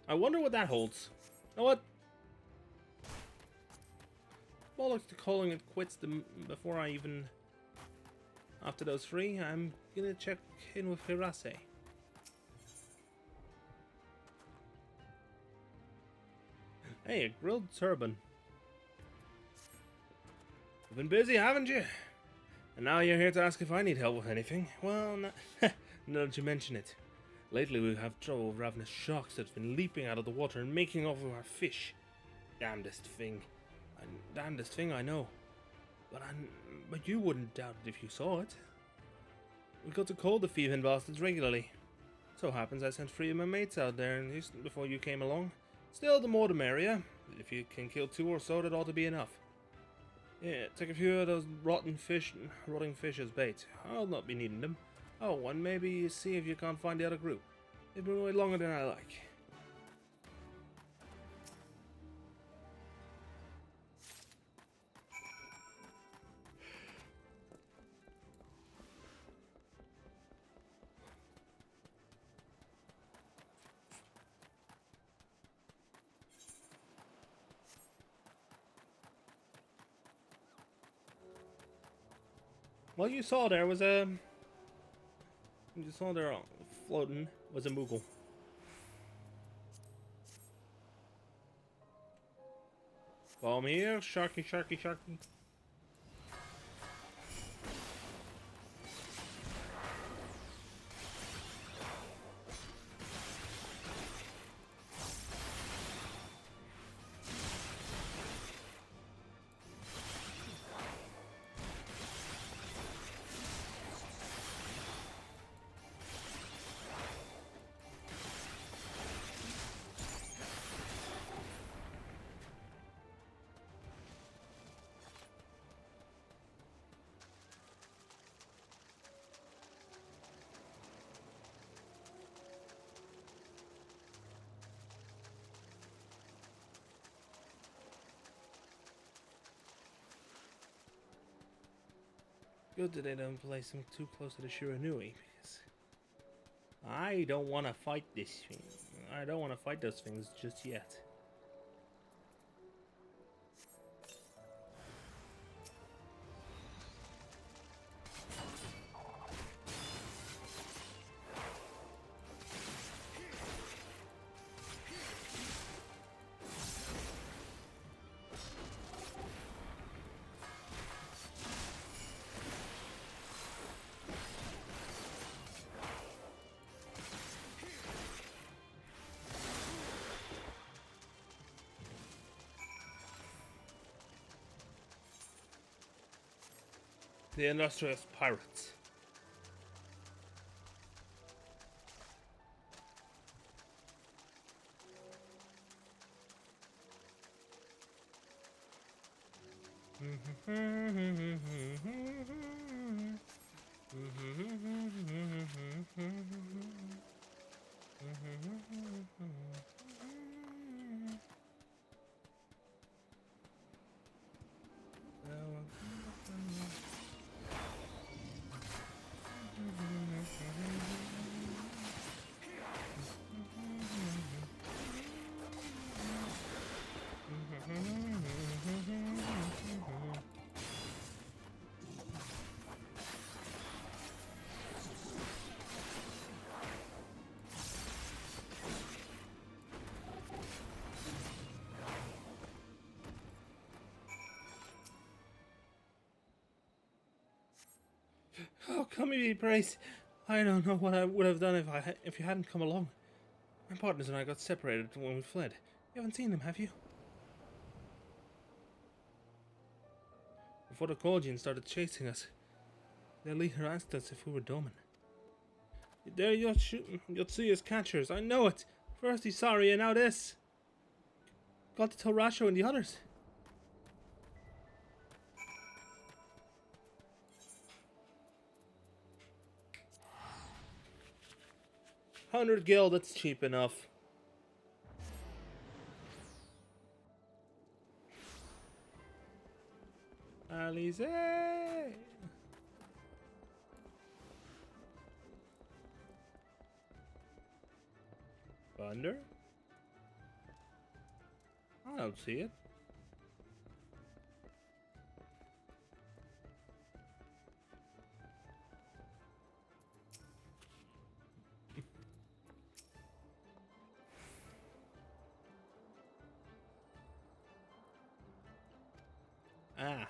S1: I wonder what that holds. You know what? Bollocks to calling it quits before I even... After those three, I'm gonna check in with Hirase. Hey, a grilled turban. You've been busy, haven't you? And now you're here to ask if I need help with anything. Well, now that you mention it. Lately we have trouble with ravenous sharks that's been leaping out of the water and making off with our fish. Damnedest thing I know. But you wouldn't doubt it if you saw it. We got to call the thieving bastards regularly. So happens I sent 3 of my mates out there in Houston before you came along. Still, the more the merrier. If you can kill 2 or so, that ought to be enough. Yeah, take a few of those rotting fish as bait. I'll not be needing them. Oh, and maybe you see if you can't find the other group. They've been away longer than I like. What you saw there was a... You saw there floating was a Moogle. Come here, sharky, sharky, sharky. Good that they don't place them too close to the Shiranui, because I don't want to fight this thing. I don't want to fight those things just yet. The illustrious pirates. Oh, come here, Brace. I don't know what I would have done if you hadn't come along. My partners and I got separated when we fled. You haven't seen them, have you? Before the Colgians started chasing us, their leader asked us if we were Doman. There Yotsuya's catchers, I know it. First he's sorry and now this. Got to tell Rasho and the others. 100 gil, that's cheap enough. Alize! Thunder? I don't see it. Ah.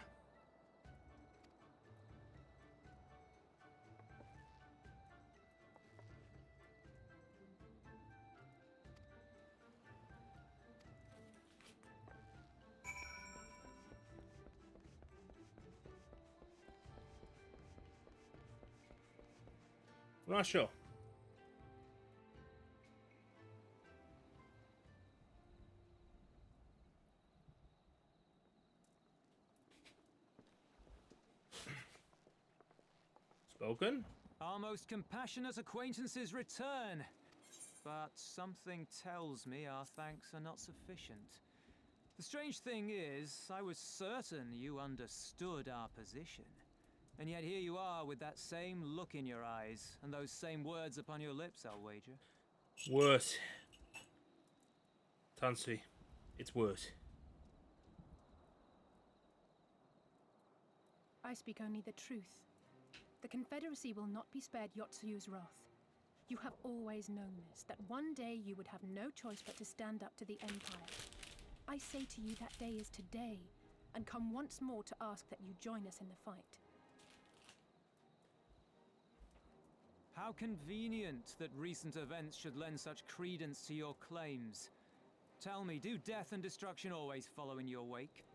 S1: Rasho. Spoken?
S9: Our most compassionate acquaintances return. But something tells me our thanks are not sufficient. The strange thing is, I was certain you understood our position. And yet here you are with that same look in your eyes, and those same words upon your lips, I'll wager.
S1: Worse. Tansui, it's worse.
S8: I speak only the truth. The Confederacy will not be spared Yotsuyu's wrath. You have always known this, that one day you would have no choice but to stand up to the Empire. I say to you that day is today, and come once more to ask that you join us in the fight.
S9: How convenient that recent events should lend such credence to your claims. Tell me, do death and destruction always follow in your wake?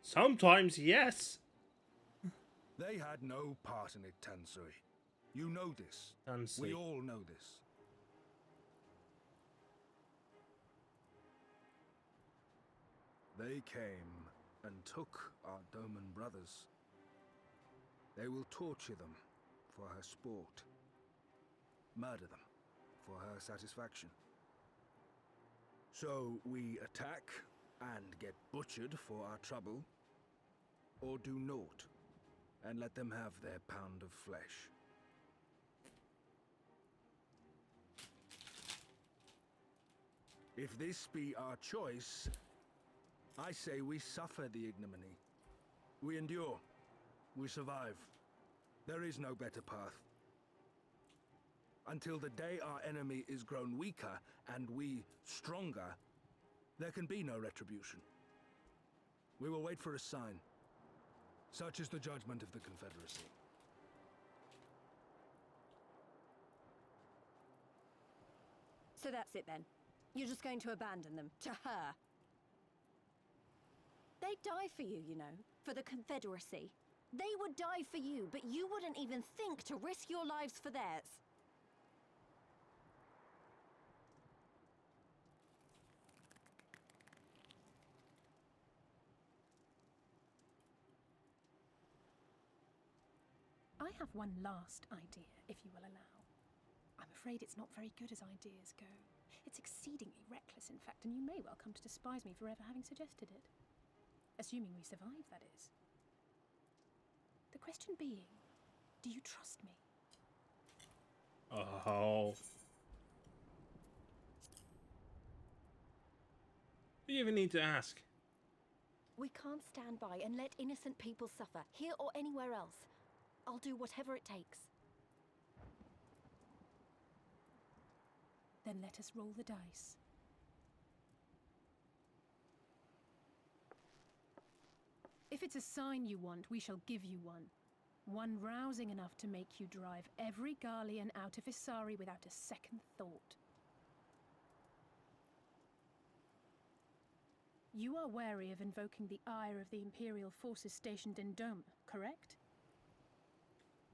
S1: Sometimes, yes.
S10: They had no part in it, Tansui. You know this.
S1: Tansui.
S10: We all know this. They came and took our Doman brothers. They will torture them for her sport. Murder them for her satisfaction. So we attack and get butchered for our trouble, or do naught and let them have their pound of flesh. If this be our choice, I say we suffer the ignominy. We endure. We survive. There is no better path. Until the day our enemy is grown weaker and we stronger, there can be no retribution. We will wait for a sign. Such is the judgment of the Confederacy.
S2: So that's it then. You're just going to abandon them to her. They'd die for you, you know, for the Confederacy. They would die for you, but you wouldn't even think to risk your lives for theirs.
S8: I have one last idea, if you will allow. I'm afraid it's not very good as ideas go. It's exceedingly reckless, in fact, and you may well come to despise me for ever having suggested it. Assuming we survive, that is. The question being, do you trust me?
S1: Oh. Do you even need to ask?
S2: We can't stand by and let innocent people suffer, here or anywhere else. I'll do whatever it takes.
S8: Then let us roll the dice. If it's a sign you want, we shall give you one. One rousing enough to make you drive every Garlean out of Isari without a second thought. You are wary of invoking the ire of the Imperial forces stationed in Doma, correct?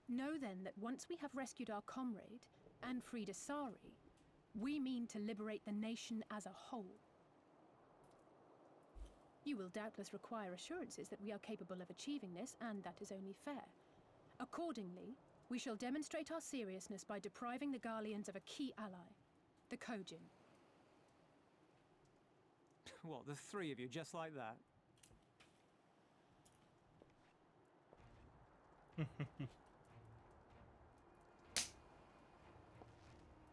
S8: Know then that once we have rescued our comrade and freed Isari, we mean to liberate the nation as a whole. You will doubtless require assurances that we are capable of achieving this, and that is only fair. Accordingly, we shall demonstrate our seriousness by depriving the Garleans of a key ally, the Kojin.
S9: What, the three of you, just like that?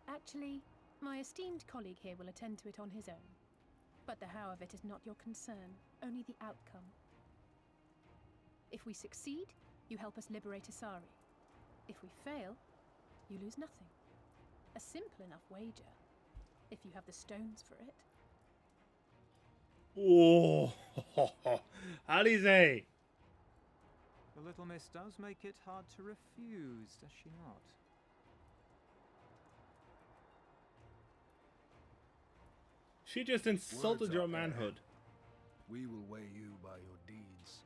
S8: Actually, my esteemed colleague here will attend to it on his own. But the how of it is not your concern, only the outcome. If we succeed, you help us liberate Isari. If we fail, you lose nothing. A simple enough wager, if you have the stones for it.
S1: Oh, how do you say?
S9: The little miss does make it hard to refuse, does she not?
S1: She just insulted
S10: Words
S1: your
S10: are air.
S1: manhood.
S10: We will weigh you by your deeds.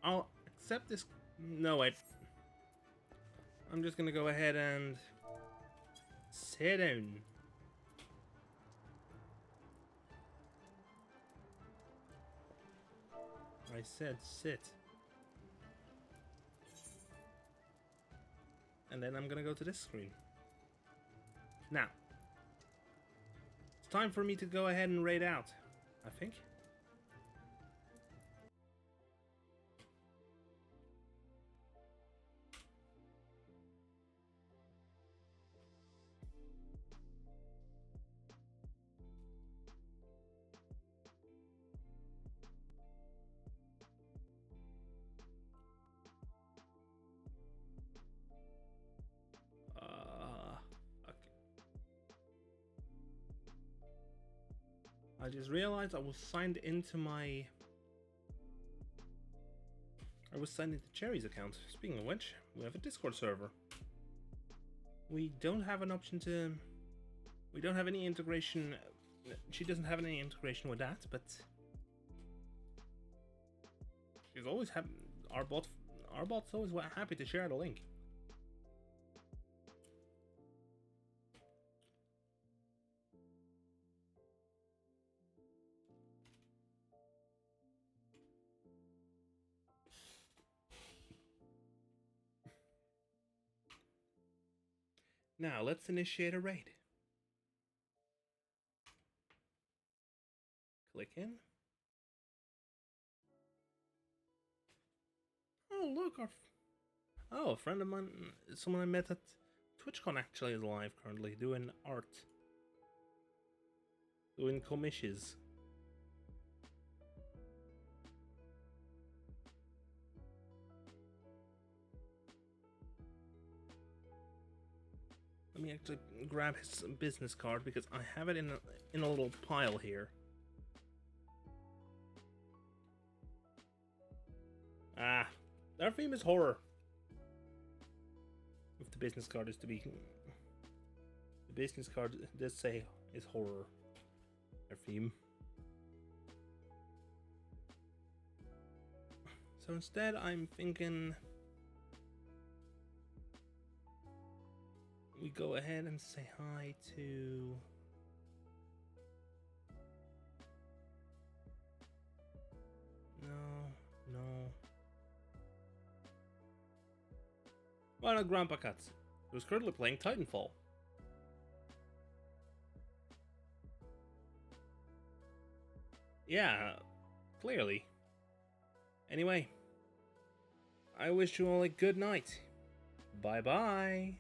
S1: I'll accept this. No, wait. I'm just gonna go ahead and sit down. I said sit. and then I'm gonna go to this screen. Now, it's time for me to go ahead and raid out, I think. I just realized I was signed into Cherry's account. Speaking of which, we have a Discord server. We don't have an option to... We don't have any integration... She doesn't have any integration with that, but... She's always happy... Our bot's always happy to share the link. Now, let's initiate a raid. Click in. Oh, look, a friend of mine, someone I met at TwitchCon actually is live currently, doing art. Doing commissions. Let me actually grab his business card because I have it in a little pile here. Ah, their theme is horror. If the business card is to be, the business card does say is horror. Their theme. So instead, I'm thinking. We go ahead and say hi to... No. Why not Grandpa Katz, who's currently playing Titanfall? Yeah, clearly. Anyway, I wish you all a good night. Bye-bye.